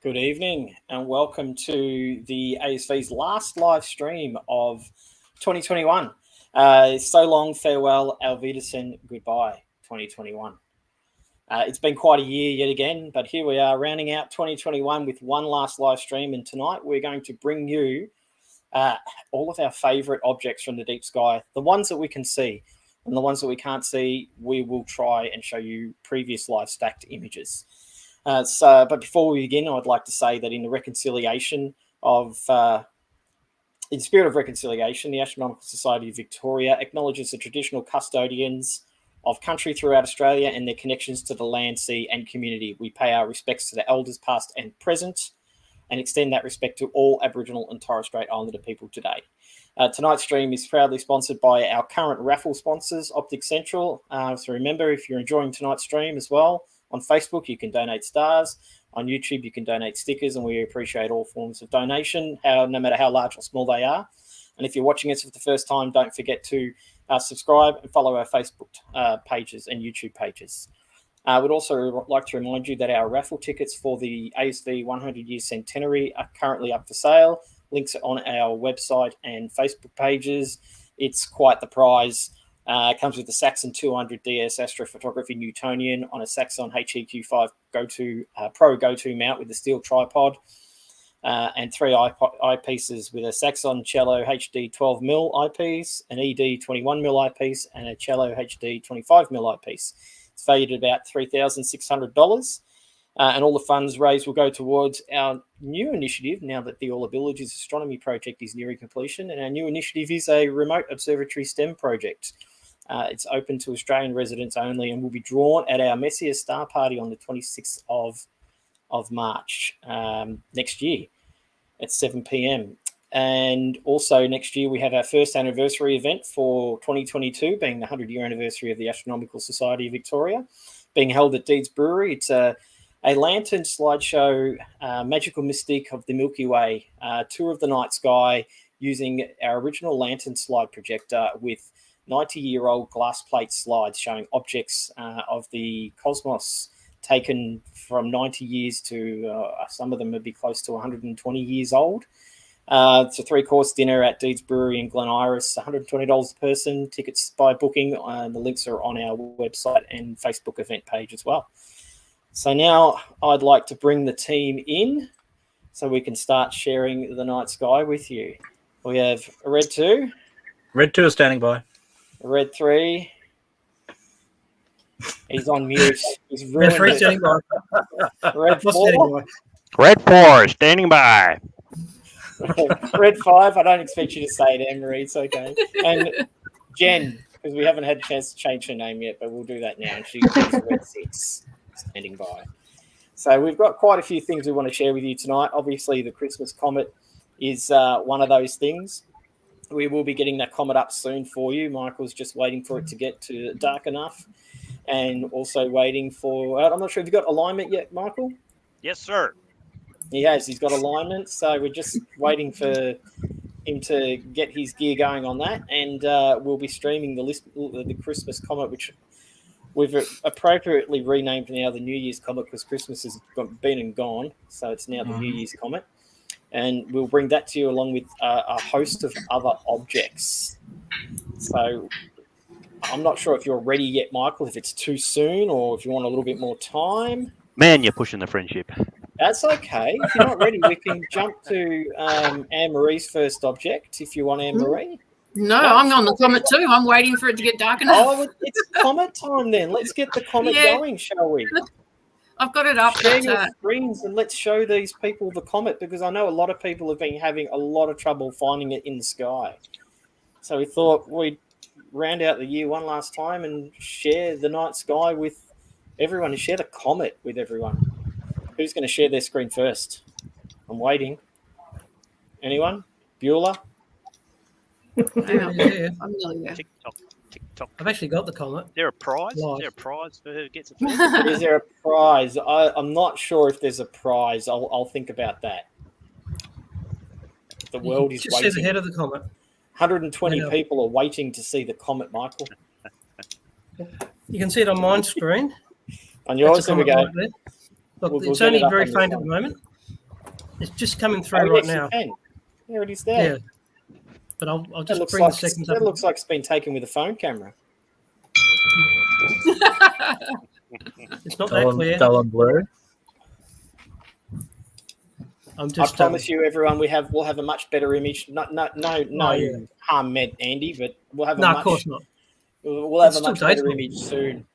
Good evening and welcome to the ASV's last live stream of 2021. So long, farewell, Aufwiedersehn, goodbye, 2021. It's been quite a year yet again, but here we are rounding out 2021 with one last live stream. And tonight we're going to bring you all of our favourite objects from the deep sky, the ones that we can see and the ones that we can't see. We will try and show you previous live stacked images. But before we begin, I'd like to say that in the spirit of reconciliation, the Astronomical Society of Victoria acknowledges the traditional custodians of country throughout Australia and their connections to the land, sea and community. We pay our respects to the elders past and present and extend that respect to all Aboriginal and Torres Strait Islander people today. Tonight's stream is proudly sponsored by our current raffle sponsors, Optic Central. So remember, if you're enjoying tonight's stream as well, on Facebook, you can donate stars. On YouTube, you can donate stickers, and we appreciate all forms of donation, no matter how large or small they are. And if you're watching us for the first time, don't forget to subscribe and follow our Facebook pages and YouTube pages. I would also like to remind you that our raffle tickets for the ASV 100-year centenary are currently up for sale. Links are on our website and Facebook pages. It's quite the prize. It comes with the Saxon 200 DS Astrophotography Newtonian on a Saxon HEQ5 Pro Go-To mount with a steel tripod, and three eyepieces with a Saxon Cello HD 12mm eyepiece, an ED 21mm eyepiece, and a Cello HD 25mm eyepiece. It's valued at about $3,600, and all the funds raised will go towards our new initiative now that the All Abilities Astronomy Project is nearing completion, and our new initiative is a remote observatory STEM project. It's open to Australian residents only and will be drawn at our Messier Star Party on the 26th of March next year at 7 p.m. And also next year we have our first anniversary event for 2022, being the 100-year anniversary of the Astronomical Society of Victoria, being held at Deeds Brewery. It's a lantern slideshow, magical mystique of the Milky Way, tour of the night sky using our original lantern slide projector with 90-year-old glass plate slides showing objects of the cosmos taken from 90 years to some of them would be close to 120 years old. It's a three-course dinner at Deeds Brewery in Glen Iris, $120 a person. Tickets by booking. The links are on our website and Facebook event page as well. So now I'd like to bring the team in so we can start sharing the night sky with you. We have Red 2. Red 2 is standing by. Red 3. He's on mute. He's Red 3 ruined standing by. Red 4. Red 4 standing by. Red 5. I don't expect you to say it, Anne-Marie. It's okay. And Jen, because we haven't had a chance to change her name yet, but we'll do that now. And she's Red 6 standing by. So we've got quite a few things we want to share with you tonight. Obviously, the Christmas comet is one of those things. We will be getting that comet up soon for you. Michael's just waiting for it to get to dark enough, and also waiting for, I'm not sure, have you got alignment yet, Michael? Yes, sir. He has. He's got alignment, so we're just waiting for him to get his gear going on that, and we'll be streaming the Christmas comet, which we've appropriately renamed now the New Year's comet because Christmas has been and gone, so it's now the New Year's comet. And we'll bring that to you along with a host of other objects. So I'm not sure if you're ready yet, Michael, if it's too soon or if you want a little bit more time. Man, you're pushing the friendship. That's okay. If you're not ready, we can jump to Anne-Marie's first object, if you want, Anne-Marie. No, I'm on the comet too. I'm waiting for it to get dark enough. Oh, it's comet time then. Let's get the comet going, shall we? I've got it up. Share your screens and let's show these people the comet, because I know a lot of people have been having a lot of trouble finding it in the sky. So we thought we'd round out the year one last time and share the night sky with everyone and share the comet with everyone. Who's going to share their screen first? I'm waiting. Anyone? Bueller? Yeah, I'm nearly there. TikTok. I've actually got the comet. Is there a prize? Live. Is there a prize for who gets it first? Is there a prize? I'm not sure if there's a prize. I'll think about that. The world is just waiting. see the head of the comet. 120 people are waiting to see the comet, Michael. You can see it on my screen. On yours, there we go. Look, We'll it's get only it up very on faint this at the moment. It's just coming through Oh, right yes, you now. can. There it is there. Yeah. But I'll That just looks bring like, the seconds that up. looks like it's been taken with a phone camera. It's not that clear. Dull and blurry. I'm just. I promise you, everyone, we'll have a much better image. No yeah. harm meant, Andy, but we'll have a No, much. of course not. We'll have It's a much still better daytime. image soon.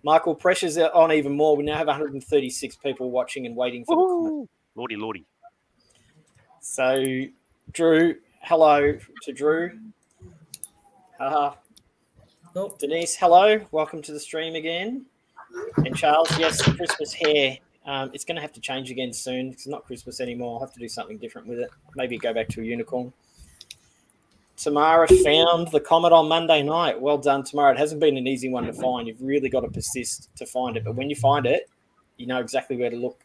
Michael, pressure's on even more. We now have 136 people watching and waiting for the comment. Lordy, lordy. So, Drew, hello to Drew. Oh, Denise, hello. Welcome to the stream again. And Charles, yes, the Christmas hair. It's going to have to change again soon. It's not Christmas anymore. I'll have to do something different with it. Maybe go back to a unicorn. Tamara found the comet on Monday night. Well done, Tamara. It hasn't been an easy one to find. You've really got to persist to find it. But when you find it, you know exactly where to look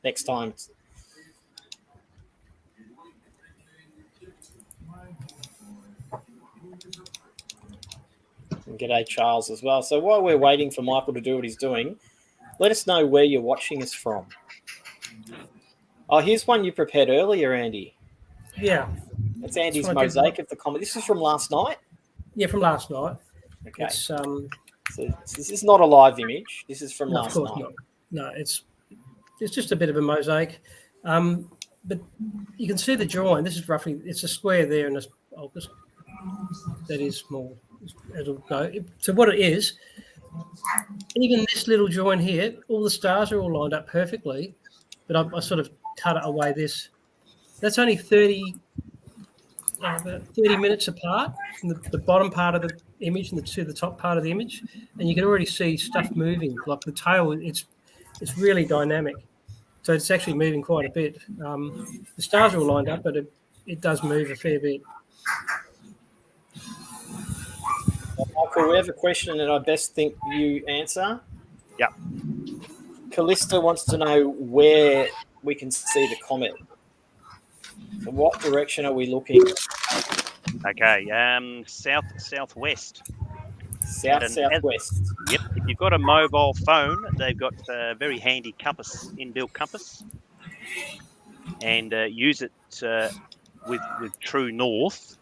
next time. And g'day, Charles, as well. So while we're waiting for Michael to do what he's doing, let us know where you're watching us from. Oh, here's one you prepared earlier, Andy. yeah. That's Andy's That's what I did. mosaic of the comet. This is from last night? Yeah, from last night. Okay. It's So this is not a live image. This is from no, of last course night. not. No, it's just a bit of a mosaic. But you can see the join. This is roughly, it's a square there, and that is small. It'll go. So what it is, even this little join here, all the stars are all lined up perfectly, but I sort of cut away this. That's only about 30 minutes apart from the bottom part of the image and to the top part of the image, and you can already see stuff moving. Like the tail, it's really dynamic. So it's actually moving quite a bit. The stars are all lined up, but it does move a fair bit. Michael, we have a question that I best think you answer. Yep. Callista wants to know where we can see the comet. So what direction are we looking? Okay, southwest. Southwest. Yep. If you've got a mobile phone, they've got a very handy compass, inbuilt compass, and use it with true north.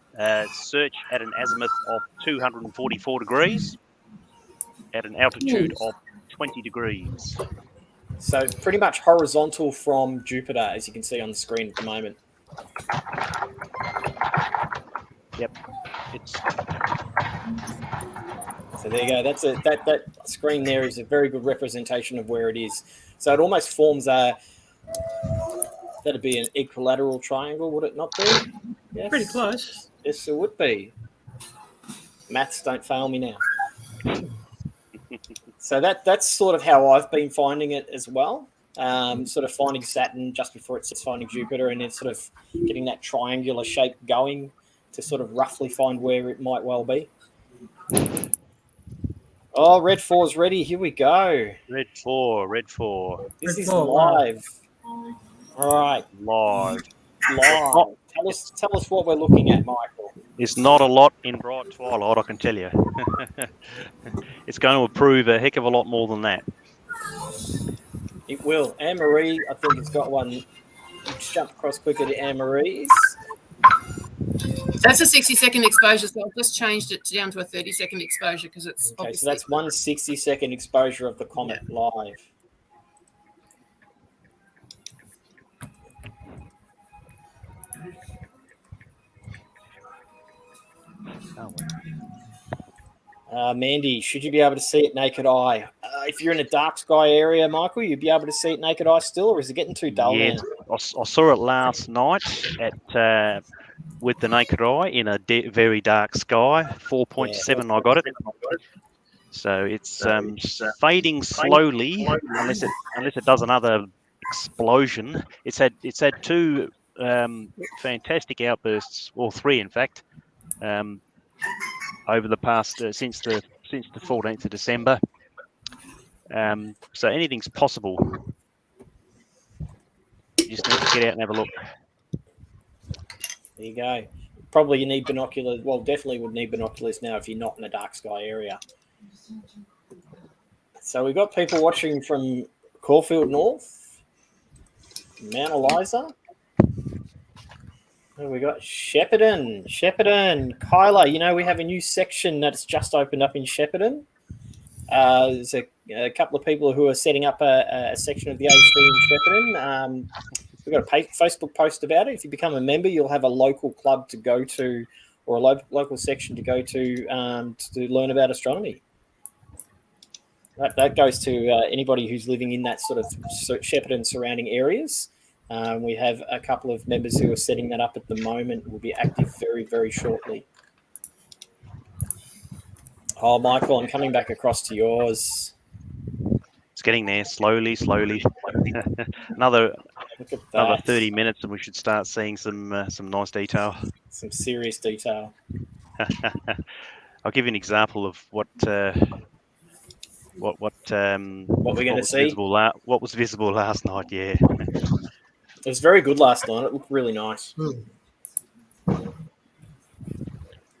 Search at an azimuth of 244 degrees, at an altitude of 20 degrees. So pretty much horizontal from Jupiter, as you can see on the screen at the moment. Yep. It's So there you go. That's that screen there is a very good representation of where it is. So it almost forms that'd be an equilateral triangle, would it not be? Yes. Pretty close. Yes, it would be. Maths don't fail me now. So that's sort of how I've been finding it as well. Sort of finding Saturn just before it's finding Jupiter, and then sort of getting that triangular shape going to sort of roughly find where it might well be. Oh, Red 4's ready. Here we go. Red 4. This Red is 4, live. All right, Live. live. Tell us what we're looking at, Michael. There's not a lot in bright twilight, I can tell you. It's going to improve a heck of a lot more than that. It will. Anne-Marie, I think, has got one. Let's jump across quickly to Anne-Marie's. That's a 60-second exposure, so I've just changed it down to a 30-second exposure because it's Okay, so obviously... that's 1 60-second exposure of the comet live. Mandy, should you be able to see it naked eye? If you're in a dark sky area, Michael, you'd be able to see it naked eye still, or is it getting too dull Yeah, now? I saw it last night at with the naked eye in a very dark sky. 4.7, I got it. So it's fading slowly, unless it does another explosion. It's had two fantastic outbursts, or three in fact, over the past since the 14th of December. So anything's possible. You just need to get out and have a look. There you go. Probably you need binoculars. Well, definitely would need binoculars now if you're not in a dark sky area. So we've got people watching from Caulfield North, Mount Eliza. Who we got? Shepparton. Kyla, you know, we have a new section that's just opened up in Shepparton. There's a couple of people who are setting up a section of the ASV in Shepparton. We've got a Facebook post about it. If you become a member, you'll have a local club to go to or a local section to go to learn about astronomy. That goes to anybody who's living in that sort of Shepparton surrounding areas. We have a couple of members who are setting that up at the moment. Will be active very, very shortly. Oh, Michael, I'm coming back across to yours. It's getting there slowly. another 30 minutes, and we should start seeing some nice detail. Some serious detail. I'll give you an example of what we're going to see. What was visible last night? Yeah. It was very good last night. It looked really nice.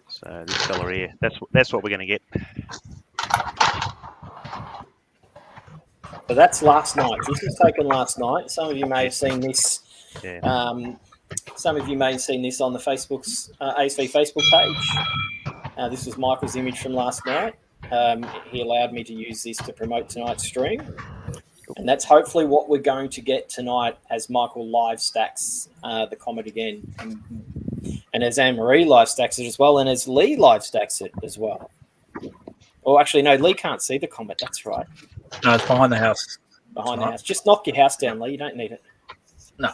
So this fella here, that's what we're going to get. So that's last night. This was taken last night. Some of you may have seen this. Yeah. Some of you may have seen this on the Facebook's ASV Facebook page. This was Michael's image from last night. He allowed me to use this to promote tonight's stream. And that's hopefully what we're going to get tonight as Michael live stacks the Comet again. And as Anne-Marie live stacks it as well, and as Lee live stacks it as well. Or actually, no, Lee can't see the Comet. That's right. No, it's behind the house. Behind the house. Just knock your house down, Lee. You don't need it. No.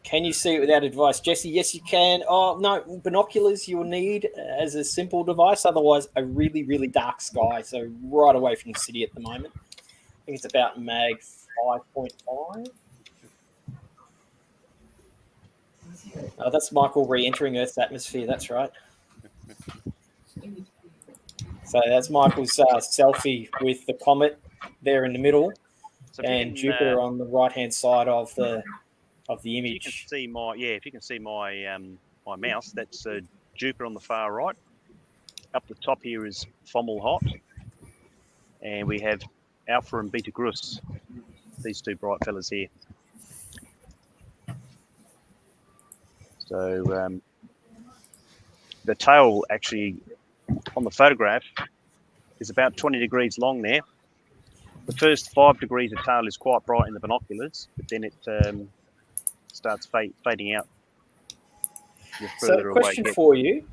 Can you see it without advice? Jesse, yes, you can. Oh, no, binoculars you will need as a simple device. Otherwise, a really, really dark sky. So right away from the city at the moment. I think it's about mag 5.5. Oh, that's Michael re-entering Earth's atmosphere. That's right. So that's Michael's selfie with the Comet there in the middle, so and Jupiter on the right-hand side of the image. If you can see my my mouse, that's Jupiter on the far right. Up the top here is Fomalhaut, and we have Alpha and Beta Grus. These two bright fellas here. So the tail actually on the photograph is about 20 degrees long there. The first 5 degrees of tail is quite bright in the binoculars, but then it starts fading out. So question for you.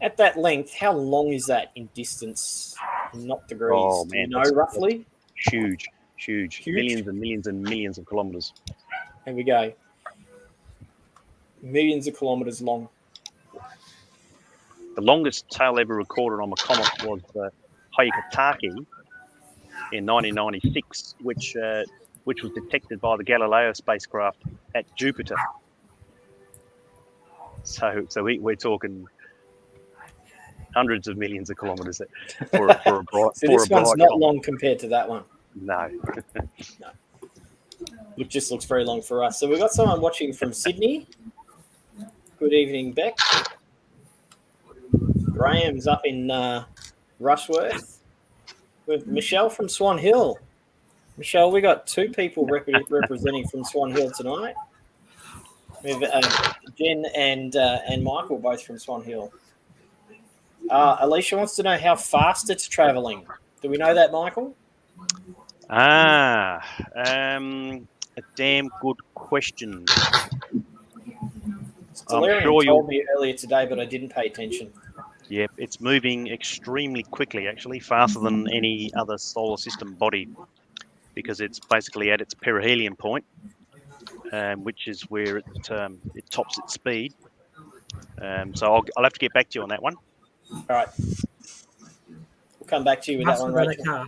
At that length, how long is that in distance, not degrees? Oh, man, do you know roughly? Huge. Millions and millions and millions of kilometres. There we go. Millions of kilometres long. The longest tail ever recorded on a comet was Hyakutake in 1996, which was detected by the Galileo spacecraft at Jupiter. So we're talking hundreds of millions of kilometres for a bright. So this one's not long compared to that one. No. No. It just looks very long for us. So we've got someone watching from Sydney. Good evening, Beck. Graham's up in Rushworth. With Michelle from Swan Hill. Michelle, we got two people representing from Swan Hill tonight. We have Jen and Michael, both from Swan Hill. Alicia wants to know how fast it's travelling. Do we know that, Michael? A damn good question. Stellarium told me earlier today, but I didn't pay attention. Yep, it's moving extremely quickly, actually, faster than any other solar system body, because it's basically at its perihelion point, which is where it tops its speed. So I'll have to get back to you on that one. All right. We'll come back to you with that one, Rachel.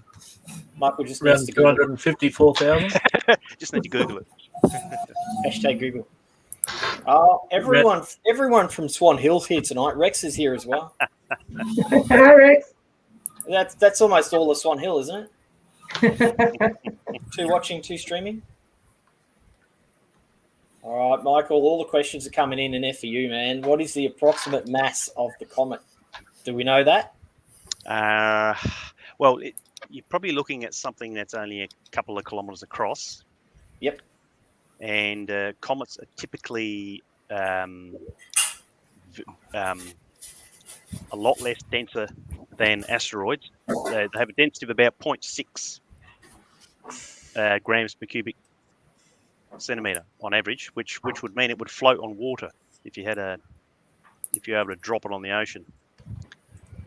Michael just needs to Google 254,000. Just need to Google it. Hashtag Google. Oh, everyone from Swan Hill's here tonight. Rex is here as well. Hi, Rex. That's almost all of Swan Hill, isn't it? Two watching, two streaming. All right, Michael, all the questions are coming in, and F for you, man. What is the approximate mass of the comet? Do we know that? Well, you're probably looking at something that's only a couple of kilometres across. Yep. And comets are typically a lot less denser than asteroids. They have a density of about 0.6 grams per cubic centimetre on average, which would mean it would float on water if you were able to drop it on the ocean.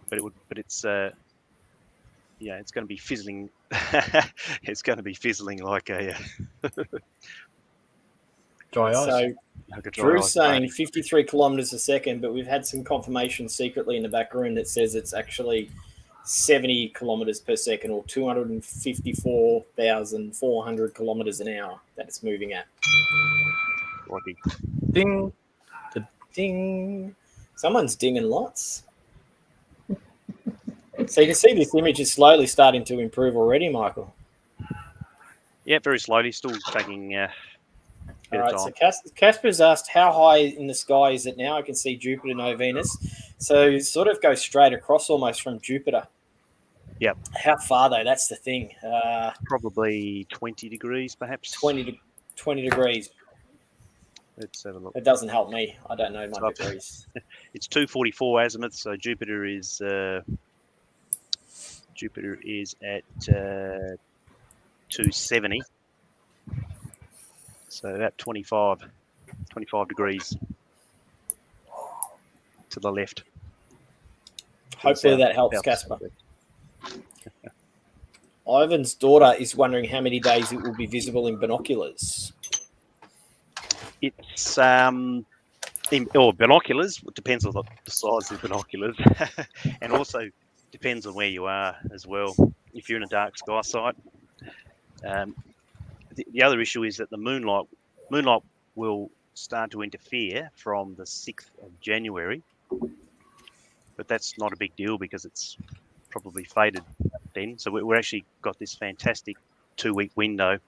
But it's going to be fizzling. It's going to be fizzling like a Dry ice. So like a dry Drew's ice saying party. 53 kilometres a second, but we've had some confirmation secretly in the back room that says it's actually 70 kilometres per second, or 254,400 kilometres an hour that it's moving at. Crikey. Ding. Ding. Someone's dinging lots. So you can see this image is slowly starting to improve already, Michael. Yeah, very slowly, still taking a bit All right, of so time. Casper's asked, how high in the sky is it now? I can see Jupiter, no Venus. So sort of go straight across almost from Jupiter. Yep. How far, though? That's the thing. Probably 20 degrees, perhaps. 20 degrees. Let's have a look. It doesn't help me. I don't know my It's up. degrees. It's 244 azimuth, so Jupiter is at 270. So about 25 degrees to the left. Hopefully that helps, South. Casper. Ivan's daughter is wondering how many days it will be visible in binoculars. It's binoculars. It depends on the size of the binoculars, and also depends on where you are as well. If you're in a dark sky site, the other issue is that the moonlight will start to interfere from the 6th of January, but that's not a big deal because it's probably faded then. So we're actually got this fantastic 2-week window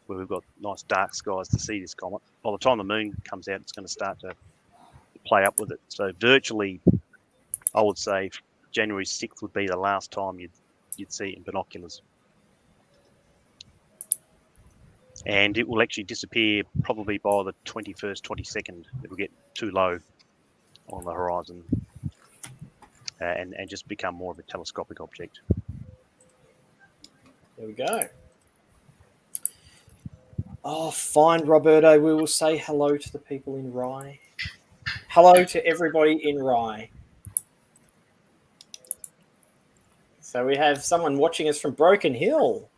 where we've got nice dark skies to see this comet. By the time the moon comes out, it's going to start to play up with it. So virtually, I would say January 6th would be the last time you'd see it in binoculars. And it will actually disappear probably by the 21st, 22nd. It will get too low on the horizon and just become more of a telescopic object. There we go. Oh, fine, Roberto. We will say hello to the people in Rye. Hello to everybody in Rye. So we have someone watching us from Broken Hill.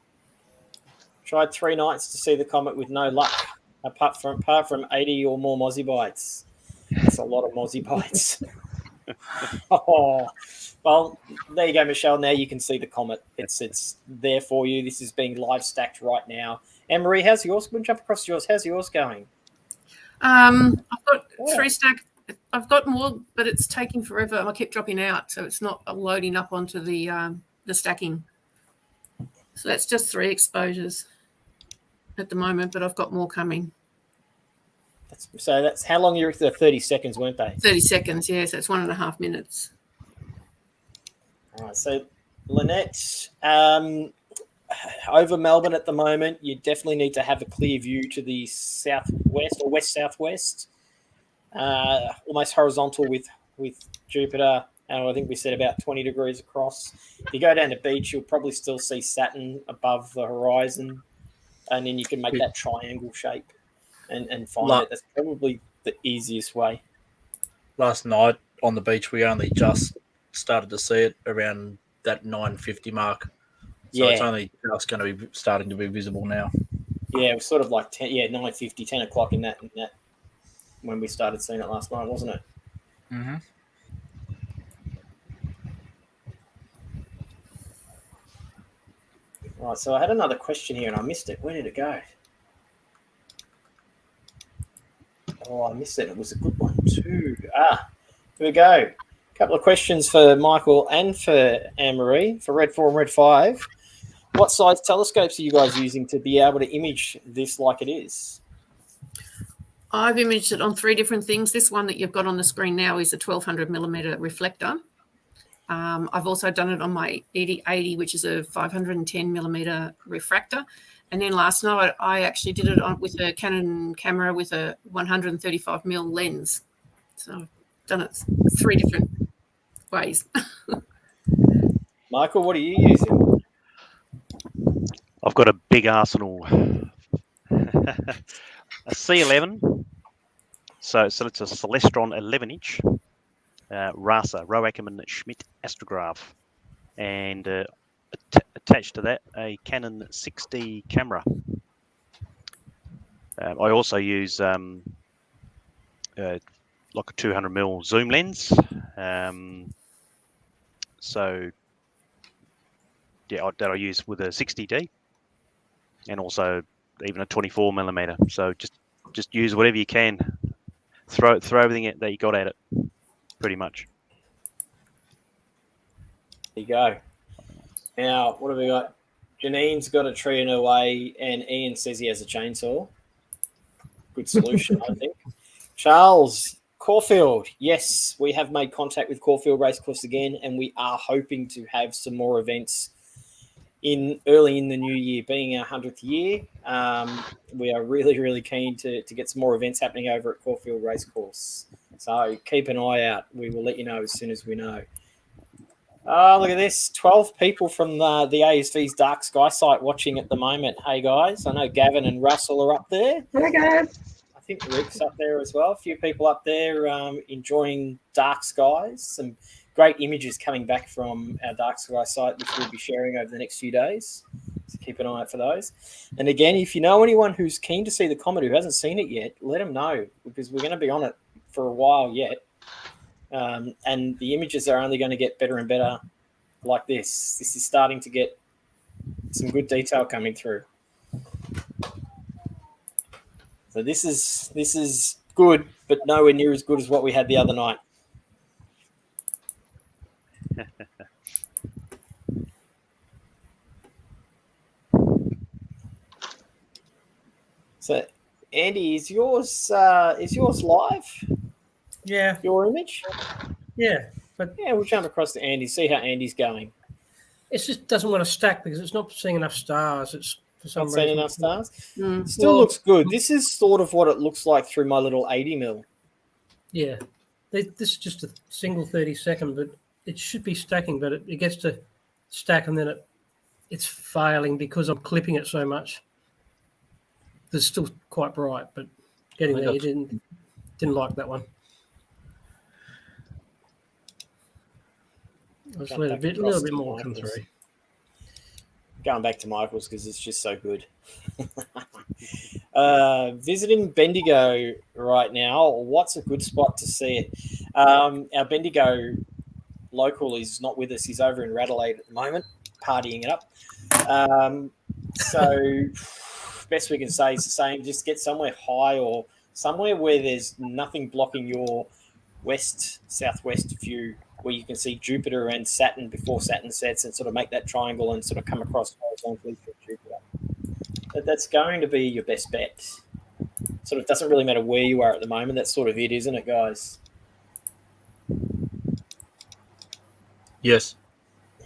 Tried 3 nights to see the comet with no luck, apart from 80 or more Mozzie bites. That's a lot of Mozzie bites. Oh, well, there you go, Michelle. Now you can see the comet. It's there for you. This is being live stacked right now. Anne-Marie, how's yours? We'll jump across to yours. How's yours going? I've got 3 stack. I've got more, but it's taking forever. I keep dropping out, so it's not loading up onto the stacking. So that's just 3 exposures at the moment, but I've got more coming. That's how long you're 30 seconds, weren't they? 30 seconds, yes. That's 1.5 minutes. All right, so Lynette, over Melbourne at the moment, you definitely need to have a clear view to the southwest or west-southwest, almost horizontal with Jupiter. I think we said about 20 degrees across. If you go down the beach, you'll probably still see Saturn above the horizon, and then you can make that triangle shape and find it. That's probably the easiest way. Last night on the beach, we only just started to see it around that 9:50 mark. So it's only just going to be starting to be visible now. Yeah, it was sort of like 9:50, 10 o'clock in that when we started seeing it last night, wasn't it? Mm-hmm. Right, so I had another question here and I missed it. Where did it go? Oh, I missed it. It was a good one too. Here we go. A couple of questions for Michael and for Anne-Marie, for Red 4 and Red 5. What size telescopes are you guys using to be able to image this like it is? I've imaged it on 3 different things. This one that you've got on the screen now is a 1200 millimeter reflector. I've also done it on my ED80, which is a 510 millimeter refractor. And then last night I actually did it with a Canon camera with a 135 mil lens. So I've done it 3 different ways. Michael, what are you using? I've got a big arsenal, a C11. So it's a Celestron 11-inch RASA, Roackerman Schmidt astrograph, and attached to that a Canon 6D camera. I also use like a 200mm zoom lens. So yeah, that I use with a 60D, and also even a 24mm. So just use whatever you can. Throw everything that you got at it, pretty much. There you go. Now, what have we got? Janine's got a tree in her way, and Ian says he has a chainsaw. Good solution, I think. Charles, Caulfield. Yes, we have made contact with Caulfield Racecourse again, and we are hoping to have some more events early in the new year. Being our 100th year, we are really, really keen to get some more events happening over at Caulfield Racecourse. So keep an eye out. We will let you know as soon as we know. Oh, look at this. 12 people from the ASV's Dark Sky site watching at the moment. Hey, guys. I know Gavin and Russell are up there. Hi, guys. I think Rick's up there as well. A few people up there enjoying dark skies. Some great images coming back from our Dark Sky site, which we'll be sharing over the next few days. So keep an eye out for those. And again, if you know anyone who's keen to see the Comet who hasn't seen it yet, let them know, because we're going to be on it for a while yet. And the images are only going to get better and better like this. This is starting to get some good detail coming through. So this is good, but nowhere near as good as what we had the other night. So, Andy, is yours live? Yeah. Your image? Yeah. But yeah, we'll jump across to Andy, see how Andy's going. It just doesn't want to stack because it's not seeing enough stars. It's for some reason. Not seeing enough stars? Mm. Still looks good. This is sort of what it looks like through my little 80mm. Yeah. This is just a single 32nd, but it should be stacking, but it gets to stack and then it's failing because I'm clipping it so much. It's still quite bright, but getting there, you didn't like that one. Let's let a little bit more come through. Going back to Michael's because it's just so good. Visiting Bendigo right now. What's a good spot to see it? Our Bendigo local is not with us. He's over in Radelaide at the moment, partying it up. So best we can say is the same. Just get somewhere high or somewhere where there's nothing blocking your southwest view, where you can see Jupiter and Saturn before Saturn sets and sort of make that triangle and sort of come across horizontally through Jupiter. That's going to be your best bet. Sort of doesn't really matter where you are at the moment. That's sort of it, isn't it, guys? Yes.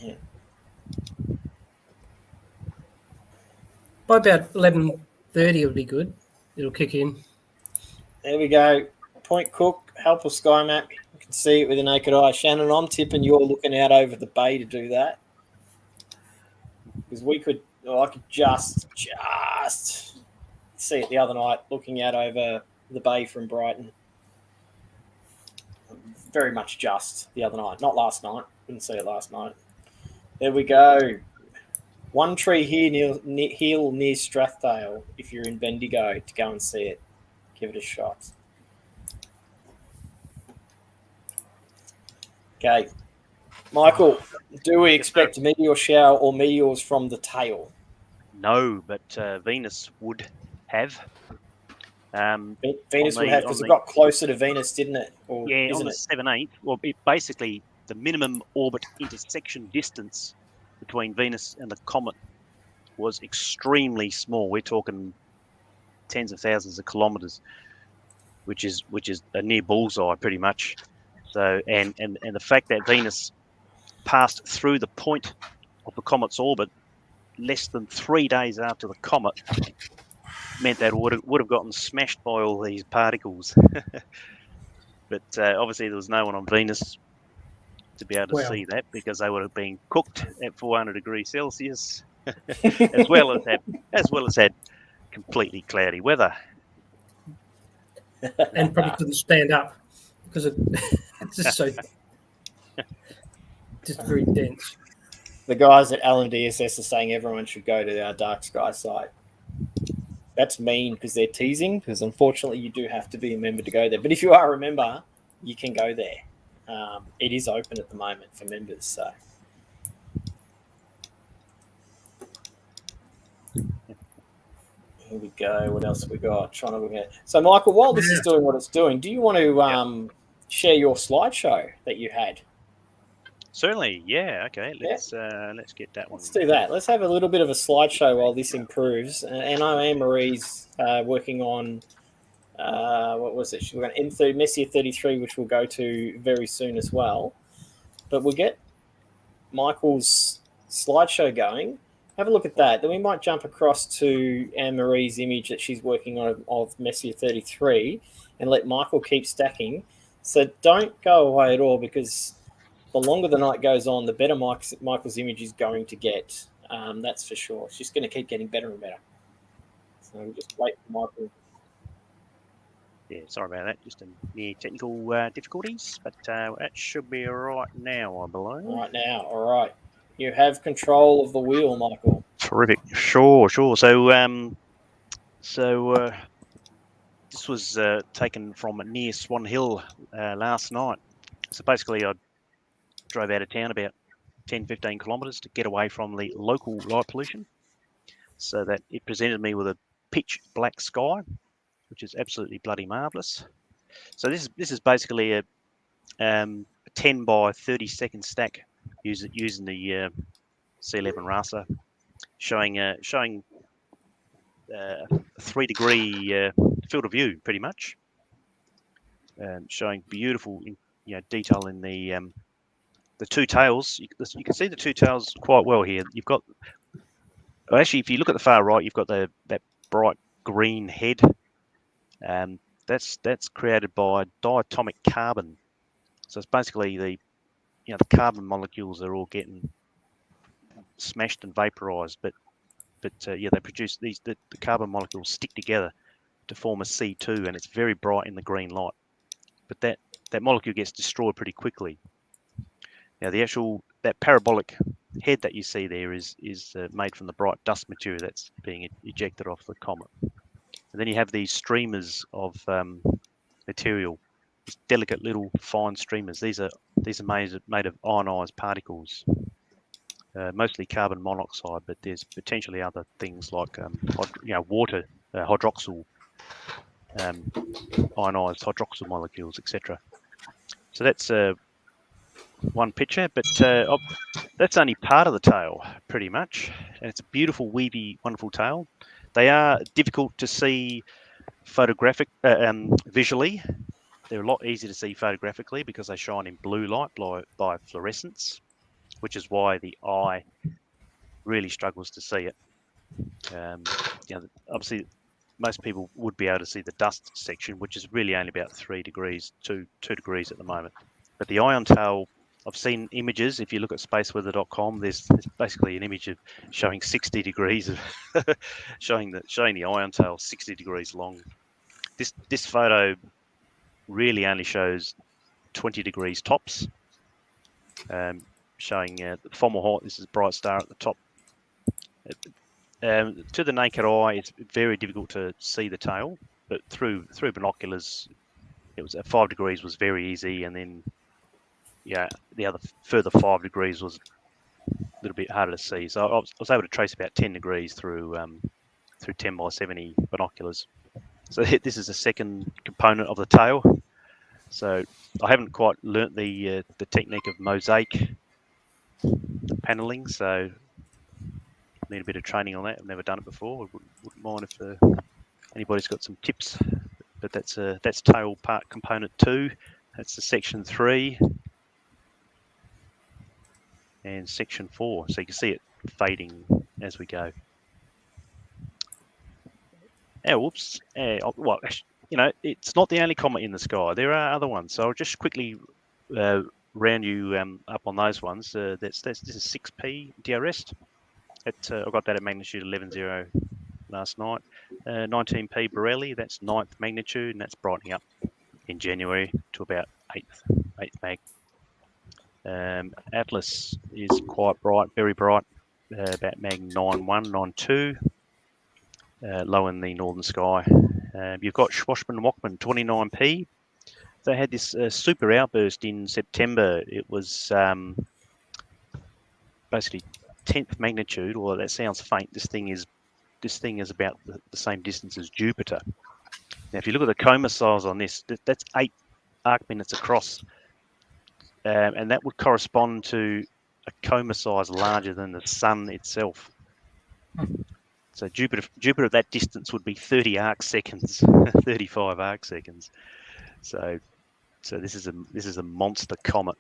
Yeah. By about 11:30 it would be good. It'll kick in. There we go. Point Cook, helpful sky map. You can see it with the naked eye. Shannon, I'm tipping you're looking out over the bay to do that. Because I could just see it the other night looking out over the bay from Brighton. Very much just the other night. Not last night. Didn't see it last night. There we go. One tree here near Strathdale if you're in Bendigo to go and see it. Give it a shot. Okay. Michael, do we expect a meteor shower or meteors from the tail? No, but Venus would have. Venus would have, because it got closer to Venus, didn't it? Or yeah, isn't on the it? 7/8. Well, basically, the minimum orbit intersection distance between Venus and the Comet was extremely small. We're talking tens of thousands of kilometers, which is a near bullseye, pretty much. So, and the fact that Venus passed through the point of the comet's orbit less than 3 days after the comet meant that it would have gotten smashed by all these particles. But obviously there was no one on Venus to be able to Well. see that, because they would have been cooked at 400 degrees Celsius, as well as had completely cloudy weather. And probably couldn't stand up because it's just just very dense. The guys at LNDSS are saying everyone should go to our dark sky site. That's mean because they're teasing, because unfortunately you do have to be a member to go there. But if you are a member, you can go there. It is open at the moment for members. So here we go. What else have we got? Trying to look at. So Michael, while this is doing what it's doing, do you want to share your slideshow that you had? Certainly, yeah. Okay, let's get that one. Let's do that. Let's have a little bit of a slideshow while this improves. And I know Anne-Marie's working on what was it? We've got M30 Messier 33, which we'll go to very soon as well. But we'll get Michael's slideshow going. Have a look at that. Then we might jump across to Anne-Marie's image that she's working on of Messier 33 and let Michael keep stacking. So don't go away at all, because the longer the night goes on, the better Michael's image is going to get. That's for sure. It's just going to keep getting better and better. So we'll just wait for Michael. Yeah, sorry about that. Just a mere technical difficulties, but that should be all right now, I believe. Right now, all right. You have control of the wheel, Michael. Terrific. Sure. So this was taken from near Swan Hill last night. So basically, I drove out of town about 10-15 kilometres to get away from the local light pollution, so that it presented me with a pitch black sky, which is absolutely bloody marvellous. So this is basically a 10 by 30 second stack using the C11 raster, showing a 3 degree field of view, pretty much, showing beautiful detail in the two tails. You can see the two tails quite well here. You've got, actually, if you look at the far right, you've got that bright green head. That's created by diatomic carbon. So it's basically the carbon molecules are all getting smashed and vaporized, but they produce the carbon molecules stick together to form a C2, and it's very bright in the green light. But that molecule gets destroyed pretty quickly. Now that parabolic head that you see there is made from the bright dust material that's being ejected off the comet. And then you have these streamers of material, these delicate little fine streamers. These are made of ionized particles, mostly carbon monoxide, but there's potentially other things like water, hydroxyl, ionized hydroxyl molecules, etc. So that's one picture, but that's only part of the tail, pretty much. And it's a beautiful, weavy, wonderful tail. They are difficult to see visually. They're a lot easier to see photographically because they shine in blue light by fluorescence, which is why the eye really struggles to see it. Obviously, most people would be able to see the dust section, which is really only about 2 degrees at the moment. But the ion tail, I've seen images. If you look at spaceweather.com, there's basically an image of showing 60 degrees of showing the ion tail 60 degrees long. This photo really only shows 20 degrees tops, showing the Fomalhaut. This is a bright star at the top. To the naked eye, it's very difficult to see the tail, but through binoculars, it was at 5 degrees was very easy, and then the other further 5 degrees was a little bit harder to see. So I was able to trace about 10 degrees through 10 by 70 binoculars. So this is the second component of the tail. So I haven't quite learnt the technique of mosaic paneling, so need a bit of training on that. I've never done it before. I wouldn't mind if anybody's got some tips. But that's tail part component 2. That's the section 3. and section 4. So you can see it fading as we go. Oh, whoops. Well, you know, it's not the only comet in the sky. There are other ones. So I'll just quickly round you up on those ones. This is 6P DRS. I got that at magnitude 11.0 last night. 19P Borelli, that's 9th magnitude, and that's brightening up in January to about 8th mag. Atlas is quite bright, very bright, about mag 9.1, 9.2, low in the northern sky. You've got Schwarzmann-Wachmann 29P. They had this super outburst in September. It was basically 10th magnitude. Well, that sounds faint. This thing is about the same distance as Jupiter. Now, if you look at the coma size on this, that's 8 arc minutes across, and that would correspond to a coma size larger than the Sun itself. So Jupiter at that distance would be 30 arc seconds, 35 arc seconds. So this is a monster comet.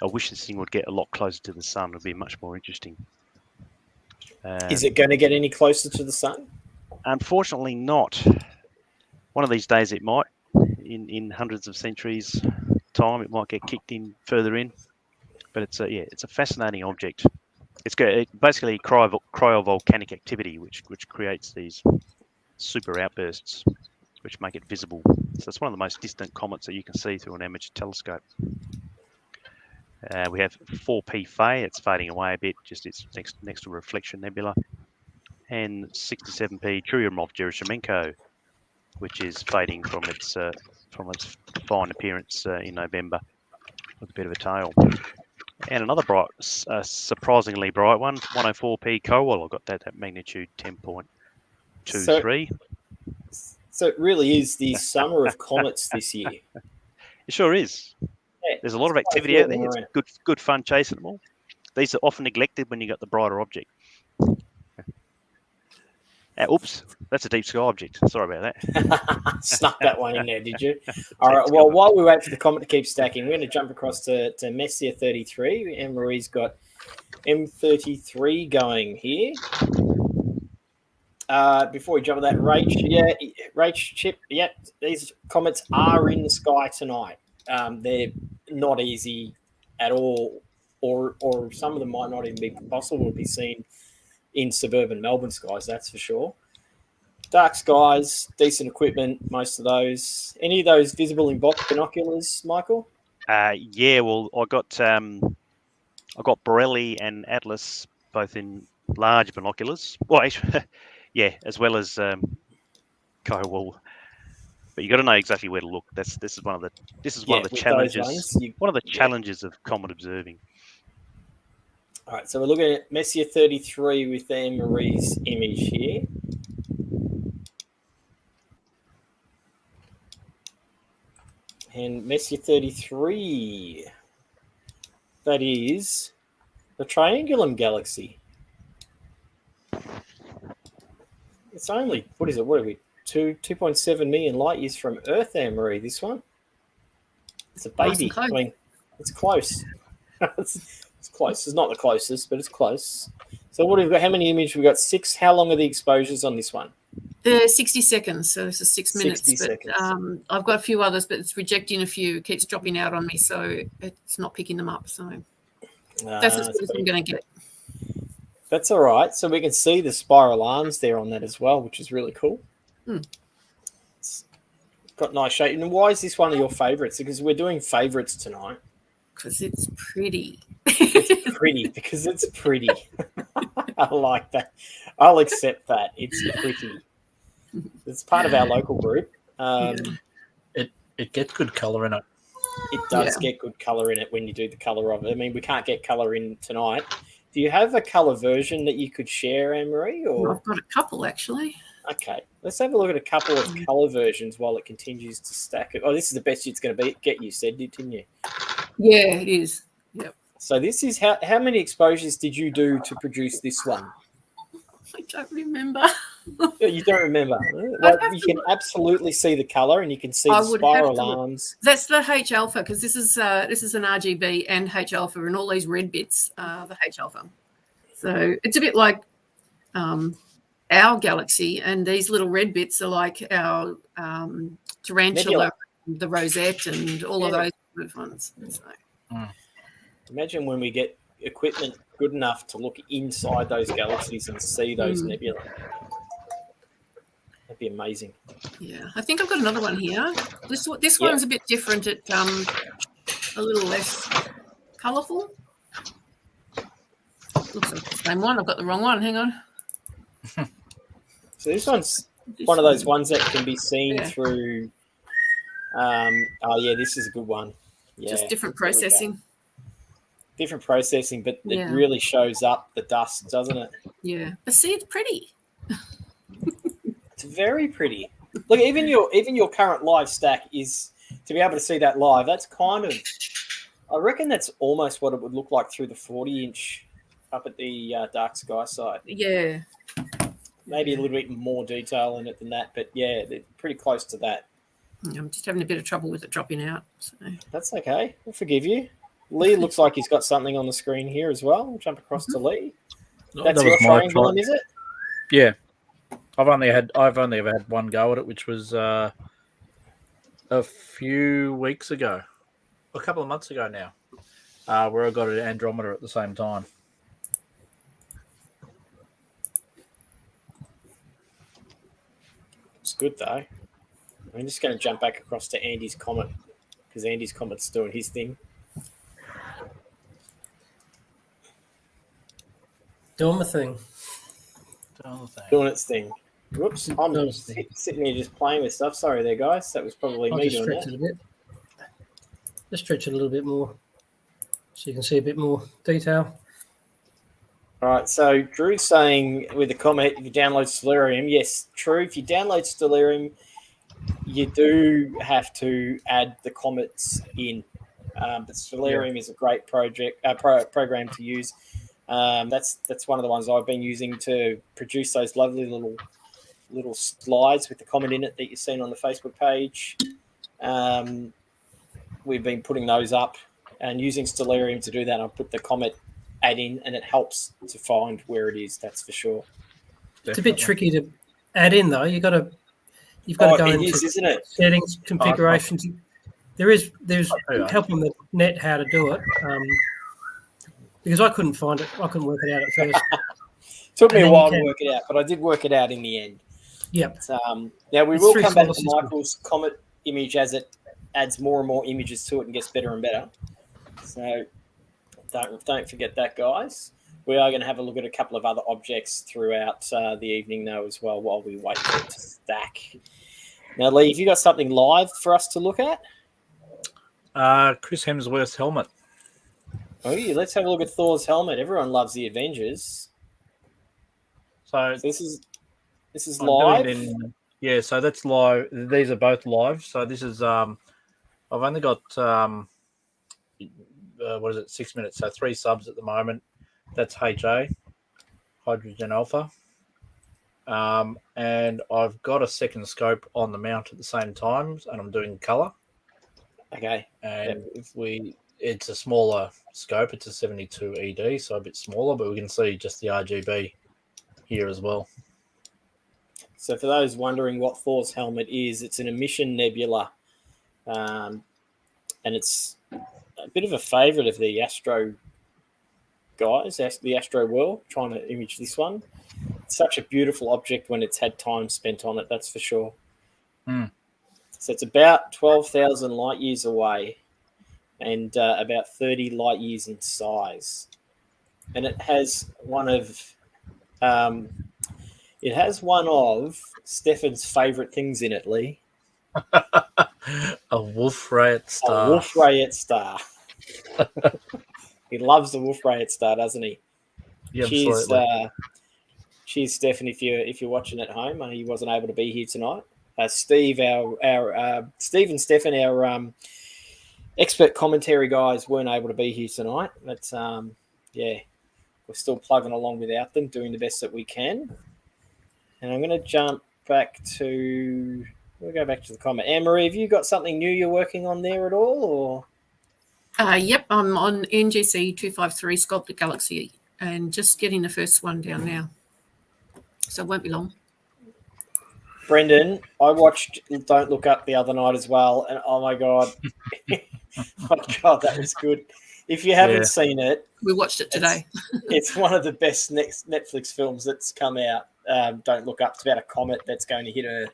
I wish this thing would get a lot closer to the Sun. It would be much more interesting. Is it going to get any closer to the Sun? Unfortunately not. One of these days it might. In hundreds of centuries time, it might get kicked in further in. But it's a fascinating object. It's basically cryovolcanic activity, which creates these super outbursts, which make it visible. So it's one of the most distant comets that you can see through an amateur telescope. We have 4P Phae, it's fading away a bit, just it's next to Reflection Nebula, and 67P Churyumov-Gerasimenko, which is fading from its fine appearance in November with a bit of a tail. And another bright, surprisingly bright one, 104P Kowal. I've got that at magnitude 10.23. So it really is the summer of comets this year. It sure is. Yeah, there's a lot of activity out there. It's good fun chasing them all. These are often neglected when you got the brighter object. Oops, that's a deep sky object. Sorry about that. Snuck that one in there, did you? All right. Well, while we wait for the comet to keep stacking, we're going to jump across to Messier 33. Anne-Marie's got M33 going here. Before we jump on that, Rach Chip, these comets are in the sky tonight. They're not easy at all, or some of them might not even be possible to be seen in suburban Melbourne skies, that's for sure. Dark skies, decent equipment, most of those. Any of those visible in binoculars, Michael? Well, I got Borelli and Atlas both in large binoculars. Well, actually, yeah, as well as Kowal. But you got to know exactly where to look. This is one of the challenges. One of the challenges of comet observing. All right, so we're looking at Messier 33 with Anne-Marie's image here. And Messier 33, that is the Triangulum Galaxy. It's only, what are we, 2.7 million light years from Earth, Anne-Marie, this one. It's a baby. I mean, it's close. It's close. It's not the closest, but it's close. So what have we got? How many images? We've got 6. How long are the exposures on this one? 60 seconds. So this is 6 minutes. 60 seconds. I've got a few others, but it's rejecting a few. It keeps dropping out on me, so it's not picking them up. So that's as good as I'm going to get. That's all right. So we can see the spiral arms there on that as well, which is really cool. It's got nice shape. And why is this one of your favourites? Because we're doing favourites tonight. Because it's pretty. It's pretty because it's pretty. I like that. I'll accept that. It's pretty. It's part of our local group. It gets good colour in it. It does get good colour in it when you do the colour of it. I mean, we can't get colour in tonight. Do you have a colour version that you could share, Anne-Marie? Or I've got a couple, actually. Okay, let's have a look at a couple of colour versions while it continues to stack it. Oh, this is the best it's going to get, you said, didn't you? Yeah, it is. Yep. So this is how many exposures did you do to produce this one? I don't remember. You don't remember? Well, you can absolutely see the color, and you can see I the would have spiral to look. arms. That's the H alpha, because this is an RGB and H alpha, and all these red bits are the H alpha. So it's a bit like our galaxy, and these little red bits are like our tarantula, Nebula. the rosette, and all of those sort of ones. So. Imagine when we get equipment good enough to look inside those galaxies and see those nebula. That'd be amazing. Yeah, I think I've got another one here. This one's a bit different. It's a little less colourful. Looks like the same one. I've got the wrong one. Hang on. So this one's one of those ones that can be seen through. Oh yeah, this is a good one. Yeah, just different processing. Different processing, but it really shows up the dust, doesn't it? Yeah, but see, it's pretty. It's very pretty. Look, even your current live stack is to be able to see that live. That's kind of, I reckon that's almost what it would look like through the 40-inch up at the dark sky side. Yeah. Maybe a little bit more detail in it than that, but yeah, they're pretty close to that. I'm just having a bit of trouble with it dropping out. So. That's okay. We'll forgive you. Lee looks like he's got something on the screen here as well. We'll jump across to Lee. That's your triangle one, is it? Yeah. I've only ever had one go at it, which was a few weeks ago, a couple of months ago now, where I got an Andromeda at the same time. It's good though. I'm just going to jump back across to Andy's Comet because Andy's Comet's doing his thing. Doing the thing. Doing its thing. Whoops, I'm sitting here just playing with stuff. Sorry there, guys. That was probably me doing that. It a bit. Just stretch it a little bit more so you can see a bit more detail. All right, so Drew's saying with the Comet, if you download Stellarium, yes, true. If you download Stellarium, you do have to add the Comets in. But Stellarium is a great program to use. That's one of the ones I've been using to produce those lovely little slides with the Comet in it that you've seen on the Facebook page. We've been putting those up and using Stellarium to do that. I'll put the Comet add in, and it helps to find where it is. That's for sure. It's a bit tricky to add in though. You've got to go into isn't it? settings, configurations. There's help on the net how to do it. Because I couldn't find it. I couldn't work it out at first. Took me a while to work it out, but I did work it out in the end. Yep. Now we will come back to Michael's Comet image as it adds more and more images to it and gets better and better. So don't forget that, guys. We are going to have a look at a couple of other objects throughout the evening, though, as well, while we wait for it to stack. Now, Lee, have you got something live for us to look at? Chris Hemsworth's helmet. Oh, yeah, let's have a look at Thor's helmet. Everyone loves the Avengers. So this is live. So that's live. These are both live. So this is I've only got 6 minutes? So 3 subs at the moment. That's HA, hydrogen alpha. And I've got a second scope on the mount at the same time, and I'm doing color. Okay. And it's a smaller scope. It's a 72 ED, so a bit smaller, but we can see just the RGB here as well. So for those wondering what Thor's helmet is, it's an emission nebula. And it's a bit of a favourite of the Astro guys, the Astro world, trying to image this one. It's such a beautiful object when it's had time spent on it, that's for sure. So it's about 12,000 light years away and about 30 light years in size. And it has one of Stefan's favourite things in it, Lee. A Wolf-Rayet star. A Wolf-Rayet star. He loves the Wolf-Rayet star, doesn't he? Yeah, absolutely. Cheers, Stefan, if you're watching at home. He wasn't able to be here tonight. Steve and Stefan, our expert commentary guys, weren't able to be here tonight. But we're we're still plugging along without them, doing the best that we can. And I'm going to jump back to... We'll go back to the Comet. Anne-Marie, have you got something new you're working on there at all? Or Yep, I'm on NGC 253 Sculpted Galaxy and just getting the first one down now. So it won't be long. Brendan, I watched Don't Look Up the other night as well, and oh my God. My God, that was good. If you haven't seen it... We watched it today. It's one of the best Netflix films that's come out. Don't Look Up. It's about a comet that's going to hit Earth.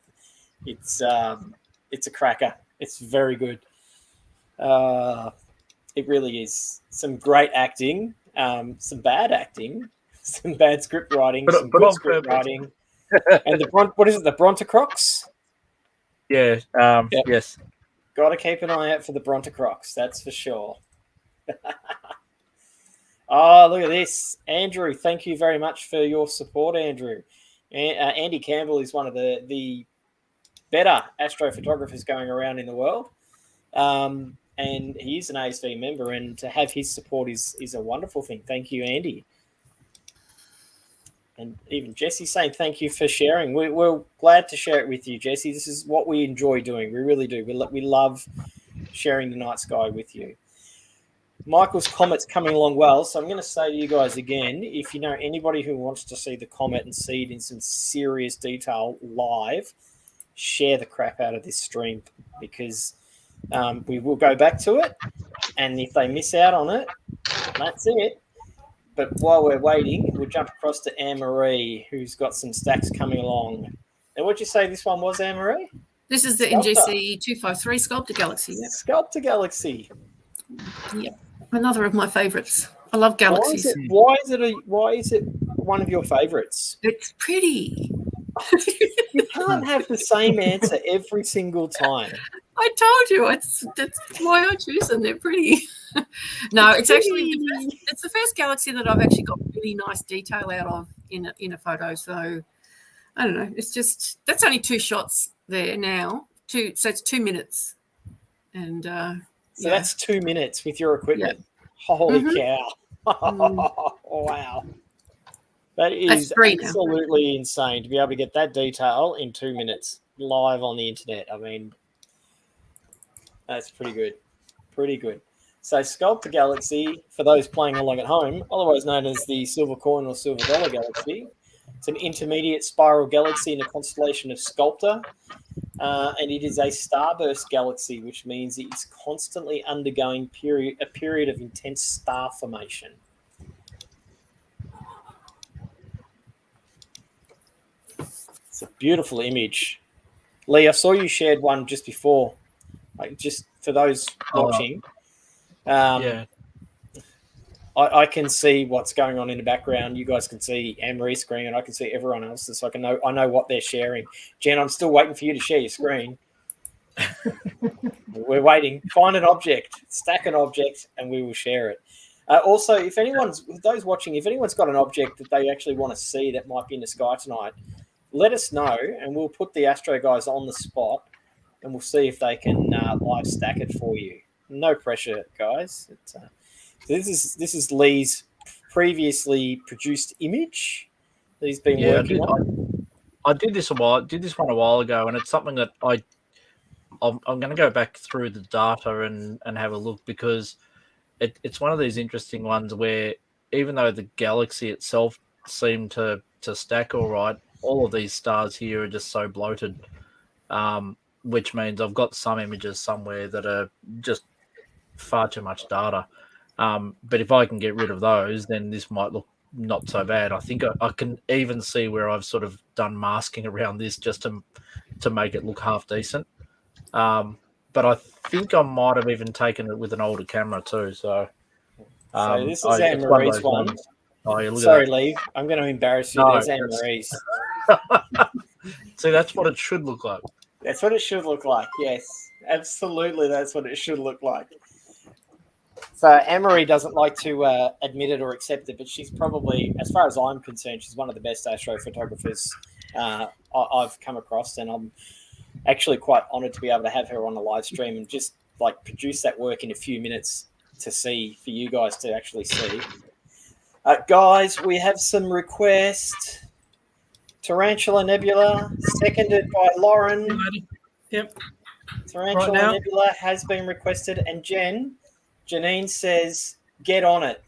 It's a cracker. It's very good. It really is. Some great acting, some bad acting, some bad script writing, some good script writing. And what is it? The Brontocrocs? Yeah. Yes. Got to keep an eye out for the Brontocrocs. That's for sure. Oh, look at this. Andrew, thank you very much for your support, Andrew. Andy Campbell is one of the better astrophotographers going around in the world. And he is an ASV member, and to have his support is a wonderful thing. Thank you, Andy. And even Jesse saying thank you for sharing. We're glad to share it with you, Jesse. This is what we enjoy doing. We really do. We love sharing the night sky with you. Michael's Comet's coming along well, so I'm going to say to you guys again, if you know anybody who wants to see the Comet and see it in some serious detail live, share the crap out of this stream, because we will go back to it, and if they miss out on it, that's it. But while we're waiting, we'll jump across to Anne-Marie, who's got some stacks coming along. And what'd you say this one was, Anne-Marie? This is the NGC 253 Sculpted Galaxy. Yep. Sculptor Galaxy. Yep. Another of my favourites. I love galaxies. Why is it one of your favourites? It's pretty. You can't have the same answer every single time. I told you. That's why I choose them. They're pretty. No, it's actually it's the first galaxy that I've actually got really nice detail out of in a photo. So I don't know. It's just that's only 2 shots there now. So it's 2 minutes, and so that's 2 minutes with your equipment. Yeah. Holy cow! Wow, that is absolutely insane to be able to get that detail in 2 minutes live on the internet. I mean, that's pretty good. Pretty good. So Sculptor Galaxy, for those playing along at home, otherwise known as the Silver Coin or Silver Dollar Galaxy, it's an intermediate spiral galaxy in a constellation of Sculptor, and it is a starburst galaxy, which means it's constantly undergoing a period of intense star formation. It's a beautiful image. Lee, I saw you shared one just before. Just for those watching, I can see what's going on in the background. You guys can see Anne-Marie's screen, and I can see everyone else's, so I know what they're sharing. Jen, I'm still waiting for you to share your screen. We're waiting. Find an object, stack an object, and we will share it. Also, if anyone's got an object that they actually want to see that might be in the sky tonight, let us know, and we'll put the Astro guys on the spot. And we'll see if they can live stack it for you. No pressure, guys. This is Lee's previously produced image that he's been working on. I did this one a while ago, and it's something that I'm going to go back through the data and have a look, because it's one of these interesting ones where even though the galaxy itself seemed to stack all right, all of these stars here are just so bloated. Which means I've got some images somewhere that are just far too much data. But if I can get rid of those, then this might look not so bad. I think I can even see where I've sort of done masking around this just to make it look half decent. But I think I might have even taken it with an older camera too. So this is Anne-Marie's one. Sorry, Lee. I'm going to embarrass you. There's Anne-Marie's. See, that's what it should look like. That's what it should look like. Yes, absolutely. That's what it should look like. So Anne-Marie doesn't like to admit it or accept it, but she's probably, as far as I'm concerned, she's one of the best astrophotographers I've come across, and I'm actually quite honoured to be able to have her on the live stream and just produce that work in a few minutes to see, for you guys to actually see. Guys, we have some requests. Tarantula Nebula, seconded by Lauren. Yep. Tarantula Right now? Nebula has been requested, and Janine says, "Get on it."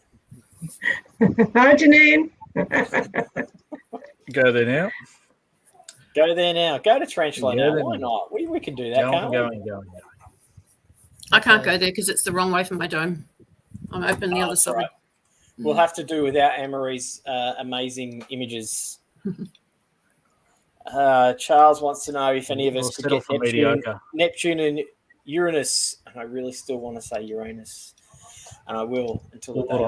Hi, Janine. Go there now. Go there now. Go to Tarantula Yeah, now. then- Why not? We can do that, can't we? I can't go there because it's the wrong way from my dome. I'm open the other that's side. right. We'll have to do without Anne-Marie's amazing images. Charles wants to know if any of us We'll could settle get for mediocre. Neptune and Uranus, and I really still want to say Uranus, and I will until the day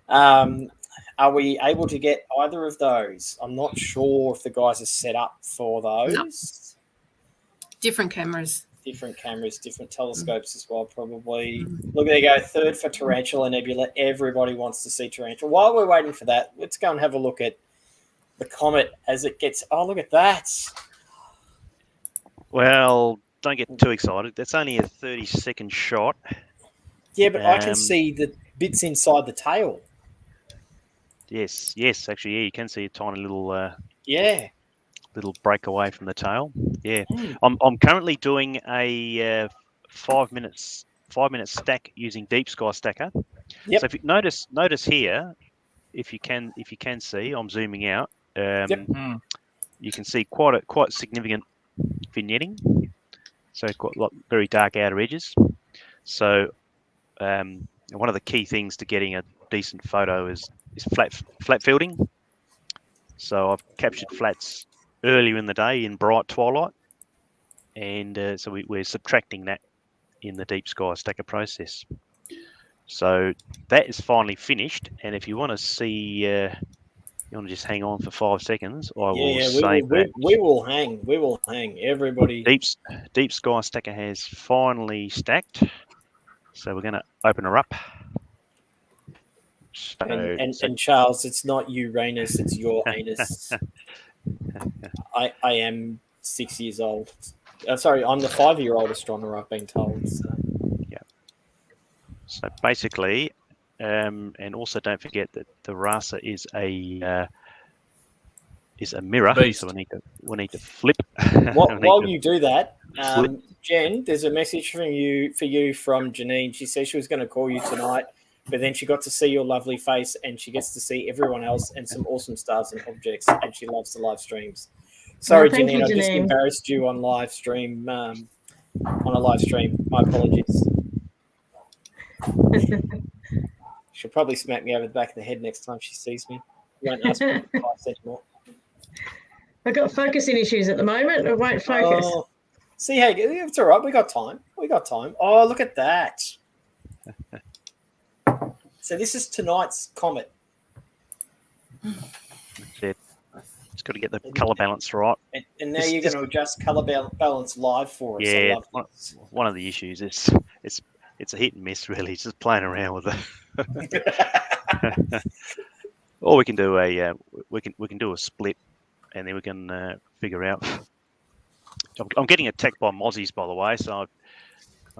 I die. Are we able to get either of those? I'm not sure if the guys are set up for those. Different cameras. Different cameras, different telescopes as well, probably. Look, there you go. Third for Tarantula Nebula. Everybody wants to see Tarantula. While we're waiting for that, let's go and have a look at the Comet as it gets. Oh, look at that. Well, don't get too excited. That's only a 30-second shot. Yeah, but I can see the bits inside the tail. Yes, actually, yeah, you can see a tiny little little breakaway from the tail. Yeah, I'm currently doing a 5 minutes stack using Deep Sky Stacker. Yep. So if you notice here, if you can see, I'm zooming out. You can see quite significant vignetting. So quite very dark outer edges. So one of the key things to getting a decent photo is flat fielding. So I've captured flats earlier in the day in bright twilight, and so we're subtracting that in the Deep Sky Stacker process. So that is finally finished, and if you want to see, you want to just hang on for 5 seconds, I will save that. We will hang. We will hang. Everybody. Deep Sky Stacker has finally stacked, so we're going to open her up. So, and Charles, it's not Uranus, it's your anus. I am 6 years old. Sorry, I'm the 5-year-old astronomer, I've been told. So. Yeah. So basically, and also don't forget that the RASA is a mirror. Beast. So we need to flip. While you do that, Jen, there's a message for you from Janine. She said she was going to call you tonight, but then she got to see your lovely face, and she gets to see everyone else and some awesome stars and objects, and she loves the live streams. Sorry, Thank you, Janine, I just Janine. embarrassed you on live stream. On a live stream, my apologies. She'll probably smack me over the back of the head next time she sees me. You won't ask me advice anymore. I've got focusing issues at the moment. I won't focus. Oh, see, hey, it's all right. We got time. Oh, look at that. So this is tonight's Comet. That's it. Just got to get the color balance right. And now you're going to adjust color balance live for us. Yeah, one of the issues is it's a hit and miss, really. It's just playing around with it. Or we can do we can do a split, and then we can figure out. I'm getting attacked by mozzies, by the way. So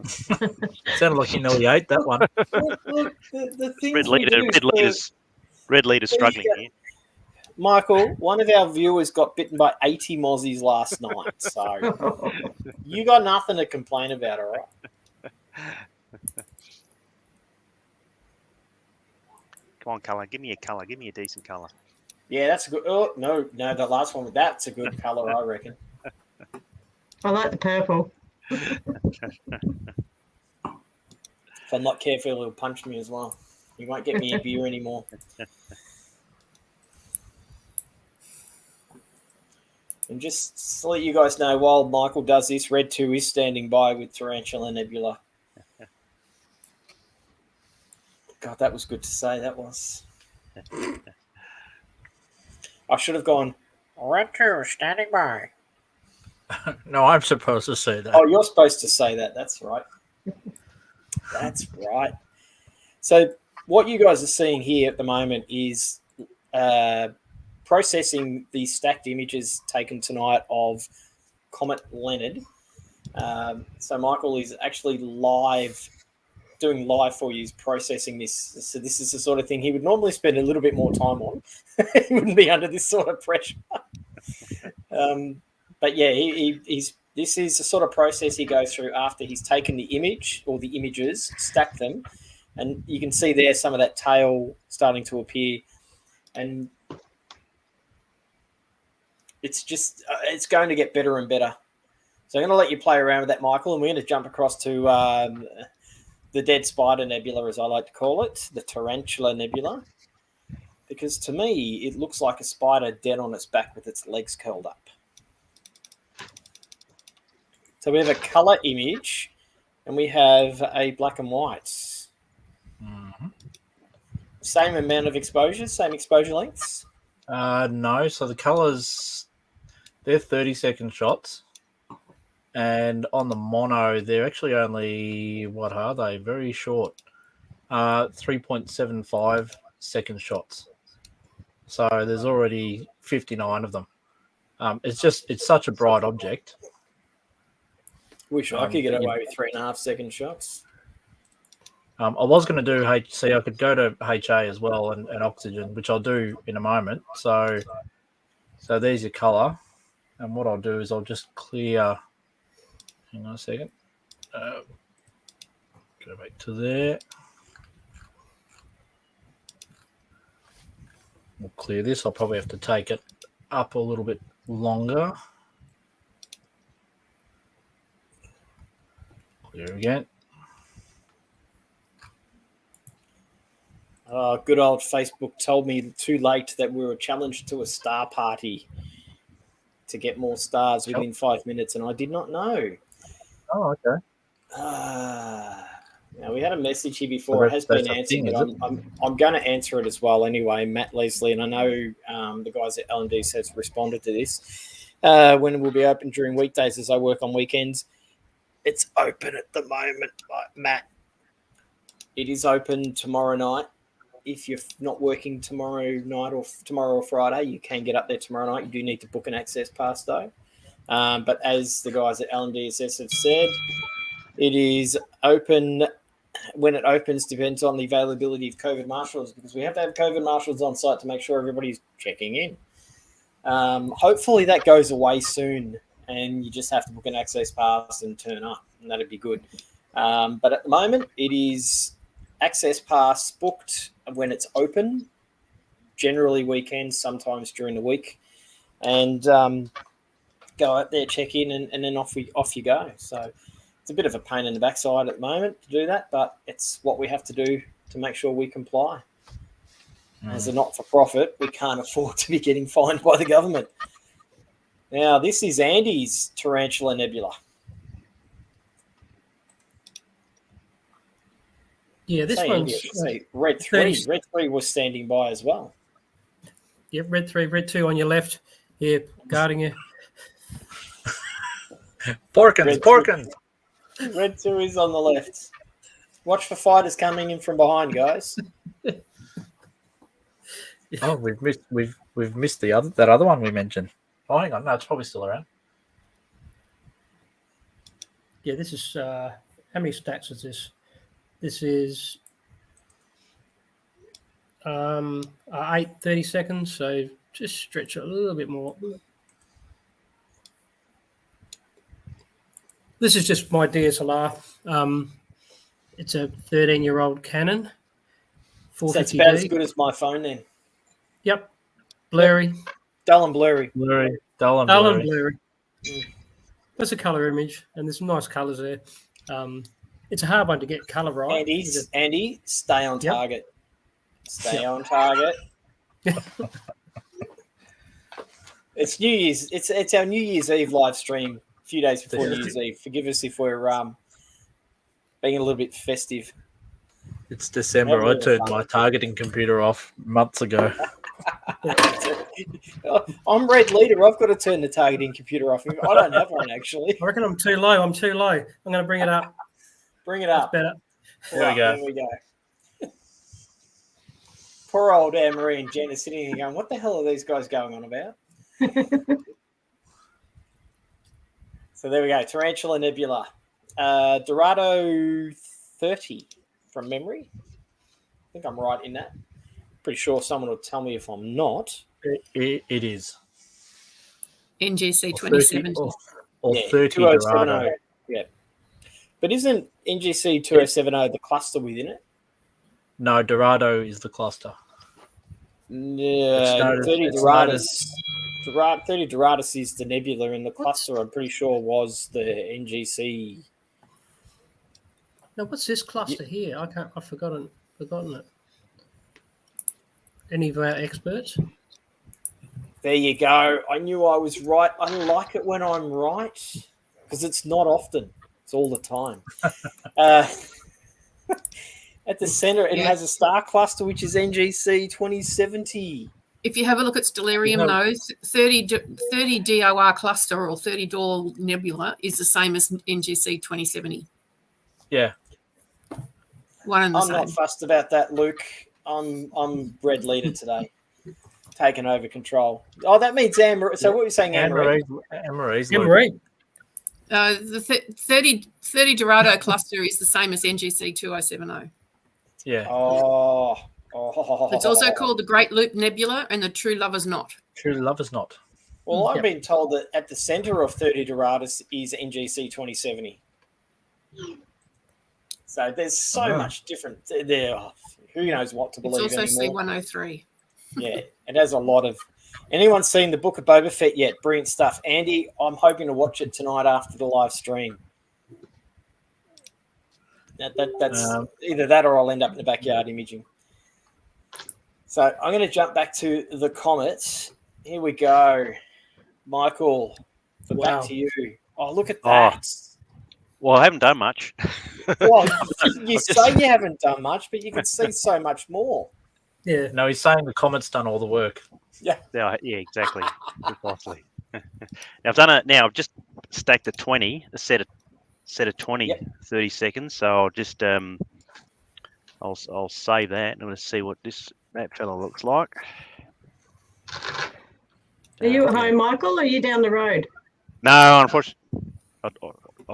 Sounded like you nearly ate that one. The things red leader's struggling here. Michael, one of our viewers got bitten by 80 mozzies last night, so you got nothing to complain about, all right? Come on, colour. Give me a colour. Give me a decent colour. Yeah, that's a good. Oh no, the last one. That's a good color, I reckon. I like the purple. If I'm not careful, he'll punch me as well. You won't get me a beer anymore. And just to let you guys know, while Michael does this, Red 2 is standing by with Tarantula Nebula. God, that was good to say. That was. I should have gone, Red 2 is standing by. No, I'm supposed to say that. Oh, you're supposed to say that. That's right. That's right. So what you guys are seeing here at the moment is processing the stacked images taken tonight of Comet Leonard. So Michael is actually live doing live for you is processing this. So this is the sort of thing he would normally spend a little bit more time on. He wouldn't be under this sort of pressure. But yeah, he's. This is the sort of process he goes through after he's taken the image or the images, stacked them, and you can see there some of that tail starting to appear, and it's just it's going to get better and better. So I'm going to let you play around with that, Michael, and we're going to jump across to the Dead Spider Nebula, as I like to call it, the Tarantula Nebula, because to me it looks like a spider dead on its back with its legs curled up. So we have a color image and we have a black and white. Mm-hmm. Same amount of exposure, same exposure lengths? No, so the colors, they're 30-second shots. And on the mono, they're actually only, what are they? Very short. 3.75 second shots. So there's already 59 of them. It's such a bright object. Wish I could get away with 3.5 second shots. I was going to do HC. I could go to HA as well and oxygen, which I'll do in a moment. So there's your color. And what I'll do is I'll just clear. Hang on a second. Go back to there. We'll clear this. I'll probably have to take it up a little bit longer. Clear again. Good old Facebook told me too late that we were challenged to a star party to get more stars within 5 minutes, and I did not know. Oh, okay. Now we had a message here before. It has been answered, but I'm going to answer it as well anyway. Matt Leslie, and I know the guys at L&D has responded to this. When it will be open during weekdays, as I work on weekends. It's open at the moment, Matt. It is open tomorrow night. If you're not working tomorrow night or tomorrow or Friday, you can get up there tomorrow night. You do need to book an access pass, though. But as the guys at LNDSS have said, it is open. When it opens depends on the availability of COVID marshals, because we have to have COVID marshals on site to make sure everybody's checking in. Hopefully that goes away soon, and you just have to book an access pass and turn up, and that'd be good. But at the moment, it is access pass booked when it's open, generally weekends, sometimes during the week, and go out there, check in, and then off you go. So it's a bit of a pain in the backside at the moment to do that, but it's what we have to do to make sure we comply. As a not-for-profit, we can't afford to be getting fined by the government. Now, this is Andy's Tarantula Nebula. Yeah, this one's Red 3. Red 3 was standing by as well. Yep, Red 3, Red 2 on your left. Here, guarding you. Porkins. Red 2 is on the left. Watch for fighters coming in from behind, guys. Oh, we've missed that other one we mentioned. Oh, hang on, no, it's probably still around. Yeah, this is how many stacks is this? This is 8 30 seconds, so just stretch it a little bit more. This is just my DSLR. It's a 13-year-old Canon. So that's about as good as my phone then. Yep. Blurry. Yep. Dull and blurry. Dull and blurry. That's a colour image, and there's some nice colours there. It's a hard one to get colour right. Andy, stay on target. Stay on target. It's New Year's. It's our New Year's Eve live stream. A few days before New Year's Eve. Forgive us if we're being a little bit festive. It's December. I turned my targeting computer off months ago. I'm red leader. I've got to turn the targeting computer off. I don't have one, actually. I reckon I'm too low. I'm going to bring it up. Bring it up. That's better. There we go. Poor old Anne-Marie and Jen are sitting here going, what the hell are these guys going on about? So there we go. Tarantula Nebula. Dorado 30. from memory. I think I'm right in that. Pretty sure someone will tell me if I'm not. It is. NGC 2070. Or Yeah, 30 2070. Dorado. Yeah. But isn't NGC 2070 the cluster within it? No, Dorado is the cluster. Yeah, 30 Doradus is the nebula, and the cluster I'm pretty sure was the NGC. Now, what's this cluster here? I've forgotten it. Any of our experts? There you go. I knew I was right. I like it when I'm right because it's not often. It's all the time. At the center, it has a star cluster, which is NGC 2070. If you have a look at Stellarium, though, 30 DOR cluster or 30 Dor Nebula is the same as NGC 2070. Yeah. One and the I'm same. not fussed about that, Luke. I'm red leader today. Taking over control. Oh, that means Anne-Marie. So what are you saying, Anne-Marie? Anne-Marie's Anne-Marie. The 30 Dorado cluster is the same as NGC 2070. Yeah. Oh. It's also called the Great Loop Nebula and the True Lover's Knot. True Lover's Knot. Well, I've been told that at the center of 30 Doradus is NGC 2070. So there's so much different there. Who knows what to believe It's also anymore. C103. Yeah, it has a lot of. Anyone seen the Book of Boba Fett yet? Brilliant stuff. Andy, I'm hoping to watch it tonight after the live stream. That's either that or I'll end up in the backyard imaging. So I'm going to jump back to the comet. Here we go. Michael, back to you. Oh, look at that. Well, I haven't done much. Well, you say you haven't done much, but you can see so much more. Yeah. No, he's saying the comet's done all the work. Yeah, exactly. Precisely. Now I've just stacked a 20, a set of 20, 30 seconds. So I'll just I'll save that and let's see what that fellow looks like. Are you at home, Michael, or are you down the road? No, unfortunately, I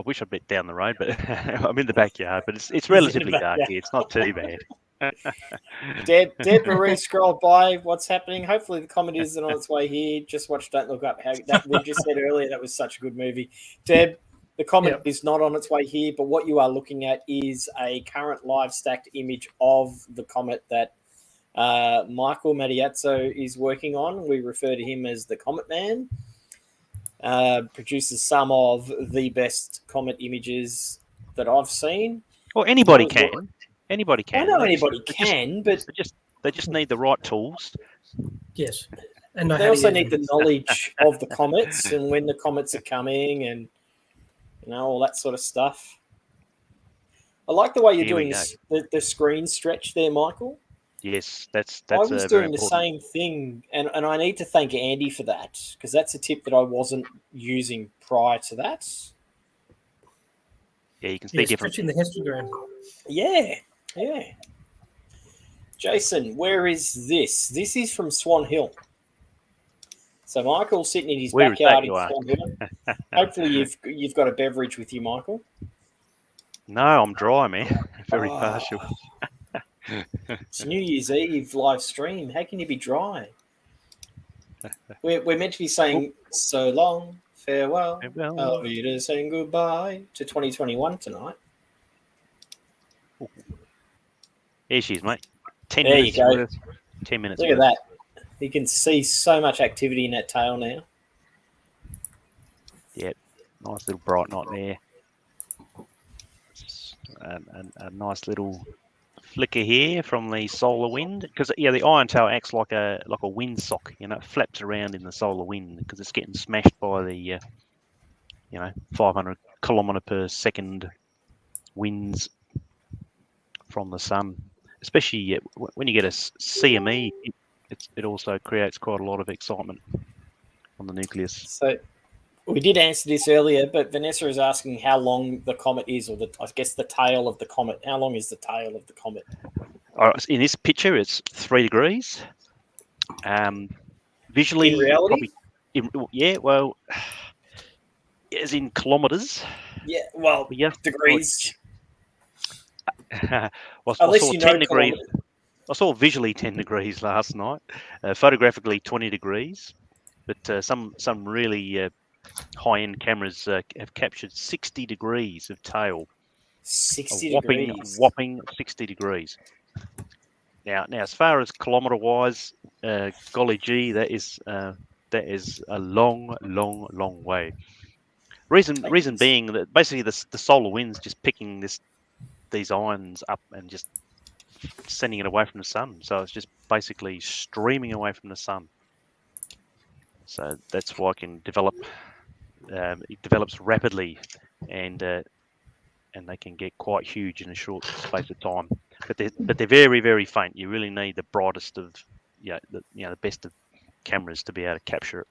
wish I'd been down the road, but I'm in the backyard. But it's relatively dark here. It's not too bad. Deb Marie scrolled by. What's happening? Hopefully the comet isn't on its way here. Just watch Don't Look Up. How that we just said earlier, that was such a good movie. Deb, the comet is not on its way here, but what you are looking at is a current live stacked image of the comet that Michael Mattiazzo is working on. We refer to him as the Comet Man. Produces some of the best comet images that I've seen. Well, anybody can. Anybody can. I know anybody can, but they just need the right tools. Yes. And they also need the knowledge of the comets and when the comets are coming and all that sort of stuff. I like the way you're doing the screen stretch there, Michael. Yes, that's I was doing the same thing, and I need to thank Andy for that because that's a tip that I wasn't using prior to that. Yeah, you can see different. Stretching the histogram. Yeah. Jason, where is this? This is from Swan Hill. So Michael's sitting in his backyard in Swan Hill. Hopefully you've got a beverage with you, Michael. No, I'm dry, man. Very partial. It's New Year's Eve live stream. How can you be dry? We're meant to be saying so long, farewell, Wiedersehen, goodbye to 2021 tonight. Here she is, mate. 10 there minutes. You go. 10 minutes. Look at that. You can see so much activity in that tail now. Yep. Nice little bright knot there. A nice little flicker here from the solar wind because the iron tail acts like a wind sock. It flaps around in the solar wind because it's getting smashed by the 500 kilometer per second winds from the sun. Especially when you get a CME, it also creates quite a lot of excitement on the nucleus. So we did answer this earlier, but Vanessa is asking how long the comet is, or I guess the tail of the comet. How long is the tail of the comet? In this picture, it's 3 degrees. Visually, in reality, as in kilometers. Yeah, well, degrees. Well, I Unless saw you know 10 degrees. kilometres. I saw visually 10 degrees last night, photographically 20 degrees, but some really high-end cameras have captured 60 degrees of tail. 60 A degrees. whopping 60 degrees. Now, as far as kilometre-wise, golly gee, that is a long way. Reason being that basically the solar wind's just picking these ions up and just sending it away from the sun. So it's just basically streaming away from the sun. So that's why it can develop. It develops rapidly, and they can get quite huge in a short space of time. But they're very, very faint. You really need the brightest of the best of cameras to be able to capture it.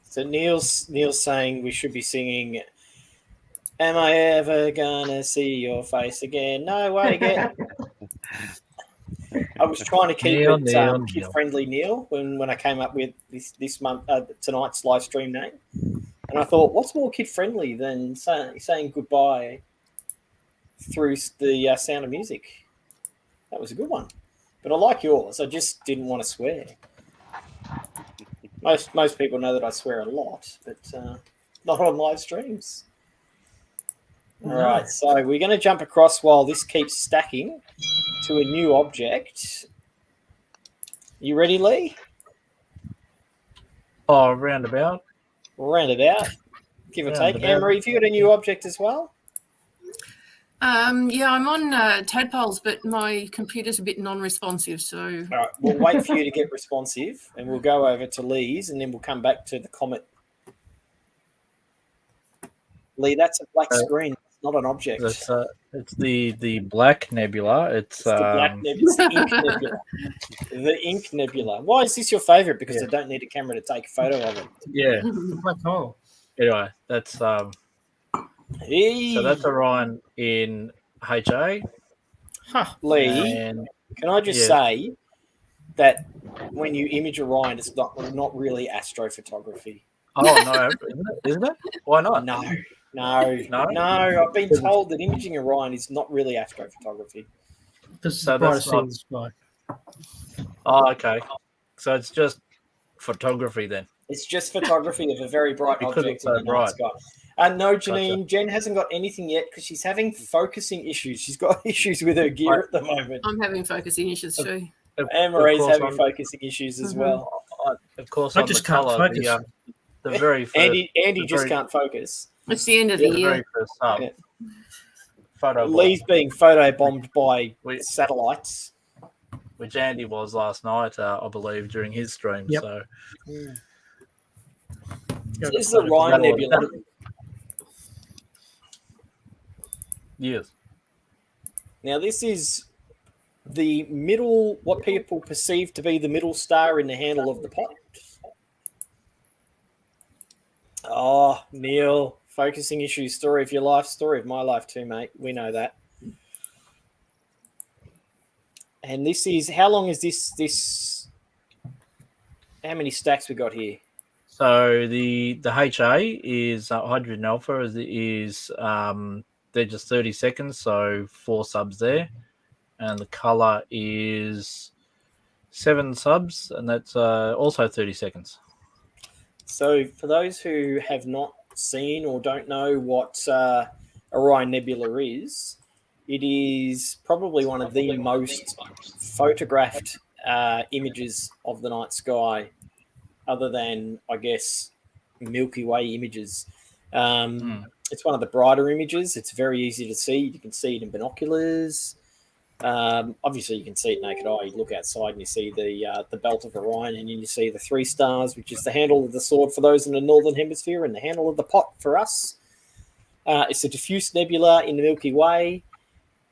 So Neil's saying we should be singing "Am I ever gonna see your face again?" No way, again. I was trying to keep it kid-friendly, Neil, when I came up with this month tonight's live stream name, and I thought, what's more kid-friendly than saying goodbye through the Sound of Music? That was a good one, but I like yours. I just didn't want to swear. Most people know that I swear a lot, but not on live streams. All right, so we're going to jump across while this keeps stacking to a new object. You ready, Lee? Oh, roundabout. Roundabout. Give or take. Anne-Marie, have you got a new object as well? Yeah, I'm on Tadpoles, but my computer's a bit non-responsive, so... All right, we'll wait for you to get responsive, and we'll go over to Lee's, and then we'll come back to the Comet. Lee, that's a black screen. It's not an object. It's the black nebula. It's the black nebula. It's the ink nebula. The ink nebula. Why is this your favourite? Because I don't need a camera to take a photo of it. Yeah. Black hole. Anyway, that's so that's Orion in HA. Lee, can I just say that when you image Orion, it's not really astrophotography. Oh no, isn't it? Why not? No. I've been told that imaging Orion is not really astrophotography. So that's not the sky. Oh, okay. So it's just photography then. It's just photography of a very bright object in the night sky. No, Janine. Gotcha. Jen hasn't got anything yet because she's having focusing issues. She's got issues with her gear at the moment. I'm having focusing issues too. Anne-Marie's having focusing issues as well. Of course, I just can't focus. The very first, Andy just can't focus. It's the end of the year. Very first photo Lee's being photobombed by satellites. Which Andy was last night, I believe, during his stream. Yep. So this is the Orion Nebula. Yes. Now, this is the middle, what people perceive to be the middle star in the handle of the pot. Oh, Neil, focusing issues, story of your life, story of my life too, mate. We know that. And this is, how long is this, how many stacks we got here? So the HA is hydrogen alpha is they're just 30 seconds, so 4 subs there. And the color is 7 subs, and that's also 30 seconds. So for those who have not seen or don't know what Orion Nebula is, it is probably one of the most photographed images of the night sky, other than, I guess, Milky Way images. It's one of the brighter images. It's very easy to see. You can see it in binoculars. Obviously, you can see it naked eye. You look outside and you see the belt of Orion, and then you see the 3 stars, which is the handle of the sword for those in the northern hemisphere, and the handle of the pot for us. It's a diffuse nebula in the Milky Way.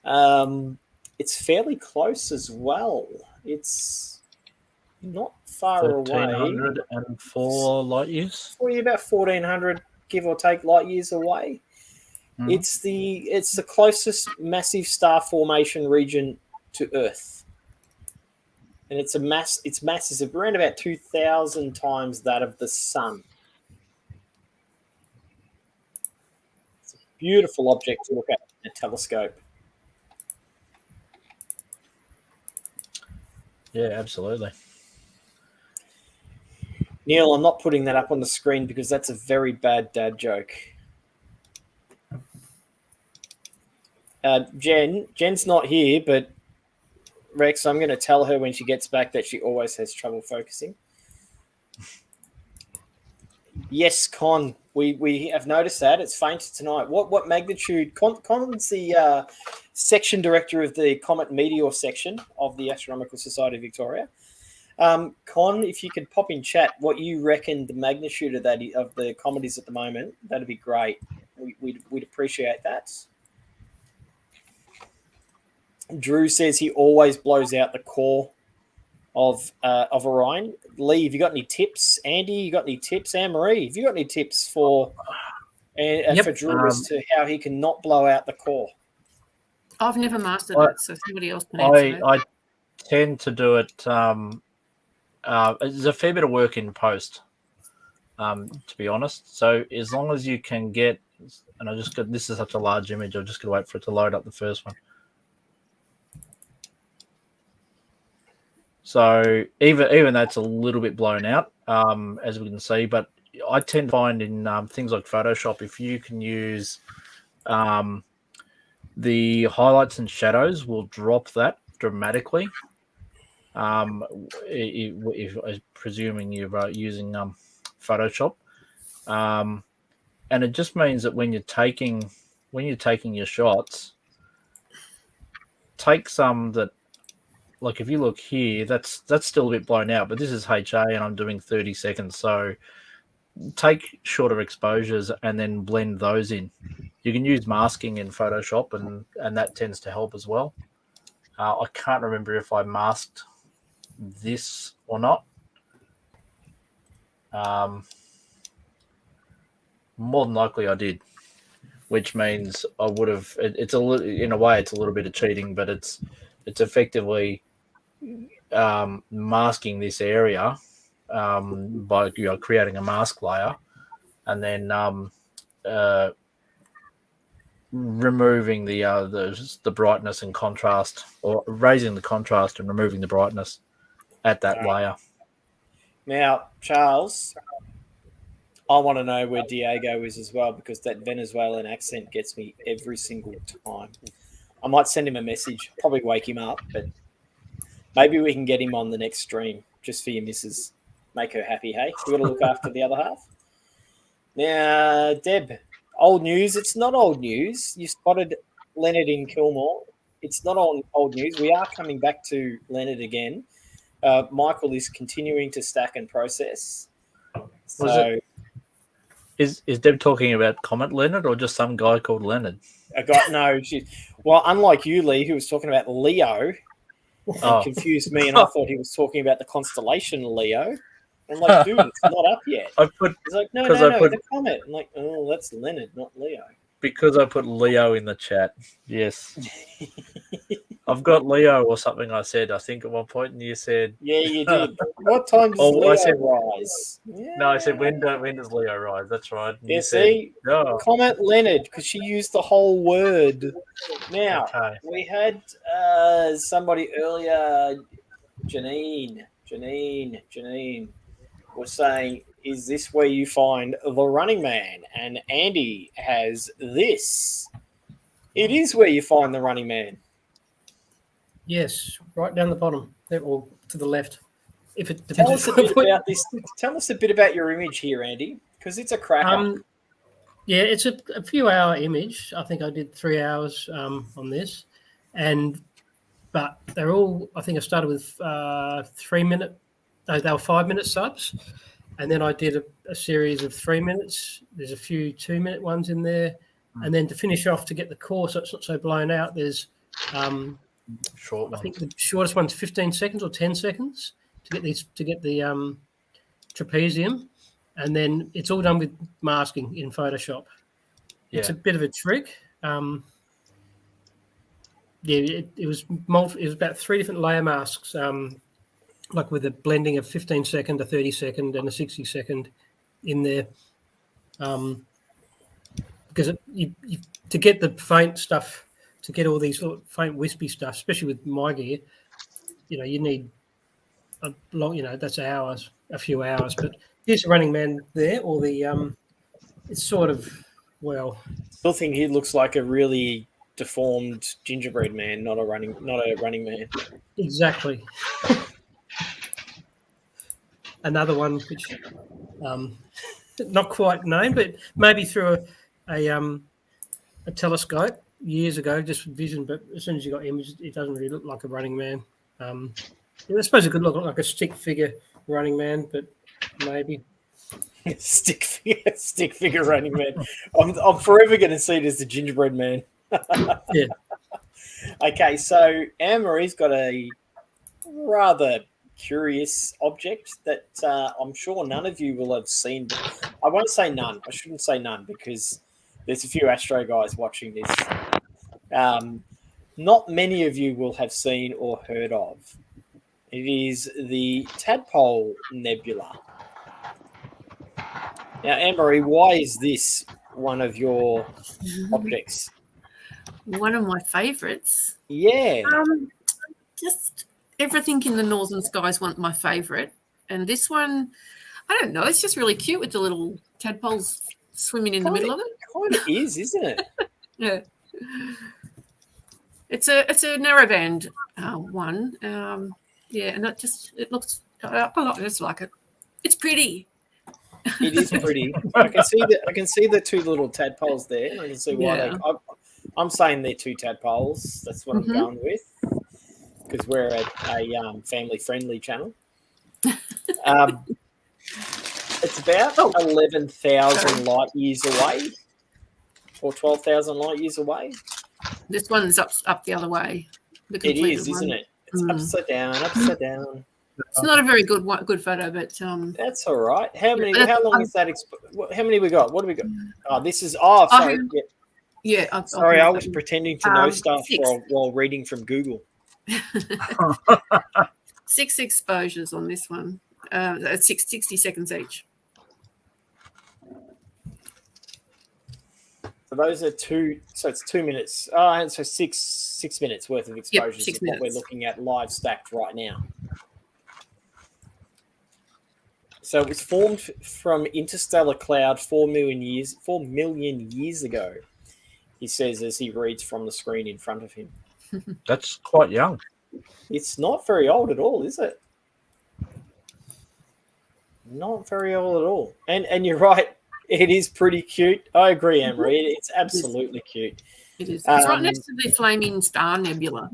It's fairly close as well. It's not far away. 1,304 light years. Probably about 1,400, give or take, light years away. It's the closest massive star formation region to Earth, and its mass is around about 2,000 times that of the Sun. It's a beautiful object to look at. a telescope. Yeah, absolutely. Neil, I'm not putting that up on the screen because that's a very bad dad joke. Jen's not here, but Rex, I'm going to tell her when she gets back that she always has trouble focusing. Yes, Con, we have noticed that. It's fainted tonight. What magnitude? Con's the section director of the Comet Meteor section of the Astronomical Society of Victoria. Con, if you could pop in chat what you reckon the magnitude of the comet is at the moment, that'd be great. We'd appreciate that. Drew says he always blows out the core of Orion. Lee, have you got any tips? Andy, you got any tips? Anne-Marie, have you got any tips for Drew as to how he can not blow out the core? I've never mastered it, so somebody else can answer I tend to do it. There's a fair bit of work in post, to be honest. So as long as you can get, and this is such a large image, I'm just going to wait for it to load up the first one. So even that's a little bit blown out, as we can see. But I tend to find in things like Photoshop, if you can use the highlights and shadows, will drop that dramatically. If presuming you're using Photoshop, and it just means that when you're taking your shots, take some that. Like if you look here, that's still a bit blown out, but this is HA and I'm doing 30 seconds. So take shorter exposures and then blend those in. You can use masking in Photoshop and that tends to help as well. I can't remember if I masked this or not. More than likely I did, which means I would have, it's a little, in a way, it's a little bit of cheating, but it's effectively masking this area by creating a mask layer and then removing the brightness and contrast, or raising the contrast and removing the brightness at that layer. Now, Charles, I want to know where Diego is as well, because that Venezuelan accent gets me every single time. I might send him a message, probably wake him up, but maybe we can get him on the next stream just for your missus. Make her happy, hey? You got to look after the other half. Now, Deb, old news. It's not old news. You spotted Leonard in Kilmore. It's not old news. We are coming back to Leonard again. Michael is continuing to stack and process. So, is Deb talking about Comet Leonard or just some guy called Leonard? Well, unlike you, Lee, who was talking about Leo, and confused me, and I thought he was talking about the constellation Leo. I'm like, dude, it's not up yet. He's like, no, the Comet. I'm like, oh, that's Leonard, not Leo. Because I put Leo in the chat. Yes. I've got Leo or something I said, I think, at one point, and you said... Yeah, you did. What time does Leo rise? Yeah. No, I said, when does Leo rise? That's right. And you see? No. Comet Leonard, because she used the whole word. Now, we had somebody earlier, Janine, was saying, is this where you find the Running Man? And Andy has this. It is where you find the Running Man. Yes, right down the bottom, or to the left. If it Tell us a bit about this. Tell us a bit about your image here, Andy, because it's a cracker. Yeah, it's a few hour image. I think I did 3 hours on this, but they're all. I think I started with 3 minute. No, they were 5 minute subs, and then I did a series of 3 minutes. There's a few 2 minute ones in there, and then to finish off to get the core, so it's not so blown out. There's short ones. I think the shortest one's 15 seconds or 10 seconds to get the trapezium, and then it's all done with masking in Photoshop. Yeah. It's a bit of a trick. It was about 3 different layer masks, like with a blending of 15 second, a 30 second, and a 60 second in there. because to get the faint stuff, to get all these little faint wispy stuff, especially with my gear, you need a long, that's hours, a few hours. But here's a Running Man there, or the it's sort of, well, Still think he looks like a really deformed gingerbread man, not a running man. exactly. Another one which not quite known, but maybe through a telescope years ago, just vision. But as soon as you got images, it doesn't really look like a Running Man. I suppose it could look like a stick figure Running Man, but maybe stick figure Running Man. I'm forever going to see it as the gingerbread man. Yeah. Okay, so Anne-Marie's got a rather curious object that I'm sure none of you will have seen. I won't say none. I shouldn't say none because there's a few Astro guys watching this. Not many of you will have seen or heard of. It is the Tadpole Nebula. Now, Anne-Marie, why is this one of your objects? One of my favourites. Yeah. Just everything in the northern skies want my favourite. And this one, I don't know, it's just really cute with the little tadpoles swimming in the middle of it. Kind of is, isn't it? Yeah. It's a narrowband one. Yeah, and it looks, I just like it. It's pretty. It is pretty. I can see the two little tadpoles there. And I can see why I'm saying they're two tadpoles. That's what I'm going with because we're a family-friendly channel. It's about 11,000 light years away, or 12,000 light years away. This one's up the other way. It is, isn't it? It's upside down. It's not a very good photo, but that's all right. How long is that? How many we got? What do we got? Oh, this is. Oh, sorry. Yeah. Sorry, I was pretending to know stuff while reading from Google. 6 exposures on this one. 60 seconds each. So those are two. So it's 2 minutes. Oh, and so six minutes worth of exposures is what we're looking at live stacked right now. So it was formed from interstellar cloud 4 million years ago. He says as he reads from the screen in front of him. That's quite young. It's not very old at all, is it? Not very old at all. And you're right. It is pretty cute. I agree, Anne-Marie. It's absolutely cute. It is. It's right next to the Flaming Star Nebula,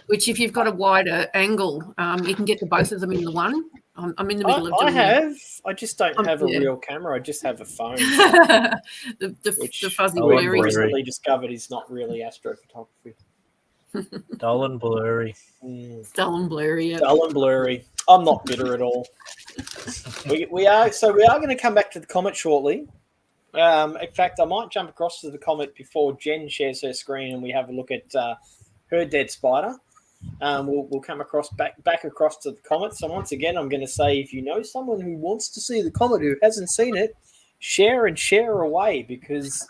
which if you've got a wider angle, you can get to both of them in the one. I'm in the middle of doing I just don't have a real camera. I just have a phone. the fuzzy blurry. I recently discovered is not really astrophotography. Dull and blurry. Dull and blurry. Yeah. Dull and blurry. I'm not bitter at all. We are going to come back to the Comet shortly. In fact, I might jump across to the Comet before Jen shares her screen and we have a look at her dead spider. We'll come back across to the Comet. So once again, I'm going to say, if you know someone who wants to see the Comet who hasn't seen it, share away because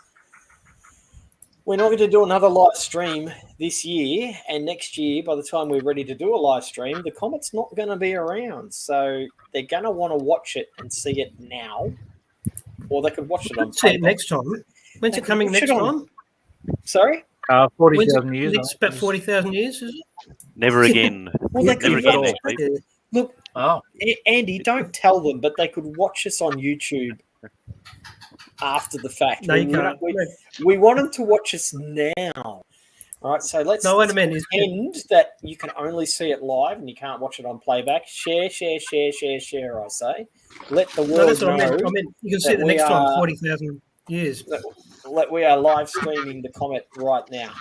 we're not going to do another live stream this year, and next year, by the time we're ready to do a live stream, the Comet's not going to be around. So they're going to want to watch it and see it now, or they could watch it on see it next time. When's it coming next time? Sorry? 40,000 years. It's about 40,000 years, is it? Never again. Well, they Never could again. watch, look, Andy, don't tell them, but they could watch us on YouTube after the fact. No, you can't. We want them to watch us now. All right, so let's pretend that you can only see it live and you can't watch it on playback. Share, I say. Let the world know. I mean, you can see it the next time, 40,000 years. We are live streaming the Comet right now.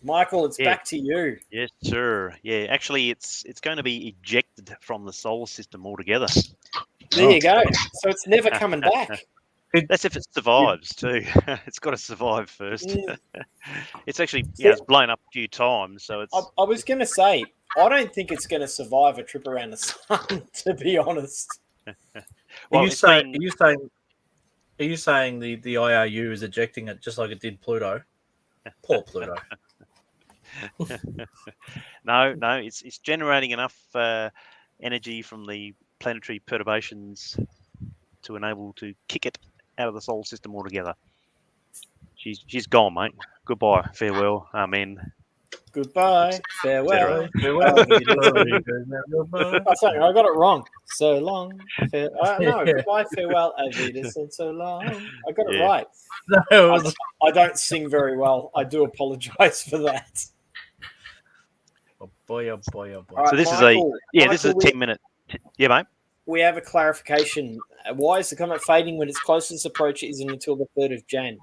Michael, it's back to you. Yes, sir. Yeah, actually, it's going to be ejected from the solar system altogether. There you go. So it's never coming back. That's if it survives too. It's got to survive first. It's actually it's blown up a few times, so it's. I was going to say, I don't think it's going to survive a trip around the sun. To be honest. Are you saying Are you saying the IRU is ejecting it just like it did Pluto? Poor Pluto. No, it's generating enough energy from the planetary perturbations to enable to kick it out of the solar system altogether. She's gone, mate. Goodbye, farewell, amen. Goodbye, farewell. Farewell. Oh, sorry, I got it wrong. So long. No, goodbye, farewell, Aufwiedersehn, so long. I got it Yeah. right. No, it was I don't sing very well. I do apologise for that. oh boy, oh boy, oh boy. All right, So this Michael, is a Michael, 10-minute. Yeah, mate. We have a clarification. Why is the comet fading when its closest approach isn't until the 3rd of Jan?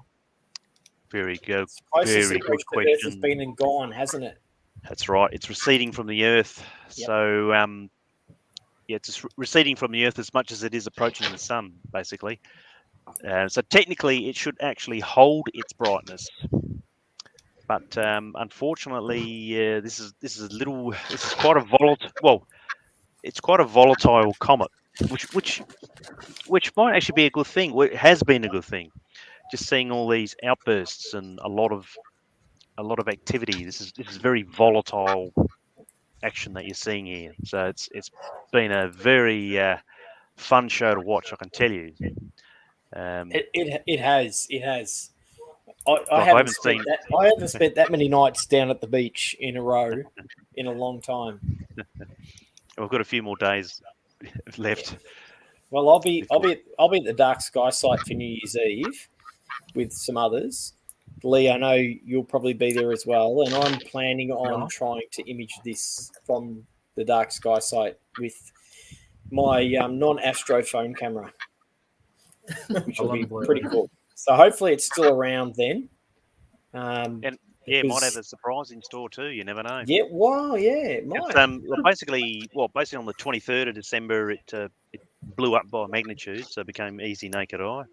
Very good. Its closest Very approach good to Earth has question. been and gone, hasn't it? That's right. It's receding from the Earth. Yep. So, it's receding from the Earth as much as it is approaching the Sun, basically. So technically, it should actually hold its brightness. But unfortunately, this is quite a volatile. Well, it's quite a volatile comet, which might actually be a good thing. Well, it has been a good thing. Just seeing all these outbursts and a lot of activity. This is very volatile action that you're seeing here. So it's been a very fun show to watch, I can tell you. It has. I I haven't haven't spent seen- that. I haven't spent that many nights down at the beach in a row in a long time. We've got a few more days left. Well, I'll be at the Dark Sky site for New Year's Eve with some others. Lee, I know you'll probably be there as well, and I'm planning on trying to image this from the Dark Sky site with my non-astro phone camera, which will be pretty cool. So hopefully it's still around then. Yeah, might have a surprise in store too. You never know. Yeah, wow, yeah, it might. Basically on the 23rd of December, it blew up by magnitude, so it became easy naked eye.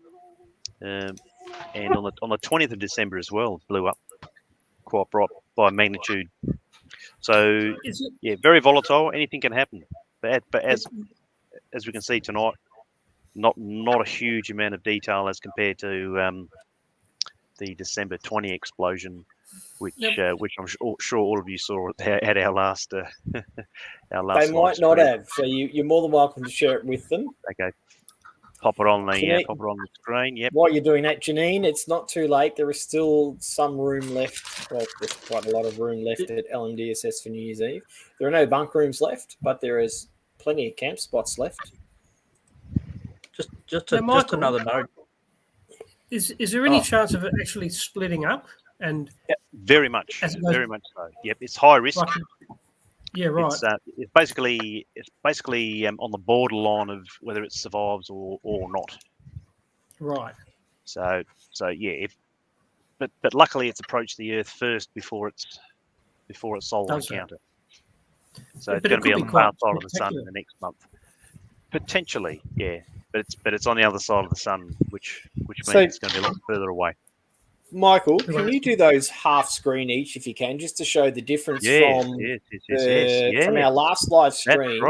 And on the 20th of December as well, blew up quite bright by magnitude. So yeah, very volatile. Anything can happen. But as we can see tonight, not a huge amount of detail as compared to the December 20 explosion, which I'm sure all of you saw at our last our last. They might not have. So you're more than welcome to share it with them. Okay. Pop it on the screen. Yep. While you're doing that, Janine, it's not too late. There is still some room left. Well, there's quite a lot of room left at LMDSS for New Year's Eve. There are no bunk rooms left, but there is plenty of camp spots left. Just another note. Is there any chance of it actually splitting up? And very much so. Yep, it's high risk. Yeah, right. It's basically on the borderline of whether it survives or not. Right. So yeah, but luckily it's approached the Earth first before its solar encounter. So it's going to be on the far side of the sun in the next month. Potentially, yeah, but it's on the other side of the sun, which means it's going to be a lot further away. Michael, can you do those half screen each if you can, just to show the difference from our last live stream?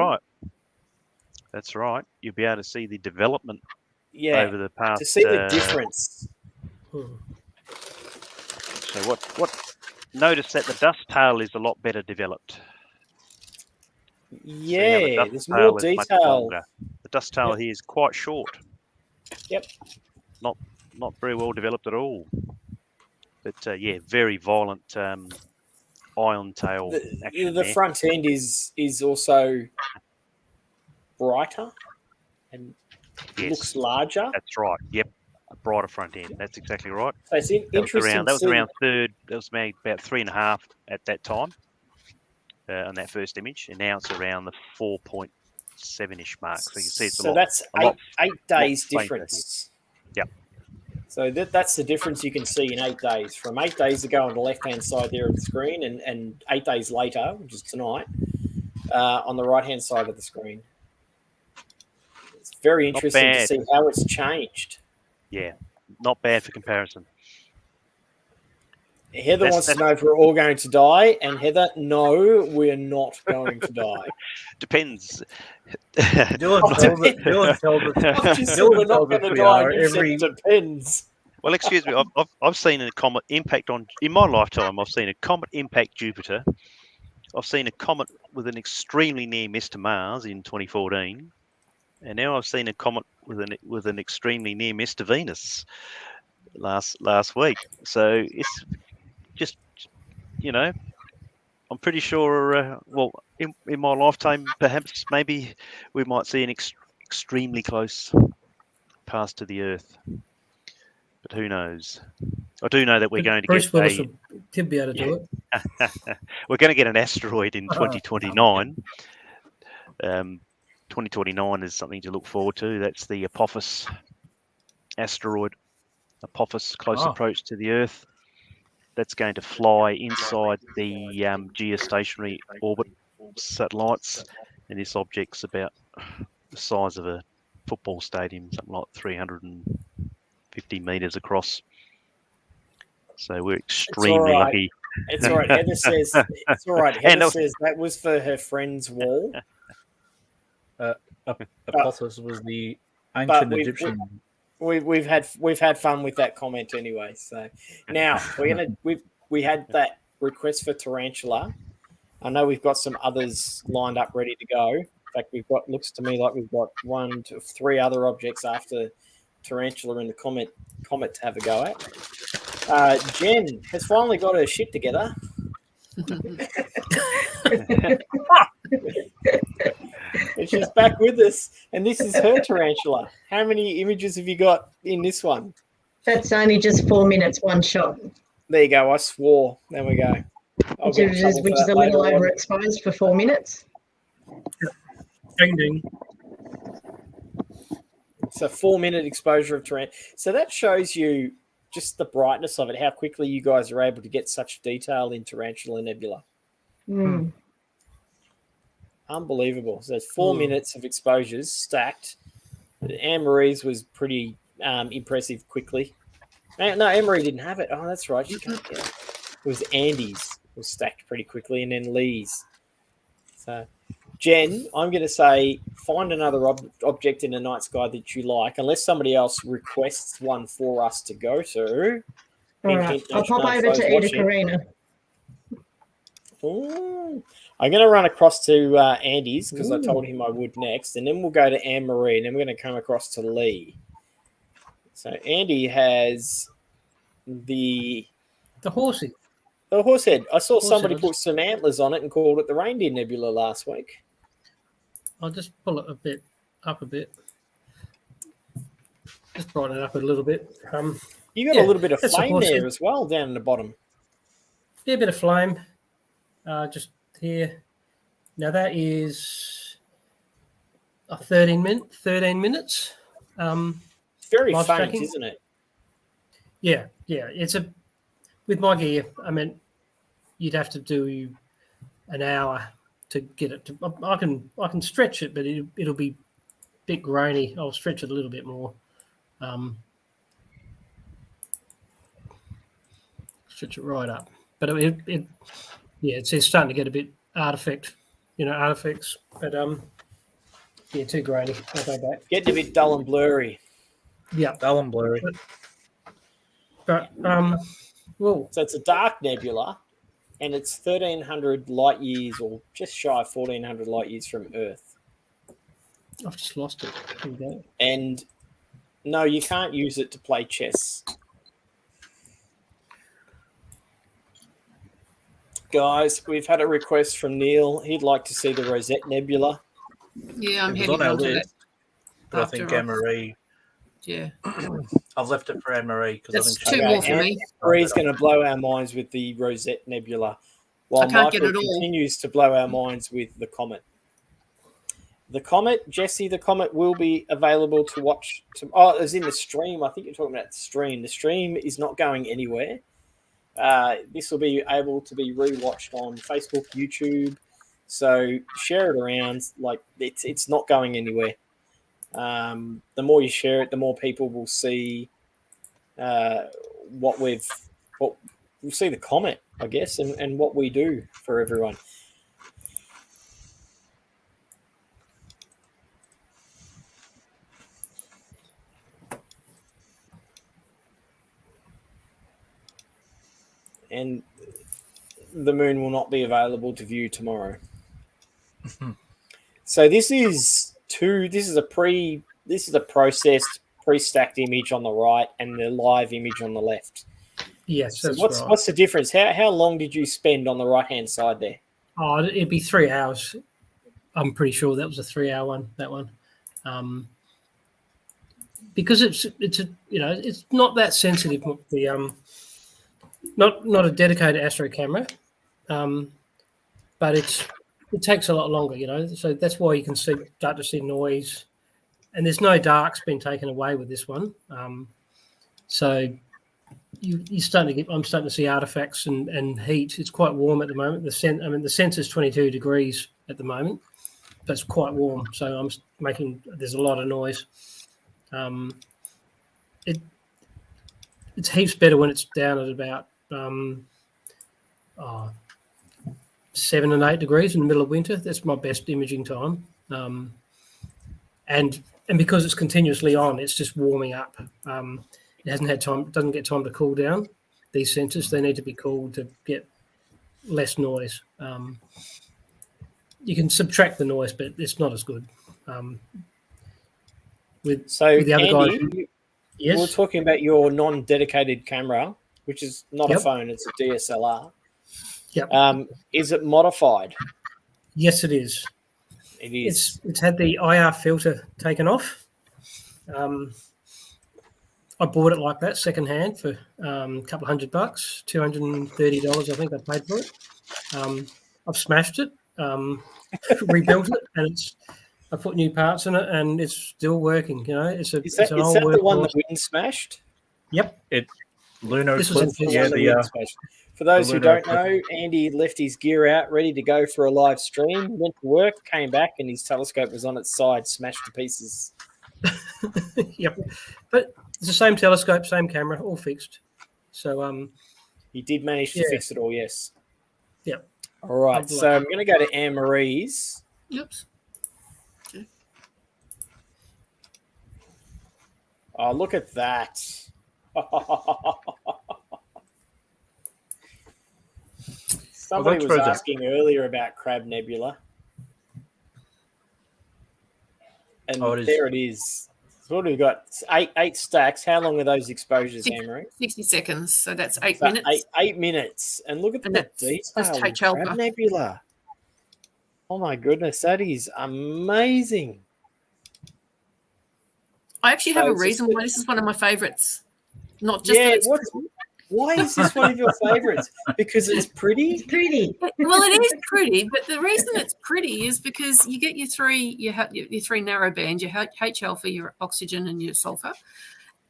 That's right. You'll be able to see the development over the past. To see the difference. So what? Notice that the dust tail is a lot better developed. Yeah, there's more detail. The dust tail here is quite short. Yep. Not very well developed at all. But yeah, very violent ion tail action. The front end is also brighter and looks larger. That's right. Yep, a brighter front end. That's exactly right. So it's interesting. That was around third. That was maybe about 3.5 at that time on that first image, and now it's around the 4.7-ish mark. So you can see it's that's eight days difference. Yep. So that's the difference you can see in 8 days. From 8 days ago on the left-hand side there of the screen and 8 days later, which is tonight, on the right-hand side of the screen. It's very interesting to see how it's changed. Yeah, not bad for comparison. Heather wants to know if we're all going to die, and Heather, no, we're not going to die. Depends. Dylan tells us. I've just said we're not going to die, and you said depends. Well, excuse me. I've seen a comet impact in my lifetime. I've seen a comet impact Jupiter. I've seen a comet with an extremely near miss to Mars in 2014, and now I've seen a comet with an extremely near miss to Venus last week. So it's just, I'm pretty sure. In my lifetime, perhaps maybe we might see an extremely close pass to the Earth. But who knows? I do know that we're going to Bruce get Willis could be able to do it. We're going to get an asteroid in 2029. 2029 is something to look forward to. That's the Apophis asteroid. Apophis, close approach to the Earth. That's going to fly inside the geostationary orbit satellites, and this object's about the size of a football stadium, something like 350 meters across. So we're extremely lucky. It's all right. Heather says it's all right. Heather says that was for her friend's wall. Apophis was the ancient Egyptian. We've had fun with that comment anyway. So now we had that request for tarantula. I know we've got some others lined up ready to go. In fact, looks to me like we've got 1 to 3 other objects after tarantula and the comet to have a go at. Jen has finally got her shit together. And she's back with us, and this is her tarantula. How many images have you got in this one? That's only just 4 minutes, one shot. There you go. I swore. There we go. Which is a little overexposed for 4 minutes. Ding ding. It's a 4-minute exposure of tarantula. So that shows you just the brightness of it, how quickly you guys are able to get such detail in Tarantula Nebula. Mm. Unbelievable. So there's 4 minutes of exposures stacked. Anne-Marie's was pretty impressive quickly. No, Anne-Marie didn't have it. Oh, that's right. She can't get it. It was Andy's was stacked pretty quickly, and then Lee's. So, Jen, I'm going to say find another object in the night sky that you like, unless somebody else requests one for us to go to. All right. I'll pop over to Edith Arena. Ooh. I'm going to run across to Andy's because I told him I would next, and then we'll go to Anne-Marie, and then we're going to come across to Lee. So Andy has the horsey. The horse head. I saw somebody put some antlers on it and called it the Reindeer Nebula last week. I'll just pull it up a bit. Just brighten it up a little bit. You got a little bit of flame there as well down in the bottom. Yeah, a bit of flame. Just here. Now that is a 13 minutes. It's very faint, tracking. Isn't it? Yeah. It's with my gear. I mean, you'd have to do an hour to get it to. I can stretch it, but it'll be a bit grainy. I'll stretch it a little bit more. Stretch it right up, but it's starting to get a bit artifacts. But too grainy. I'll go back. Getting a bit dull and blurry. Yeah, dull and blurry. But so it's a dark nebula, and it's 1,300 light years, or just shy of 1,400 light years from Earth. I've just lost it. Here we go. And no, you can't use it to play chess. Guys, we've had a request from Neil. He'd like to see the Rosette Nebula. Yeah, I'm heading on to that. But I think Anne-Marie. Yeah. I've left it for Anne-Marie because I think two more for me. Anne-Marie's going to blow our minds with the Rosette Nebula, while Michael continues to blow our minds with the Comet. The Comet, Jesse, the Comet will be available to watch. It's in the stream. I think you're talking about the stream. The stream is not going anywhere. This will be able to be rewatched on Facebook, YouTube. So share it around. Like it's not going anywhere. The more you share it, the more people will see what we'll see the comet, I guess, and what we do for everyone. And the moon will not be available to view tomorrow. So this is a processed pre-stacked image on the right and the live image on the left. Yes, So that's right. what's the difference? How long did you spend on the right hand side there? Oh, it'd be 3 hours. I'm pretty sure that was a 3 hour one. That one, because it's not that sensitive. The not a dedicated astro camera, but it takes a lot longer. So that's why you can start to see noise, and there's no darks being taken away with this one. So I'm starting to see artifacts and heat. It's quite warm at the moment. The sensor's 22 degrees at the moment, but it's quite warm. So there's a lot of noise. It's heaps better when it's down at about 7 and 8 degrees in the middle of winter. That's my best imaging time. And because it's continuously on, it's just warming up. It hasn't had time. It doesn't get time to cool down. These sensors, they need to be cooled to get less noise. You can subtract the noise, but it's not as good. With the other Andy, guys, yes, we're talking about your non-dedicated camera, which is not a phone; it's a DSLR. Yep. Is it modified? Yes, it is. It is. It's had the IR filter taken off. I bought it like that secondhand for a couple of $100, $230, I think I paid for it. I've smashed it, rebuilt it, and I put new parts in it, and it's still working. Is that the one that wind smashed? Yep. Lunar This was eclipse. For those who lunar don't know, Andy left his gear out, ready to go for a live stream. Went to work, came back, and his telescope was on its side, smashed to pieces. Yep. But it's the same telescope, same camera, all fixed. So he did manage to fix it all, yes. Yep. All right, so I'm going to go to Anne-Marie's. Oops. Okay. Oh, look at that. Somebody was asking earlier about Crab Nebula. And there it is. So what have we got? It's eight stacks. How long are those exposures, Anne-Marie? 60 seconds. So that's 8 minutes. 8 minutes. And look at the detail of Crab Nebula. Oh, my goodness. That is amazing. I actually have a reason why this is one of my favourites. Not just that it's why is this one of your favourites? Because it's pretty? It's pretty. Well, it is pretty, but the reason it's pretty is because you get your three narrow bands, your H alpha, your oxygen, and your sulfur,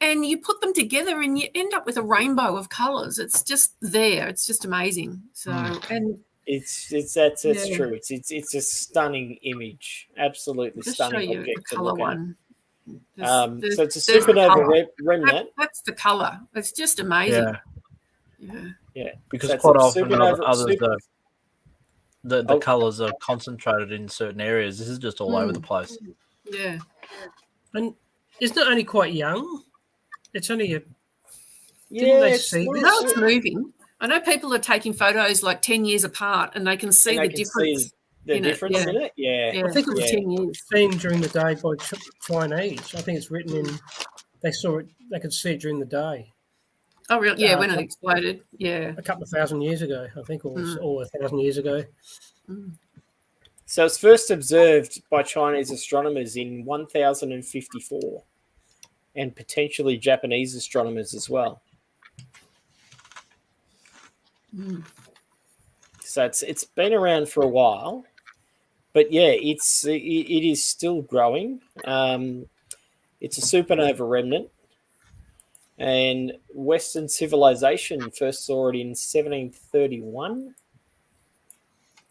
and you put them together, and you end up with a rainbow of colours. It's just there. It's just amazing. So and it's true. It's a stunning image. Absolutely stunning object. The colour one. So it's a supernova remnant. That's the colour. It's just amazing. Yeah. Because quite often the colours are concentrated in certain areas. This is just all over the place. Yeah. And it's not only quite young. It's only a. It's moving. I know people are taking photos like 10 years apart, and they can see the difference. The difference in it, I think it was 10 years. Seen during the day by Chinese. I think it's written in. They saw it. They could see it during the day. Oh, really? Yeah, when it exploded. Yeah, a couple of thousand years ago, I think, or 1,000 years ago. So it's first observed by Chinese astronomers in 1054, and potentially Japanese astronomers as well. So it's been around for a while. But yeah, it is still growing. It's a supernova remnant, and Western civilization first saw it in 1731.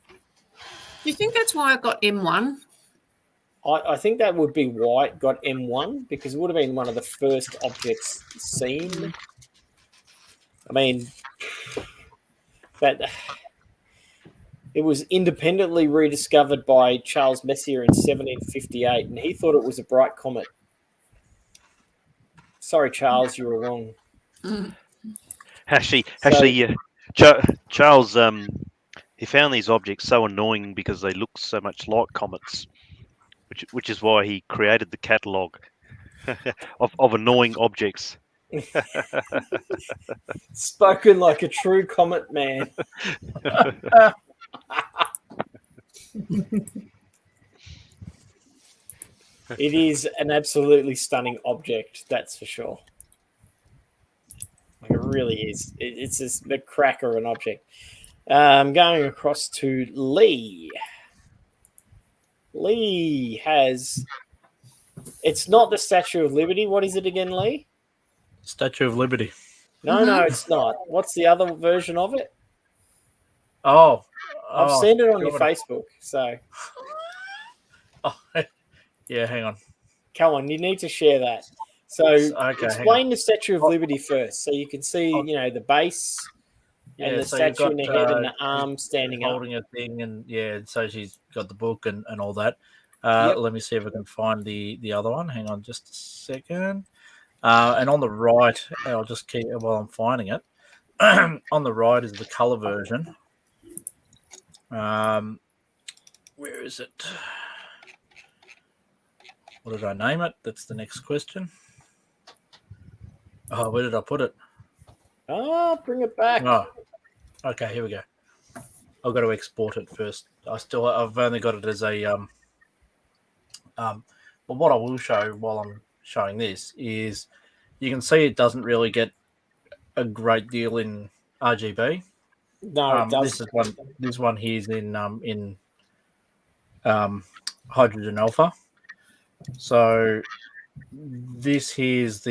Do you think that's why it got M1? I think that would be why it got M1, because it would have been one of the first objects seen. I mean, but it was independently rediscovered by Charles Messier in 1758, and he thought it was a bright comet. Sorry, Charles, you were wrong. Actually, Charles, he found these objects so annoying because they look so much like comets, which is why he created the catalogue of annoying objects. Spoken like a true comet man. It is an absolutely stunning object, that's for sure. Like, it really is. It's just a cracker of an object. Going across to Lee. Lee has... It's not the Statue of Liberty. What is it again, Lee? Statue of Liberty. No, it's not. What's the other version of it? Oh. I've seen it on your Facebook, so... Oh, yeah, hang on. Come on, you need to share that. So explain the Statue of Liberty first, so you can see, the base and the statue in the head and the arm standing up. Holding a thing, and so she's got the book and all that. Yep. Let me see if I can find the other one. Hang on just a second. And on the right, I'll just keep while I'm finding it. On the right is the color version. Where is it? What did I name it? That's the next question. Oh, where did I put it? Oh, bring it back. Oh, okay, here we go. I've got to export it first. I've only got it as a but what I will show while I'm showing this is you can see it doesn't really get a great deal in RGB. No, it doesn't. This one here is in hydrogen alpha. So this is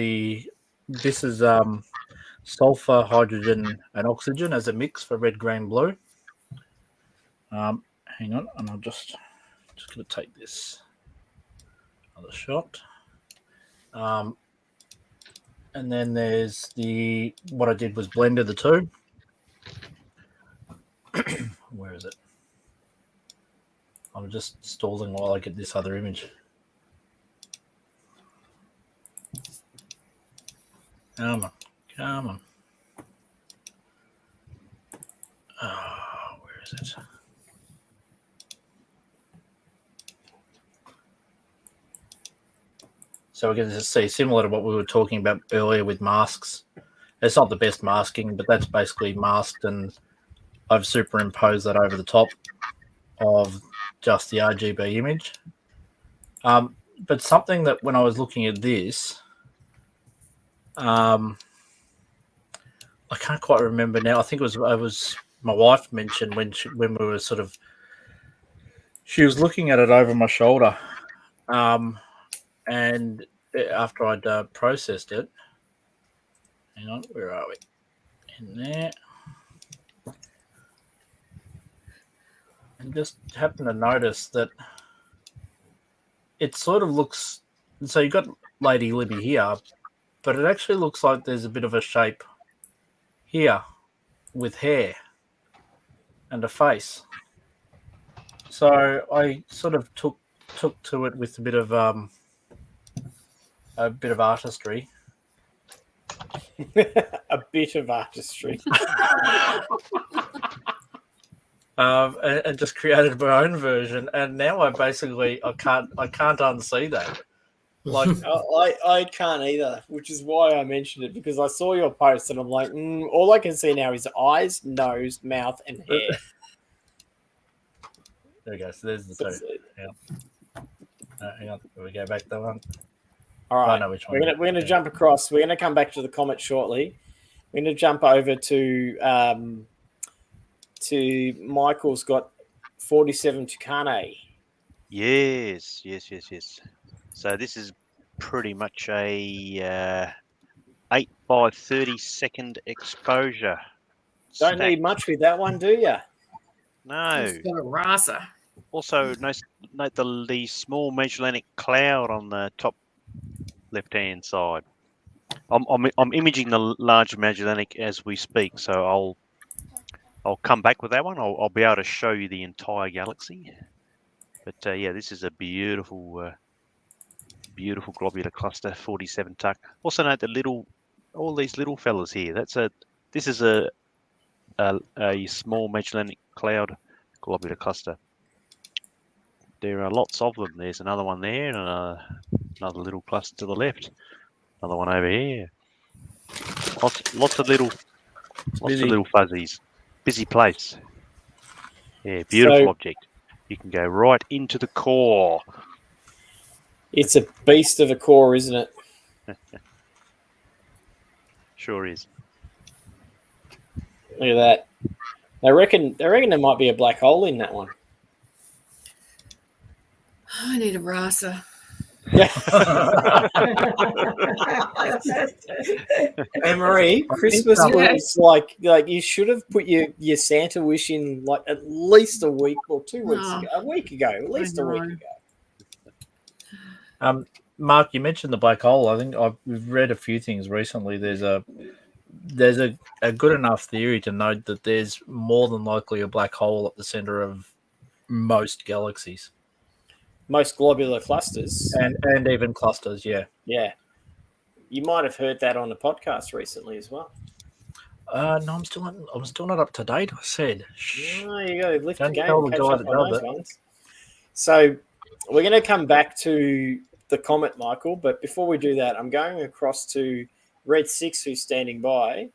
sulfur, hydrogen, and oxygen as a mix for red, green, blue. Hang on, and I'm just going to take this other shot. And then there's what I did was blended the two. Where is it? I'm just stalling while I get this other image. Come on. Oh, where is it? So we're going to see, similar to what we were talking about earlier with masks. It's not the best masking, but that's basically masked, and I've superimposed that over the top of just the RGB image. But something that when I was looking at this, I can't quite remember now. I think it was my wife mentioned when we were she was looking at it over my shoulder, and after I'd processed it. Hang on, where are we? In there. And just happened to notice that it sort of looks. So you got Lady Libby here, but it actually looks like there's a bit of a shape here with hair and a face. So I sort of took to it with a bit of artistry. A bit of artistry. And just created my own version, and now I can't unsee that. Like I can't either, which is why I mentioned it, because I saw your post and I'm like, all I can see now is eyes, nose, mouth, and hair. There we go. So there's the two. Hang on. We go back to one. All right. I know which one. We're gonna jump across. We're gonna come back to the comet shortly. We're gonna jump over to Michael's got 47 Tucane. Yes. So this is pretty much a 8 by 30 second exposure. Don't need much with that one, do you? No. It's got a rasa. Also, note the small Magellanic cloud on the top left-hand side. I'm imaging the Large Magellanic as we speak, so I'll come back with that one. I'll be able to show you the entire galaxy. But yeah, this is a beautiful, beautiful globular cluster, 47 tuck. Also note all these little fellas here. This is a small Magellanic Cloud globular cluster. There are lots of them. There's another one there, and another little cluster to the left. Another one over here. Lots of little fuzzies. Busy place. Yeah, beautiful object. You can go right into the core. It's a beast of a core, isn't it? Sure is. Look at that. I reckon there might be a black hole in that one. I need a rasa. Anne-Marie, Christmas was like you should have put your Santa wish in like at least a week or 2 weeks ago. A week ago, at least a week ago. Mark, you mentioned the black hole. I think we've read a few things recently. There's a good enough theory to note that there's more than likely a black hole at the center of most galaxies. Most globular clusters. And even clusters, yeah. Yeah. You might have heard that on the podcast recently as well. No, I'm still not up to date, I said. No, you got to lift the game tell and the catch guy up that on does those it. ones. So we're going to come back to the Comet, Michael, but before we do that, I'm going across to Red 6, who's standing by.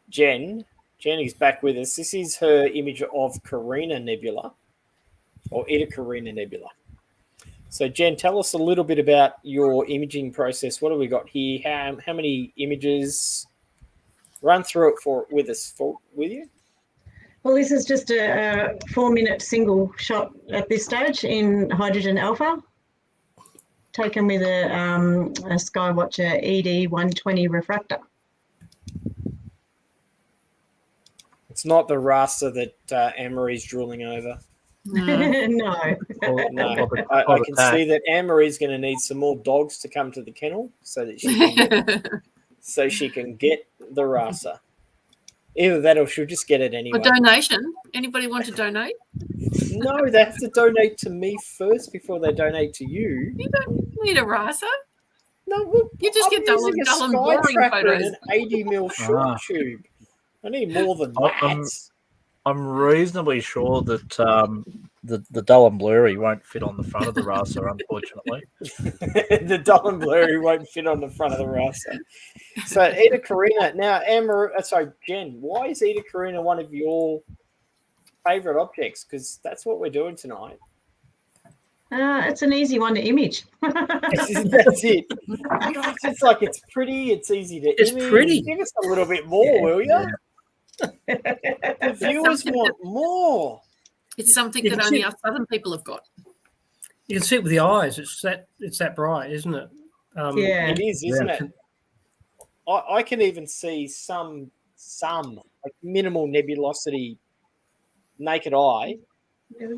Jen is back with us. This is her image of Carina Nebula, or Eta Carina Nebula. So, Jen, tell us a little bit about your imaging process. What have we got here? How many images? Run through it with you. Well, this is just a 4-minute single shot at this stage in hydrogen alpha, taken with a Skywatcher ED 120 refractor. It's not the raster that Anne-Marie's drooling over. No. No, I can see that Anne-Marie's going to need some more dogs to come to the kennel so that she can get the raster. Either that or she'll just get it anyway. A donation? Anybody want to donate? No, they have to donate to me first before they donate to you. You don't need a rasa. No, well, You just get dull and boring photos. An 80 mil short tube. I need more than that. I'm reasonably sure that the dull and blurry won't fit on the front of the raster, unfortunately. The dull and blurry won't fit on the front of the raster. So, Eta Carina. Now, Jen, why is Eta Carina one of your favourite objects? Because that's what we're doing tonight. It's an easy one to image. That's it. It's like it's pretty. It's easy to image. It's pretty. Give us a little bit more, will you? The viewers want more. It's something that only us southern people have got. You can see it with the eyes. It's that bright, isn't it? It is, isn't it? I can even see some like minimal nebulosity naked eye. In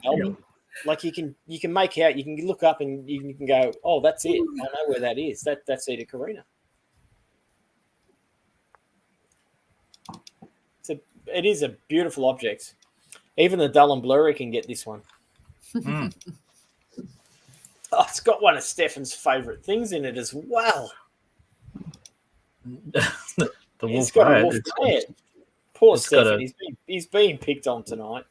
Melbourne. Like you can make out, you can look up and you can go, oh, that's it. I know where that is. That's Eta Carina. It is a beautiful object. Even the dull and blurry can get this one. Oh, it's got one of Stefan's favourite things in it as well. It's got a wolf head. Poor Stefan. He's being picked on tonight.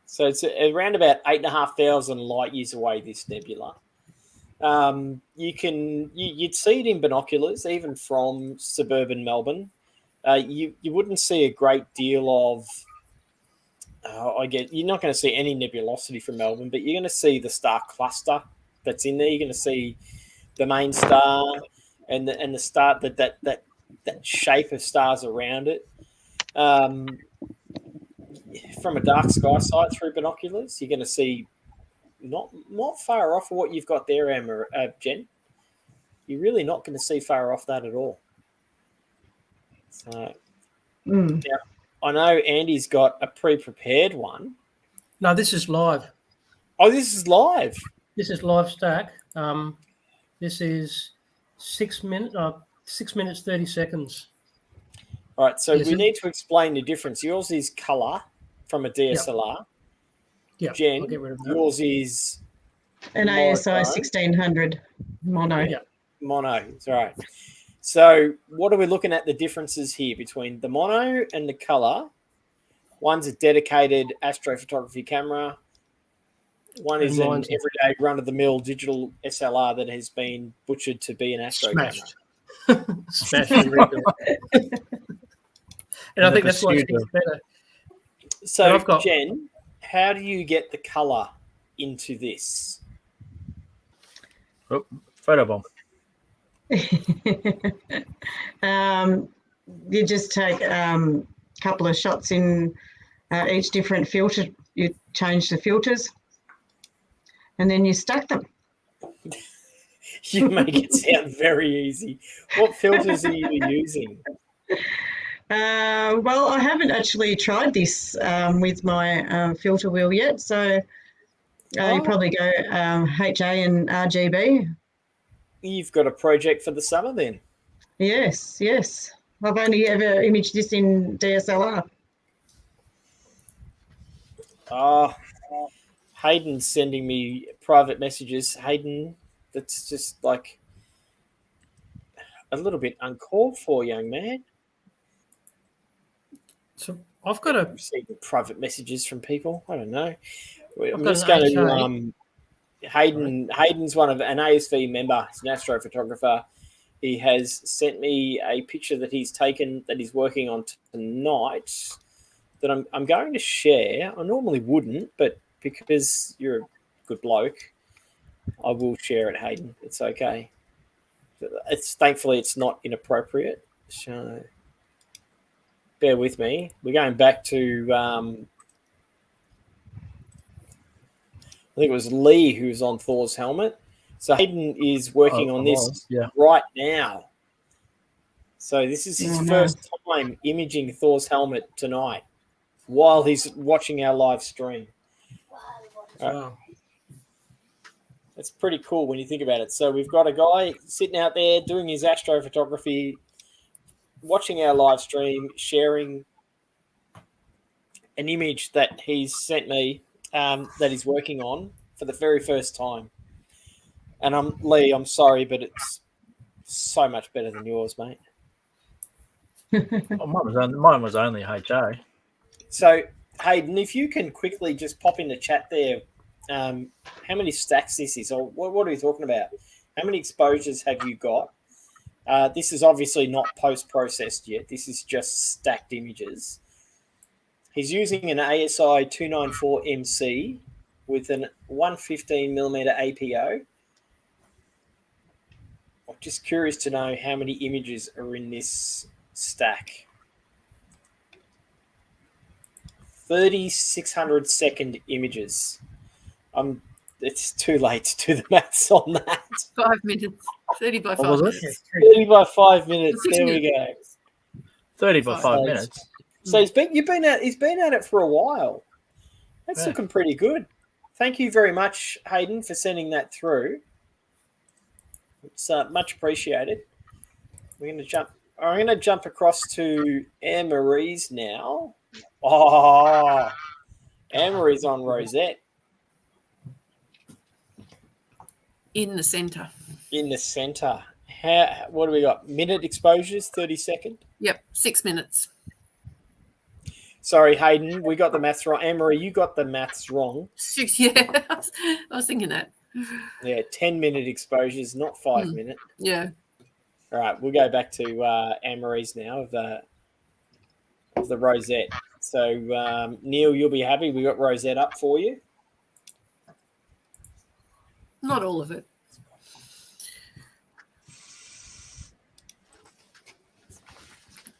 So it's around about 8,500 light years away, this nebula. You'd see it in binoculars, even from suburban Melbourne. You wouldn't see a great deal of, you're not going to see any nebulosity from Melbourne, but you're going to see the star cluster that's in there. You're going to see the main star and the star that shape of stars around it. From a dark sky sight through binoculars, you're going to see not far off of what you've got there, Jen. You're really not going to see far off that at all. So, now, I know Andy's got a pre-prepared one. No, this is live. Oh, this is live. This is live stack. This is 6 minutes. 6 minutes 30 seconds. All right, so Yes, we it- need to explain the difference. Yours is color from a DSLR. Yeah, Jen, I'll get rid of that. yours is An ASI monochrome. 1600 mono. Yeah. Mono. That's right. So what are we looking at the differences here between the mono and the color? One's a dedicated astrophotography camera. One is And an mine's- everyday run-of-the-mill digital SLR that has been butchered to be an astro Smashed. camera. Smashed and rebuilt. And I think that's why it's pursuit of- better. So, But I've got- Jen, how do you get the color into this? Photo bomb. You just take a couple of shots in each different filter. You change the filters, and then you stack them. You make it sound very easy. What filters are you using? Well, I haven't actually tried this with my filter wheel yet, so you probably go HA and RGB. You've got a project for the summer then. Yes, yes. I've only ever imaged this in DSLR. Hayden's sending me private messages. Hayden, that's just like a little bit uncalled for, young man. So I've got a Receiving private messages from people. I don't know. I'm got just an going HA. to Hayden's one of an ASV member. He's an astrophotographer. He has sent me a picture that he's taken that he's working on tonight that I'm going to share. I normally wouldn't, but because you're a good bloke, I will share it, Hayden. It's okay. Thankfully it's not inappropriate. So bear with me. We're going back to I think it was Lee who was on Thor's helmet. So Hayden is working on this right now. So this is his first time imaging Thor's helmet tonight while he's watching our live stream. wow. That's pretty cool when you think about it. So we've got a guy sitting out there doing his astrophotography, watching our live stream, sharing an image that he's sent me that he's working on for the very first time. And Lee, I'm sorry, but it's so much better than yours, mate. Oh, mine was only HA. So, Hayden, if you can quickly just pop in the chat there, how many stacks this is, or what are we talking about? How many exposures have you got? This is obviously not post-processed yet. This is just stacked images. He's using an ASI 294MC with an 115mm APO. I'm just curious to know how many images are in this stack. 3,600 second images. It's too late to do the maths on that. 5 minutes. 30 by 5 What was it? minutes. 30 by 5 minutes. There we go. 30 by 5 Nice. minutes. So he's been at it for a while. That's Yeah. looking pretty good. Thank you very much, Hayden, for sending that through. It's much appreciated. I'm going to jump across to Anne Marie's now. Oh, Anne Marie's on Rosette In the centre. in the centre. What do we got? Minute exposures, 30 second. Yep, 6 minutes. Sorry, Hayden, we got the maths wrong. Anne Marie, you got the maths wrong. 6, yeah. I was thinking that. Yeah, 10-minute exposures, not 5 minute. Yeah. All right, we'll go back to Anne Marie's now of the Rosette. So, Neil, you'll be happy. We got Rosette up for you. Not all of it.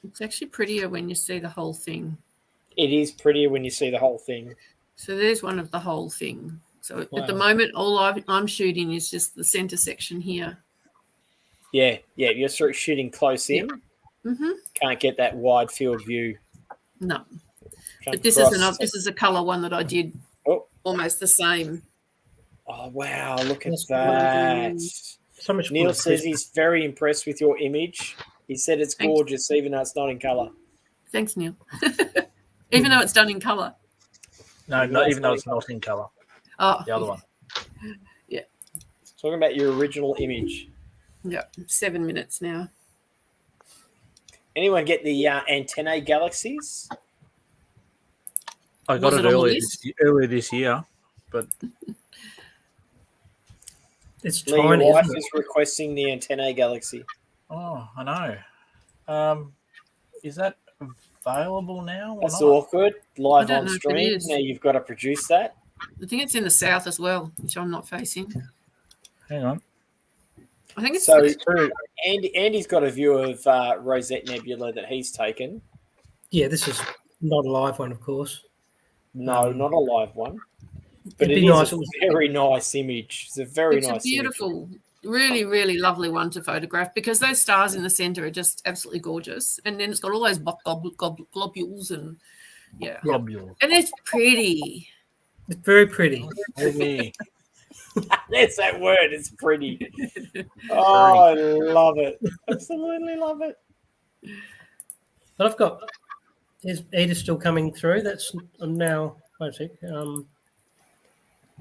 It's actually prettier when you see the whole thing. It is prettier when you see the whole thing. So there's one of the whole thing. So at the Wow. moment, all I'm shooting is just the center section here. Yeah, you're sort of shooting close in. Mm-hmm. Can't get that wide field view. No, Jump but this across. is a color one that I did Oh. almost the same. Oh, wow, look at That's that. So much Neil more says crisp. he's very impressed with your image. He said it's Thanks. gorgeous, even though it's not in colour. Thanks, Neil. Even though it's done in colour. No, not even though it's not in colour. Oh, The other one. Talking about your original image. Yeah, 7 minutes now. Anyone get the antennae galaxies? I got Was it it on the earlier this year, but It's Lee, your tiny, wife isn't it? is requesting the antennae galaxy. oh, I know. Is that available now? Or That's not? awkward. Live I don't on know if it stream. is. Now you've got to produce that. I think it's in the south as well, which I'm not facing. Hang on. I think it's So Two. Andy's got a view of Rosette Nebula that he's taken. Yeah, this is not a live one, of course. No, not a live one. But It'd it be is nice. a It was very nice image. It's a very it's nice a beautiful, really, really lovely one to photograph because those stars in the center are just absolutely gorgeous. And then it's got all those globules and yeah. Globule. And it's pretty. it's very pretty. Maybe. There's that word. It's pretty. Oh, I love it. Absolutely love it. But I've got Edith's still coming through. I'm now. Wait a sec.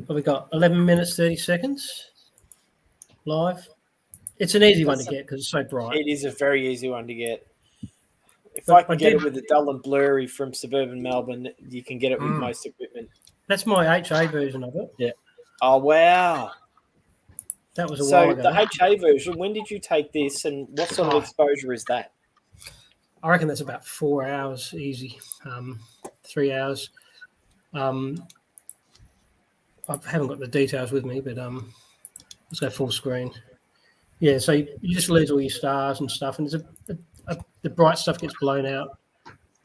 What we got? 11 minutes 30 seconds live. It's an easy one to get because it's so bright. It is a very easy one to get. If But I can I get did- it with the dull and blurry from suburban Melbourne, you can get it with most equipment. That's my HA version of it. Oh, wow. That was a So while ago. the HA version, when did you take this and what sort of exposure is that? I reckon that's about 4 hours easy. 3 hours. I haven't got the details with me, but let's go full screen. Yeah, so you just lose all your stars and stuff, and there's the bright stuff gets blown out.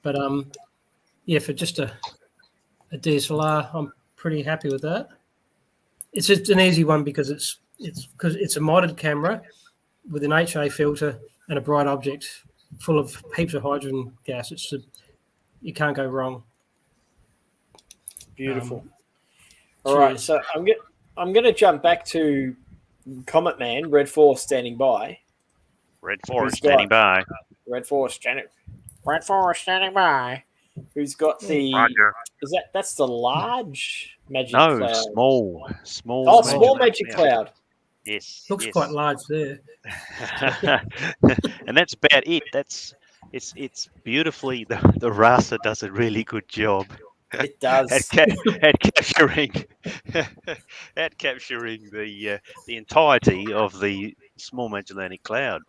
But yeah, for just a DSLR, I'm pretty happy with that. It's just an easy one because it's a modded camera with an HA filter and a bright object full of heaps of hydrogen gas. You can't go wrong. Beautiful. All right, cheers. so I'm going to jump back to Comet Man, Red Force standing by. Red Forest Who's got- standing by. Red Force standing by. Who's got the? Roger. That's the large magic No, cloud? small. Oh, small magic yeah. cloud. Yes. Looks yes. quite large there. And that's about it. It's beautifully. The RASA does a really good job It does. at capturing the entirety of the small Magellanic Cloud.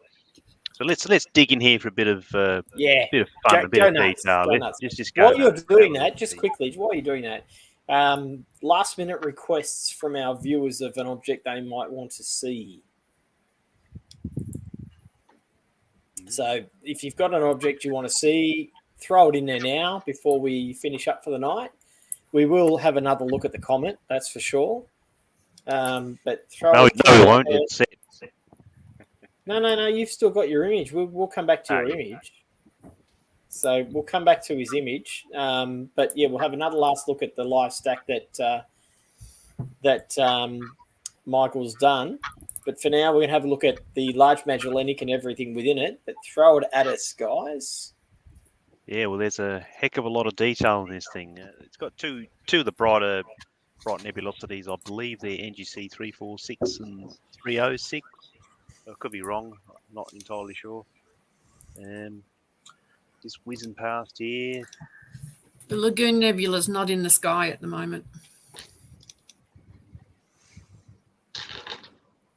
So let's dig in here for a bit of Yeah. bit of fun, a bit Go of nuts, detail. go Let's nuts. just go. While you're nuts. doing that, just quickly, while you're doing that, last minute requests from our viewers of an object they might want to see. So if you've got an object you want to see, throw it in there now before we finish up for the night. We will have another look at the comet, that's for sure. But throw No, it. no, we won't. It's set. No. You've still got your image. We'll come back to your yeah. image. So we'll come back to his image. But yeah, we'll have another last look at the live stack that Michael's done. But for now, we're going to have a look at the Large Magellanic and everything within it. But throw it at us, guys. Yeah, well, there's a heck of a lot of detail in this thing. It's got two of the bright nebulosities. I believe they're NGC 346 and 306. I could be wrong. I'm not entirely sure. Just whizzing past here. The Lagoon Nebula is not in the sky at the moment.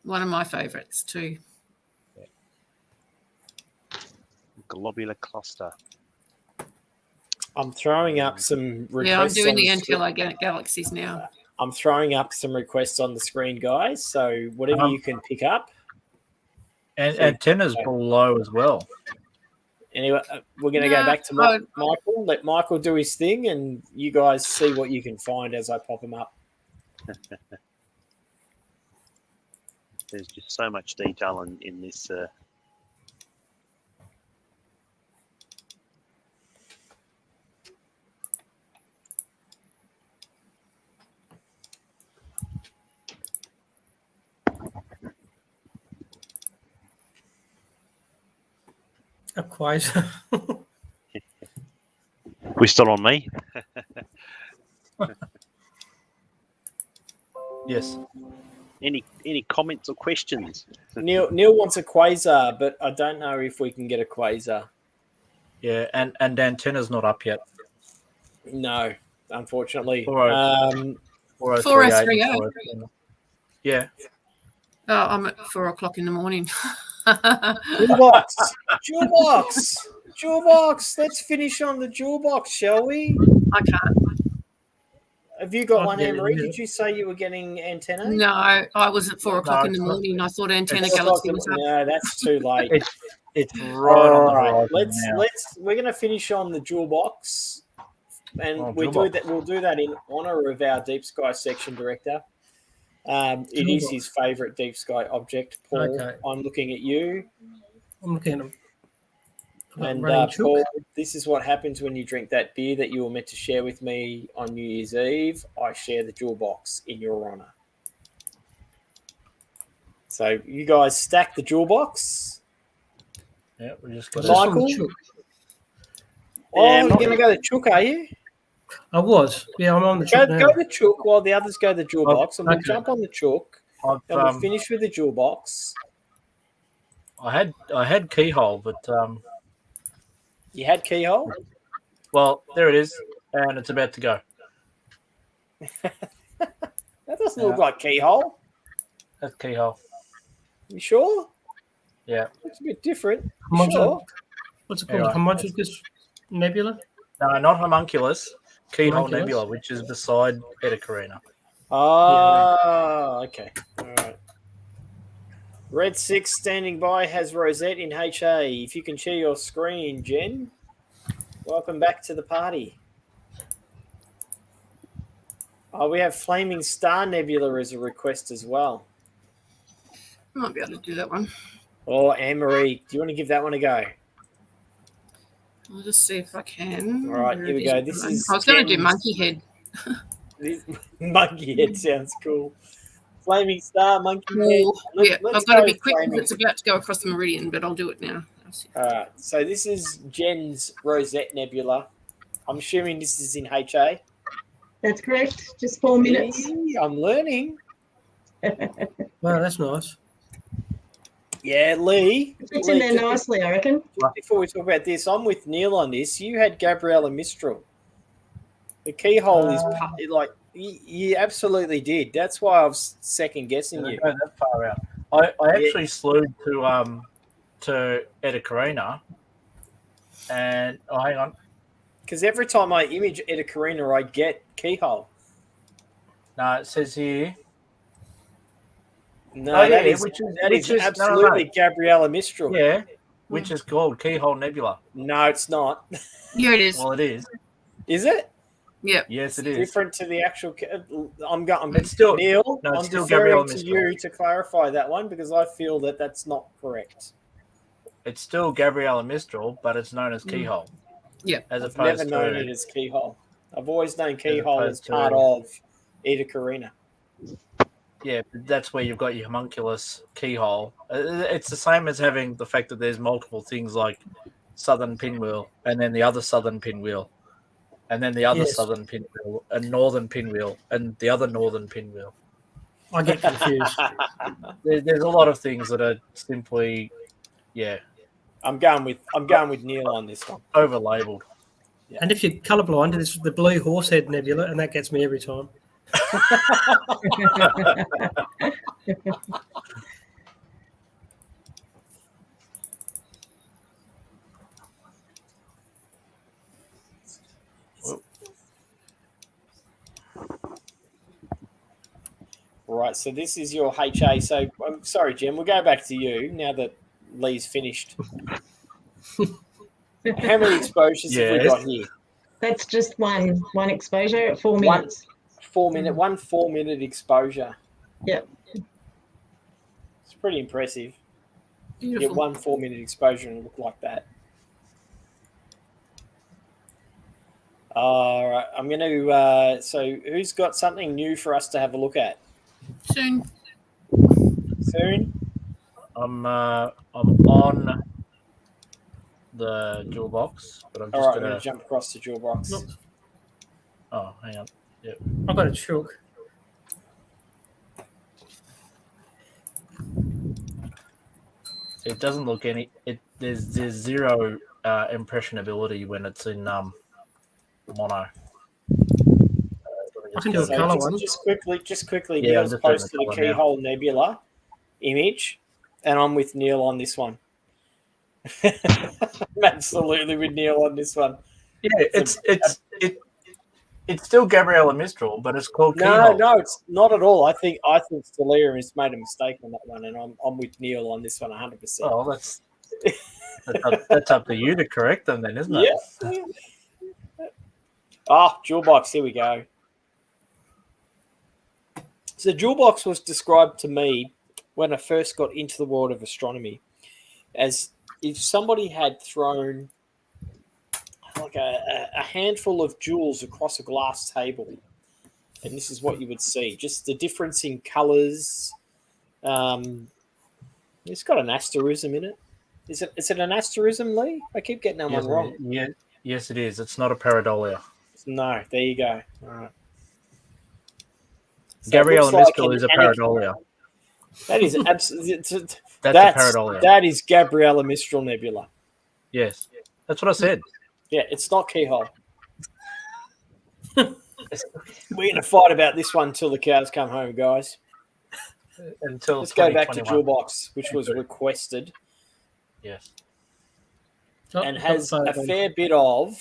One of my favourites too. Globular cluster. I'm throwing up some requests. Yeah, I'm doing on the screen. Antillo Galaxies now. I'm throwing up some requests on the screen, guys. So whatever you can pick up. And antennas below as well. Anyway, we're going to go back to Michael. Let Michael do his thing, and you guys see what you can find as I pop them up. There's just so much detail in this. A quasar. We're still on me. Yes. Any comments or questions? Neil wants a quasar, but I don't know if we can get a quasar. Yeah, and antenna's not up yet. No, unfortunately. 4038. 4038. Yeah. Oh, I'm at 4 o'clock in the morning. Jewel box. Let's finish on the jewel box, shall we? I can't. Have you got I'll one, get it in a Anne-Marie? minute. Did you say you were getting antenna? No, I was at 4 o'clock in the it's not. morning. I thought Antenna It's Galaxy was up. No, that's too late. It's right on the All right, horizon now. we're going to finish on the jewel box, and Jewel box. We'll do that in honor of our Deep Sky section director. It is his favourite deep sky object, Paul. Okay. I'm looking at you, I'm looking at and running chook. Paul. This is what happens when you drink that beer that you were meant to share with me on New Year's Eve. I share the jewel box in your honor. So you guys stack the jewel box. Yeah, we just Is got this Michael? on the chook? Oh, Yeah, you're not- going to go the chook, are you? I was. Yeah, I'm on the Go, chook now. go the chook while the others go the jewel Oh, box, and we'll okay. jump on the chook, I've, and we'll finish with the jewel box. I had keyhole, but You had keyhole? well, there it is, and it's about to go. That doesn't look like keyhole. That's keyhole. You sure? Yeah. Looks a bit different. Homunculus- Sure. What's it called? Anyway. Homunculus Nebula? No, not homunculus. Keyhole Homunculus? Nebula, which is beside Eta Carina. Ah, okay. All right. Red 6 standing by has Rosette in HA. If you can share your screen, Jen. Welcome back to the party. Oh, we have Flaming Star Nebula as a request as well. I might be able to do that one. Oh, Anne-Marie, do you want to give that one a go? I'll just see if I can. All right, Where here it we is go. at the This moment. is I was going to do Jen's- Monkey Head. This monkey head sounds cool. Flaming Star, monkey head. Oh, yeah, Let's I've got to go be quick Flaming. because it's about to go across the meridian, but I'll do it now. I'll see. All right, so this is Jen's Rosette Nebula. I'm assuming this is in HA. That's correct. Just 4 minutes. Hey, I'm learning. Wow, that's nice. Yeah, Lee. It's in there just nicely, I reckon. before we talk about this, I'm with Neil on this. You had Gabriella Mistral. The keyhole is like you absolutely did. That's why I was second guessing you. Go that far out. I actually slewed to Eta Carina, and hang on. Because every time I image Eta Carina, I get keyhole. No, it says here. No, Oh, yeah, that is which is- that which is is- no, absolutely Gabriella Mistral. Yeah, which is called Keyhole Nebula. No, it's not. Here it is. Well, it is. Is it? Yep. Yes, it is. Different to the actual. I'm It's still Neil. no, it's I'm still deferring Gabriella to Mistral. you to clarify that one because I feel that that's not correct. It's still Gabriella Mistral, but it's known as Keyhole. Yeah. As I've opposed never known to it as keyhole. I've always known keyhole as opposed to- part of Eta Carina. yeah, that's where you've got your homunculus keyhole. It's the same as having the fact that there's multiple things like southern pinwheel, and then the other southern pinwheel, and then the other Yes. southern pinwheel, and northern pinwheel, and the other northern pinwheel. I get confused. There's a lot of things that are simply, yeah, I'm going with Neil on this one. over labeled. And if you're colourblind, it's the blue horsehead nebula, and that gets me every time. Right, so this is your HA. So I'm sorry, Jim. We'll go back to you now that Lee's finished. How many exposures have we Yes. got here? That's just one exposure at 4 One. minutes. 4 minute, 4 minute exposure. Yep. It's pretty impressive. Get Beautiful. 1 4 minute exposure and look like that. All right, I'm going to. So, who's got something new for us to have a look at Soon. soon? I'm on the jewel box, but I'm just All right, I'm gonna. going to jump across to jewel box. Look. Oh, hang on. I've got a chook. It doesn't look any. There's zero impressionability when it's in mono. I can do a So colour one. just quickly, Yeah, Neil's I'm just doing posted the a colour now. Keyhole Nebula image, and I'm with Neil on this one. I'm absolutely with Neil on this one. Yeah, it's still Gabriella Mistral, but it's called Keyhole. No, it's not at all. I think Stellarium has made a mistake on that one, and I'm with Neil on this one 100%. Oh, that's up to you to correct them, then, isn't it? Yeah. Ah, jewel box. Here we go. So jewel box was described to me when I first got into the world of astronomy as if somebody had thrown like a handful of jewels across a glass table, and this is what you would see. Just the difference in colours. It's got an asterism in it. Is it an asterism, Lee? I keep getting that one wrong. Yeah, yes, it is. It's not a pareidolia. No, there you go. All right. So Gabriella it looks Mistral like is a an pareidolia. That is absolutely. That's a pareidolia. That is Gabriella Mistral Nebula. Yes, that's what I said. Yeah, it's not Keyhole. We're going to fight about this one until the cows come home, guys. Until Let's go back to 2021. Jewel Box, which was requested Yes. and has a fair bit of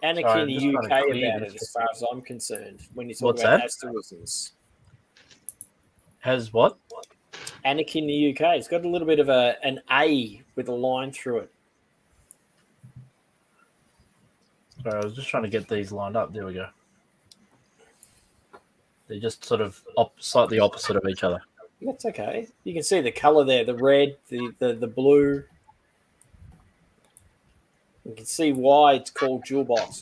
Anakin Sorry, in the I'm just UK trying to clear about this. it, as far as I'm concerned, when you talk What's about that? asterisms. Has what? Anakin in the UK. It's got a little bit of an A with a line through it. Sorry, I was just trying to get these lined up. There we go. They're just sort of slightly opposite of each other. That's okay. You can see the colour there, the red, the blue. You can see why it's called Jewel Box.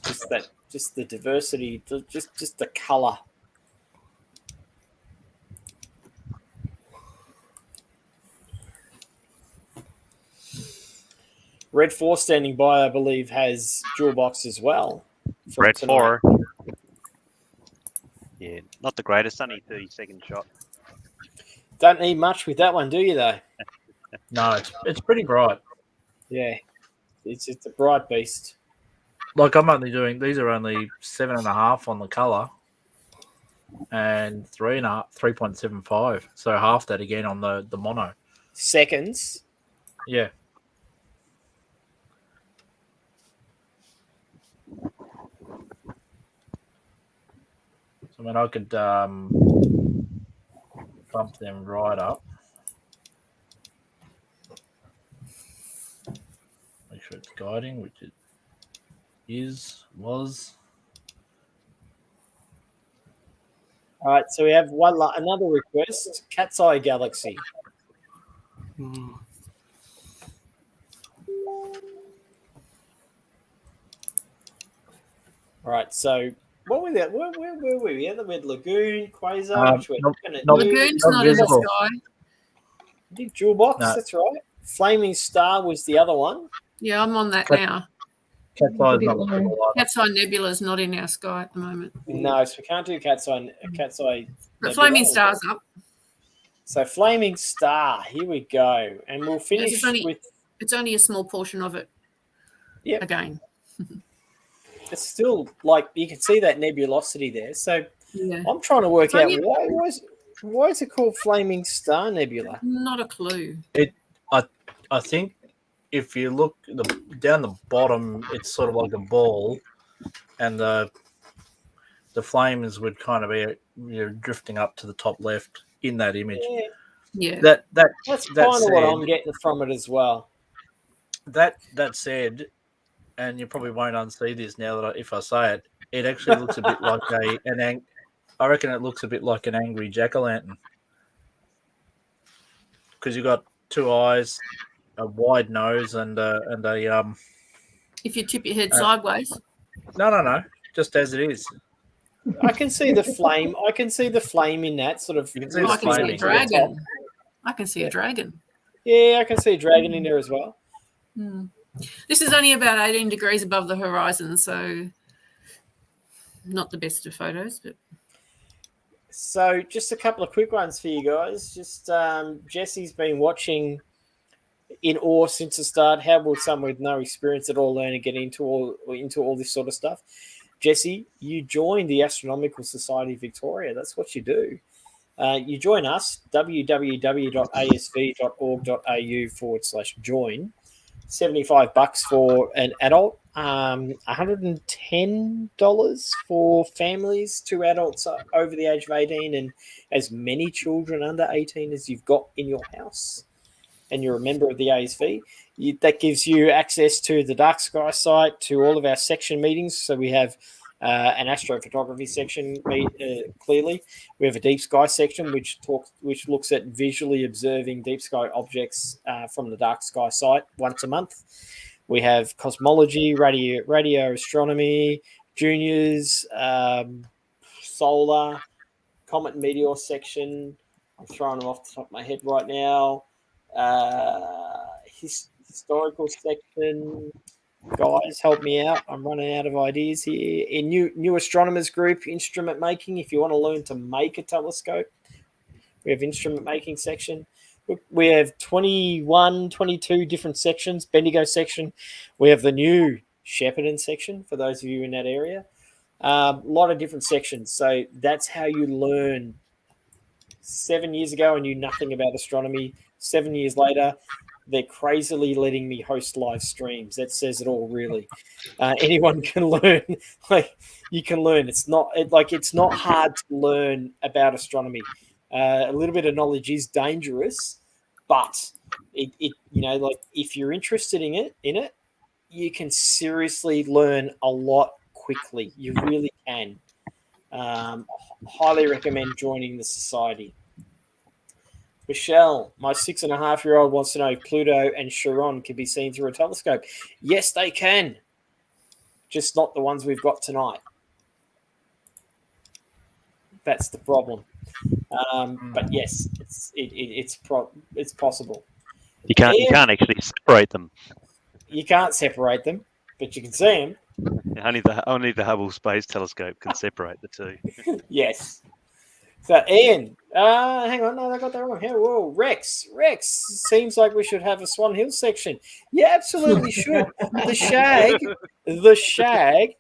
Just the diversity, just the colour. Red 4 standing by, I believe, has Jewel Box as well. for Red tonight. 4. Yeah, not the greatest, only 30-second shot. Don't need much with that one, do you, though? No, it's pretty bright. Yeah. It's a bright beast. Like I'm only doing these are only 7.5 on the color, and 3.75. So half that again on the mono. Seconds. Yeah. So I mean, I could bump them right up. Make sure it's guiding, which it was. All right, so we have another request. Cat's Eye Galaxy. All right, so what were that? Where were we? We had the Red Lagoon, Quasar, which we're Nope, going to nope. do. Lagoon's not not in the visible. sky. Did Jewel Box, No. that's right. Flaming Star was the other one. Yeah, I'm on that Cat- now. Cat's Eye is not visible either. Cat's Eye Nebula is not in our sky at the moment. No, so we can't do Cat's Eye. But Nebula. Flaming Star's up. So Flaming Star, here we go. And we'll finish it's only- with, It's only a small portion of it. Yep. Again. it's still like, you can see that nebulosity there. So Yeah. I'm trying to work So out you- why is it called Flaming Star Nebula? Not a clue. I think if you look down the bottom, it's sort of like a ball, and the flames would kind of be drifting up to the top left in that image. Yeah, Yeah. That that's that kind of what said- I'm getting from it as well. That said, and you probably won't unsee this now that if I say it, it actually looks a bit like I reckon it looks a bit like an angry jack-o'-lantern, because you've got two eyes, a wide nose, and a If you tip your head sideways. no, just as it is. I can see the flame. I can see the flame in that sort of. You can see Oh, the I can see a flaming. dragon. I can see a dragon. Yeah, I can see a dragon in there as well. This is only about 18 degrees above the horizon, so not the best of photos, but So just a couple of quick ones for you guys. Just Jesse's been watching in awe since the start. How will someone with no experience at all learn and get into all this sort of stuff? Jesse, you joined the Astronomical Society of Victoria. That's what you do. You join us, www.asv.org.au/join. $75 for an adult, $110 for families, 2 adults over the age of 18, and as many children under 18 as you've got in your house, and you're a member of the ASV. That gives you access to the Dark Sky site, to all of our section meetings. So we have an astrophotography section, clearly. We have a deep sky section, which looks at visually observing deep sky objects from the Dark Sky site once a month. We have cosmology, radio astronomy, juniors, solar, comet and meteor section. I'm throwing them off the top of my head right now. Historical section. Guys, help me out. I'm running out of ideas here. In new astronomers group, instrument making. If you want to learn to make a telescope, we have instrument making section. We have 21, 22 different sections. Bendigo section. We have the new Shepparton section for those of you in that area. A lot of different sections. So that's how you learn. 7 years ago, I knew nothing about astronomy. 7 years later, they're crazily letting me host live streams. That says it all, really. Anyone can learn. You can learn. It's not hard to learn about astronomy. A little bit of knowledge is dangerous, but if you're interested in it, you can seriously learn a lot quickly. You really can. Highly recommend joining the society. Michelle, my 6.5-year-old wants to know if Pluto and Charon can be seen through a telescope. Yes, they can. Just not the ones we've got tonight. That's the problem. But yes, it's possible. You can't actually separate them. You can't separate them, but you can see them. Only the Hubble Space Telescope can separate the two. Yes. So Ian, hang on, no, I got that wrong. Whoa, Rex, seems like we should have a Swan Hill section. You absolutely should. The Shag,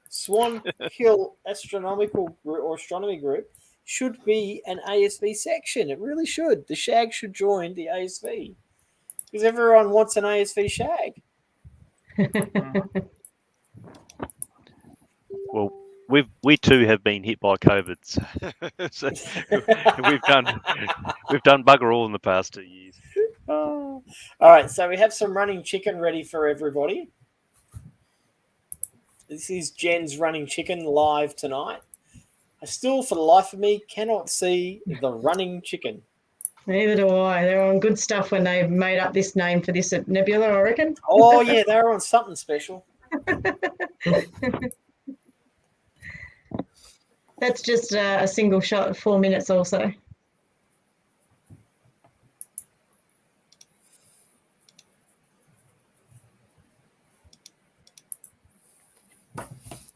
Swan Hill Astronomical or Astronomy Group should be an ASV section. It really should. The Shag should join the ASV because everyone wants an ASV Shag. Well, we too have been hit by COVID, so we've done bugger all in the past 2 years. Oh. All right, so we have some running chicken ready for everybody. This is Jen's running chicken live tonight. I still, for the life of me, cannot see the running chicken. Neither do I. They're on good stuff when they made up this name for this nebula, I reckon. Oh, yeah, they were on something special. That's just a single shot, 4 minutes also.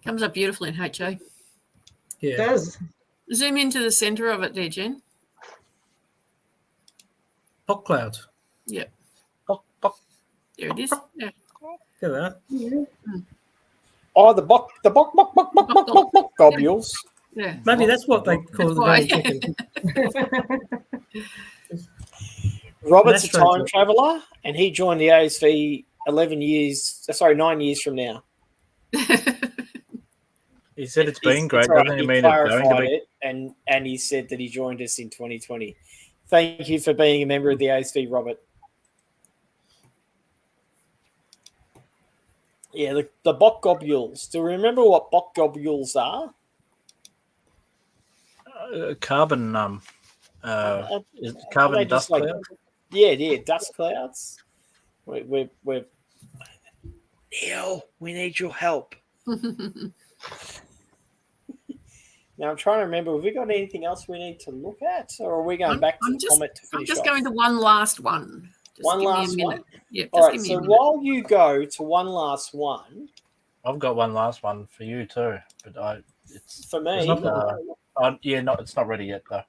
comes up beautifully in HA. Yeah. It does. Zoom into the center of it there, Jen. Fog clouds. Yep. Pop, pop. There it is. Yeah. There they are. Oh, the buck globules. Yeah. Maybe that's what they call the why. running chicken. Robert's a Astro time traveller, and he joined the ASV 9 years from now. He said it's been great. It's right. Doesn't He it mean it's going to clarified be? it, and he said that he joined us in 2020. Thank you for being a member of the ASV, Robert. Yeah, the Bok globules. Do you remember what Bok globules are? Carbon is it carbon They just dust like- cloud? Yeah, dust clouds. We're Neil, we need your help. Now I'm trying to remember, have we got anything else we need to look at? Or are we going back to the Comet to I'm finish just off? going to one last one Just One give me a last minute. one? Yeah, All just right, give me so a minute. while you go to one last one, I've got one last one for you too, but it's for me, There's nothing- it's not ready yet though.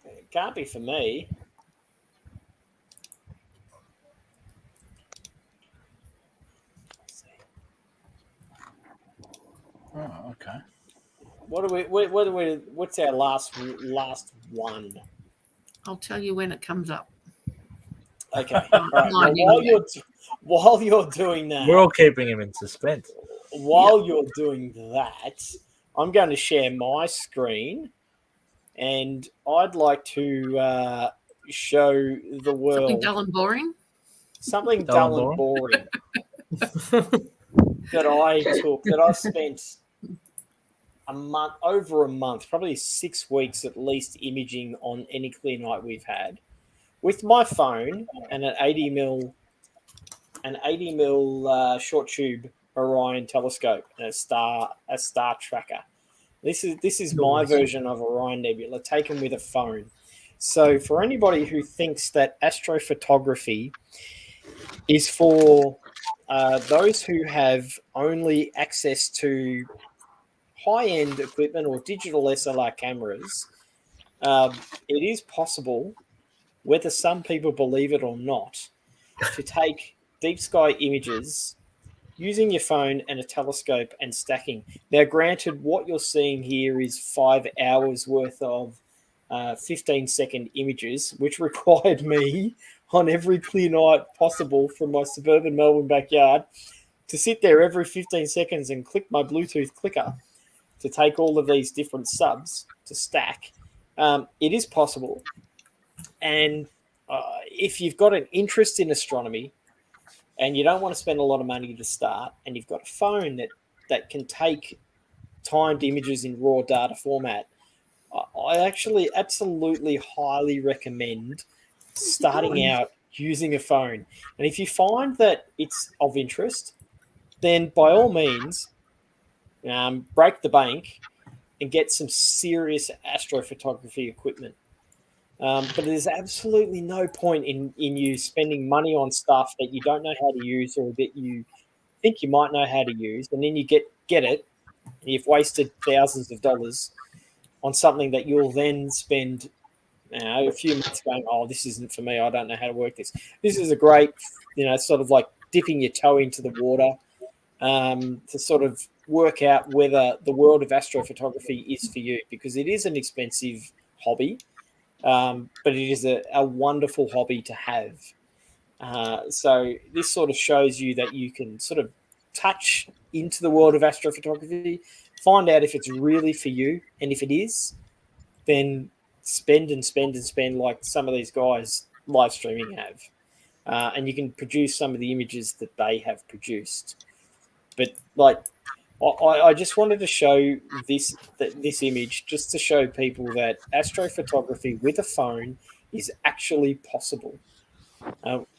it can't be for me. Oh, okay. What's our last one? I'll tell you when it comes up. Okay. All right. Well, while you're doing that, We're all keeping him in suspense. while you're doing that, I'm going to share my screen, and I'd like to show the world Something dull and boring. something dull and boring that I've spent over a month, probably 6 weeks at least, imaging on any clear night we've had with my phone and an 80mm short tube Orion telescope and a star tracker. This is my version of Orion Nebula taken with a phone. So for anybody who thinks that astrophotography is for those who have only access to high-end equipment or digital SLR cameras, it is possible, whether some people believe it or not, to take deep sky images using your phone and a telescope and stacking. Now, granted, what you're seeing here is 5 hours worth of 15-second images, which required me on every clear night possible from my suburban Melbourne backyard to sit there every 15 seconds and click my Bluetooth clicker to take all of these different subs to stack. It is possible. And if you've got an interest in astronomy and you don't want to spend a lot of money to start, and you've got a phone that can take timed images in raw data format, I actually absolutely highly recommend starting out using a phone. And if you find that it's of interest, then by all means, break the bank and get some serious astrophotography equipment. But there's absolutely no point in you spending money on stuff that you don't know how to use or that you think you might know how to use, and then you get it, and you've wasted thousands of dollars on something that you'll then spend a few months going, oh, this isn't for me, I don't know how to work this. This is a great, sort of like dipping your toe into the water to sort of work out whether the world of astrophotography is for you, because it is an expensive hobby. But it is a wonderful hobby to have. So this sort of shows you that you can sort of touch into the world of astrophotography, find out if it's really for you, and if it is, then spend like some of these guys live streaming have. And you can produce some of the images that they have produced. But like, I just wanted to show this image just to show people that astrophotography with a phone is actually possible.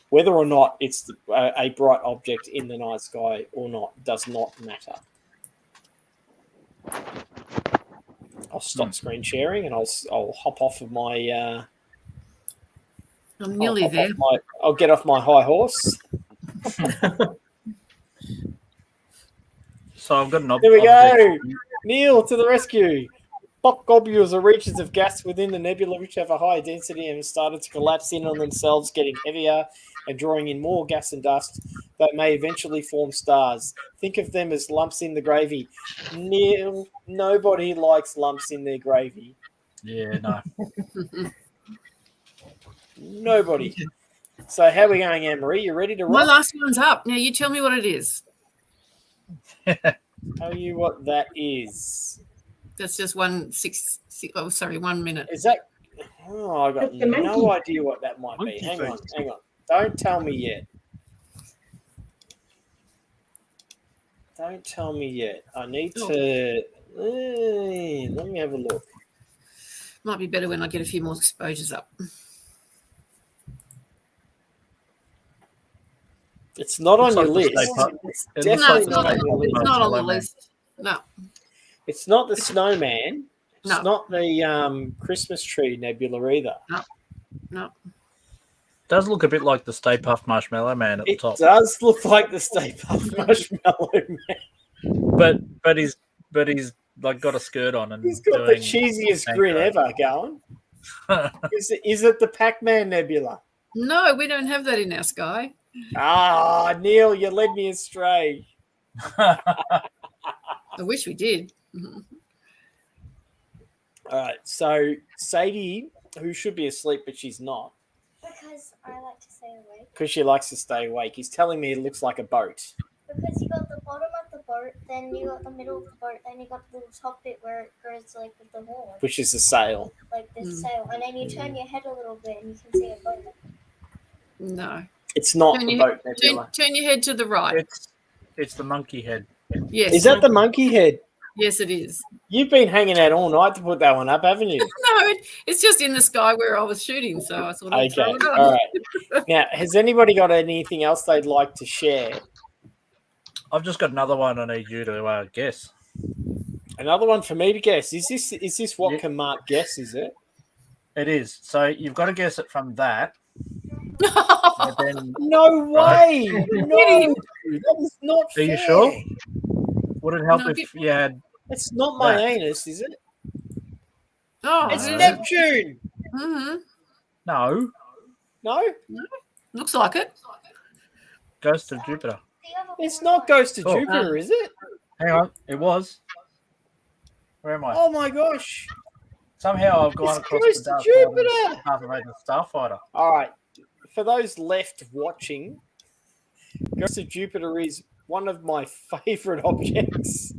Whether or not it's a bright object in the night sky or not does not matter. I'll stop screen sharing and I'll hop off of my. I'm nearly there. I'll get off my high horse. So I've got an There we go. Neil to the rescue. Bulk globules are regions of gas within the nebula which have a higher density and have started to collapse in on themselves, getting heavier and drawing in more gas and dust that may eventually form stars. Think of them as lumps in the gravy. Neil, nobody likes lumps in their gravy. Yeah, no. Nobody. So how are we going, Anne-Marie? You ready to rock? My last one's up. Now you tell me what it is. Tell you what that is. That's just 1 minute. Is that? Oh, I got That's the monkey. no idea what that might be. Hang on. Don't tell me yet. Don't tell me yet. I need to. Let me have a look. Might be better when I get a few more exposures up. It's not on your Looks list. like the It's It definitely No, it's not not, on your list. it's not on the Snowman. list. No. It's not the snowman. It's No. not the Christmas tree nebula either. No. does look a bit like the Stay Puft Marshmallow Man at the It top. does look like the Stay Puft Marshmallow Man. But he's like got a skirt on and He's got the doing cheesiest Tango. grin ever going. Is it the Pac-Man Nebula? No, we don't have that in our sky. Ah, Neil, you led me astray. I wish we did. All right, so Sadie, who should be asleep but she's not, Because I like to stay awake. because she likes to stay awake, he's telling me it looks like a boat. Because you got the bottom of the boat, then you got the middle of the boat, then you got the little top bit where it goes like with the horn, Which is a sail. like this sail, and then you turn your head a little bit and you can see a boat. No. It's not Turn the your, boat nebula. turn your head to the right. It's the monkey head. Yes. Is that the monkey head? Yes, it is. You've been hanging out all night to put that one up, haven't you? No, it's just in the sky where I was shooting, so I thought I'd Okay, throw it on. all right. Now, has anybody got anything else they'd like to share? I've just got another one I need you to guess. Another one for me to guess. Is this what Yeah. can Mark guess, is it? It is. So you've got to guess it from that. And then, No way! No! That is not are fair. you sure? Would it help No, if you had? It's not my That. anus, is it? Oh, It's No. Neptune! hmm No, No? Looks like it. Ghost of Jupiter. The other It's one not Ghost of Oh. Jupiter, is it? Hang on, it was. Where am I? Oh my gosh. Somehow I've gone It's across Ghost the of dark Jupiter! half of a Starfighter. All right. For those left watching, Ghost of Jupiter is one of my favorite objects.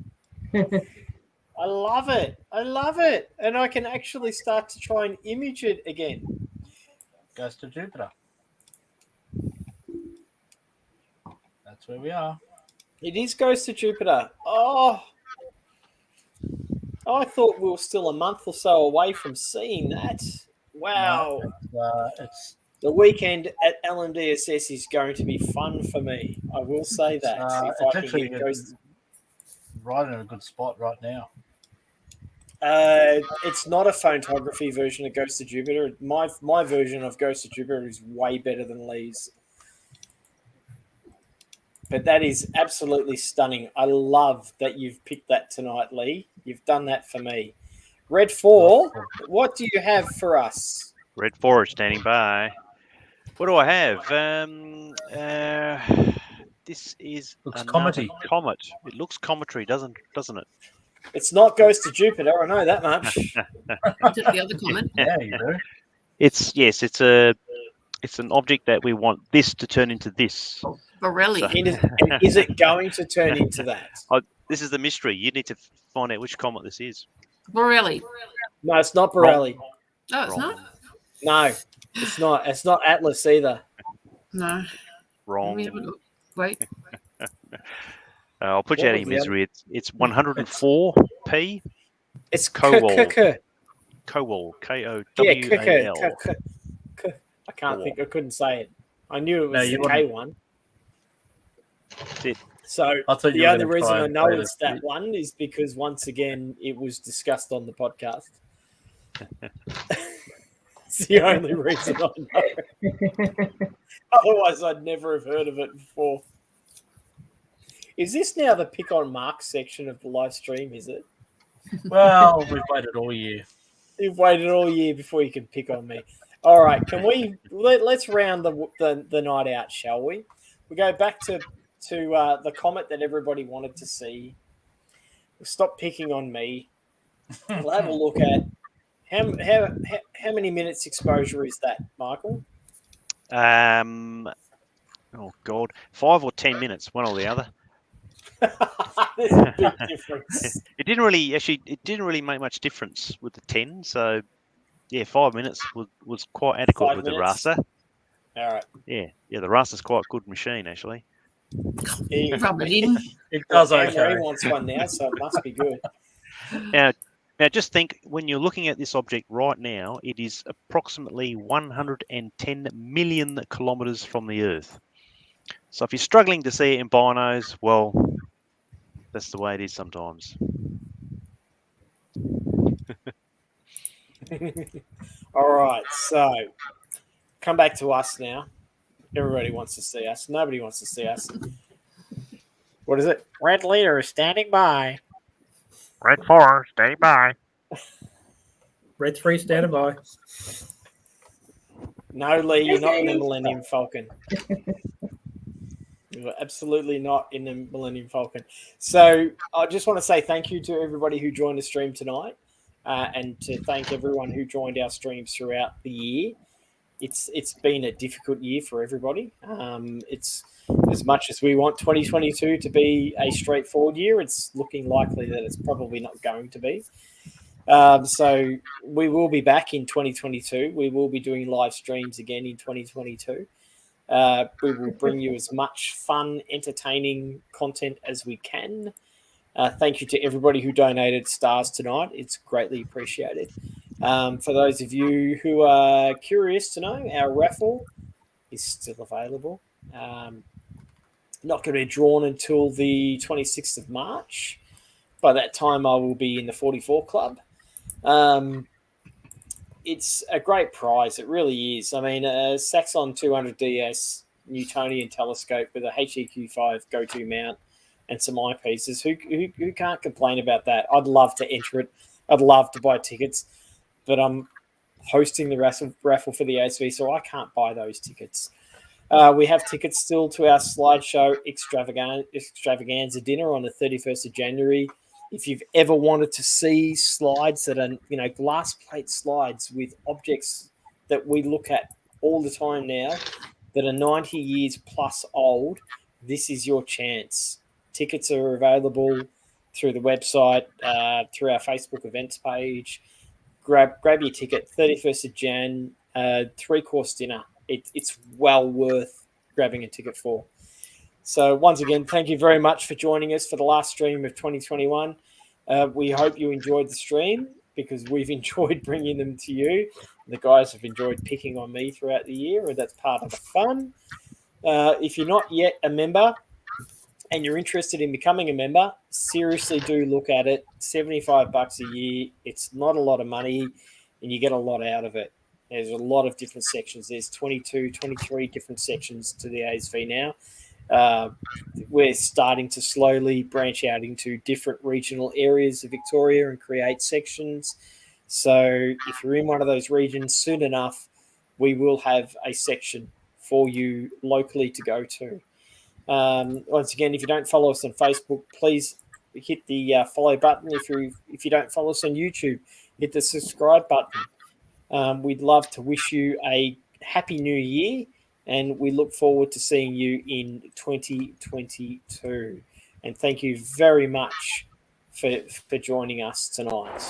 I love it. I love it. And I can actually start to try and image it again. Ghost of Jupiter. That's where we are. It is Ghost of Jupiter. Oh, I thought we were still a month or so away from seeing that. Wow. It's The weekend at LMDSS is going to be fun for me. I will say that. If it's I can actually get Ghost... right in a good spot right now. It's not a photography version of Ghost of Jupiter. My version of Ghost of Jupiter is way better than Lee's. But that is absolutely stunning. I love that you've picked that tonight, Lee. You've done that for me. Red 4, what do you have for us? Red 4 is standing by. What do I have? This is Looks another comety. comet. It looks cometary, doesn't it? It's not Ghost of Jupiter. I know that much. Took the other comment. Yeah, you do. It's an object that we want this to turn into this. Borelli. So- And is it going to turn into that? This is the mystery. You need to find out which comet this is. Borelli. No, it's not Borelli. Oh, it's Wrong. not? No, it's not. It's not Atlas either. No. Let Wrong. me have a look. Wait. I'll put you What out of was your the misery. It's 104 P It's Kowal. K. Kowal. Yeah, K-O-W-A-L. K. I can't think. I couldn't say it. I knew it No, was you the K one. That's it. So I thought you the were only gonna reason try I and know say it's that one is because once again it was discussed on the podcast. It's the only reason I know. Otherwise, I'd never have heard of it before. Is this now the pick on Mark section of the live stream? Is it? Well, we've waited all year. You've waited all year before you can pick on me. All right, can we let's round the night out, shall we? We go back to the comet that everybody wanted to see. We'll stop picking on me. We'll have a look at how many minutes exposure is that, Michael? Oh God, 5 or 10 minutes, one or the other. There's a big difference. It didn't really make much difference with the 10. So yeah, 5 minutes was quite adequate 5 with minutes? the raster. All right. Yeah, the raster's quite a good machine actually. Rub it in. It does He okay. wants one now, so it must be good. Now, just think, when you're looking at this object right now, it is approximately 110 million kilometres from the Earth. So if you're struggling to see it in binos, well, that's the way it is sometimes. All right, so come back to us now. Everybody wants to see us. Nobody wants to see us. What is it? Red leader is standing by. Red 4, stay by. Red 3 standing by. No, Lee, you're not in the Millennium Falcon. You're absolutely not in the Millennium Falcon. So I just want to say thank you to everybody who joined the stream tonight, and to thank everyone who joined our streams throughout the year. It's been a difficult year for everybody. It's as much as we want 2022 to be a straightforward year, it's looking likely that it's probably not going to be. So we will be back in 2022. We will be doing live streams again in 2022. We will bring you as much fun, entertaining content as we can. Thank you to everybody who donated stars tonight. It's greatly appreciated. For those of you who are curious to know, our raffle is still available. Not going to be drawn until the 26th of March. By that time, I will be in the 44 Club. It's a great prize. It really is. I mean, a Saxon 200DS Newtonian telescope with a HEQ5 go-to mount and some eyepieces. Who can't complain about that? I'd love to enter it. I'd love to buy tickets, but I'm hosting the raffle for the ASV, so I can't buy those tickets. We have tickets still to our slideshow extravaganza dinner on the 31st of January. If you've ever wanted to see slides that are, glass plate slides with objects that we look at all the time now that are 90 years plus old, this is your chance. Tickets are available through the website, through our Facebook events page. Grab your ticket, 31st of Jan, 3-course dinner. It's well worth grabbing a ticket for. So once again, thank you very much for joining us for the last stream of 2021. We hope you enjoyed the stream because we've enjoyed bringing them to you. The guys have enjoyed picking on me throughout the year, and that's part of the fun. If you're not yet a member and you're interested in becoming a member, seriously do look at it. $75 a year. It's not a lot of money, and you get a lot out of it. There's a lot of different sections. There's 22, 23 different sections to the ASV now. We're starting to slowly branch out into different regional areas of Victoria and create sections. So if you're in one of those regions, soon enough, we will have a section for you locally to go to. Once again, if you don't follow us on Facebook, please hit the follow button. If you don't follow us on YouTube, hit the subscribe button. We'd love to wish you a happy new year, and we look forward to seeing you in 2022. And thank you very much for joining us tonight.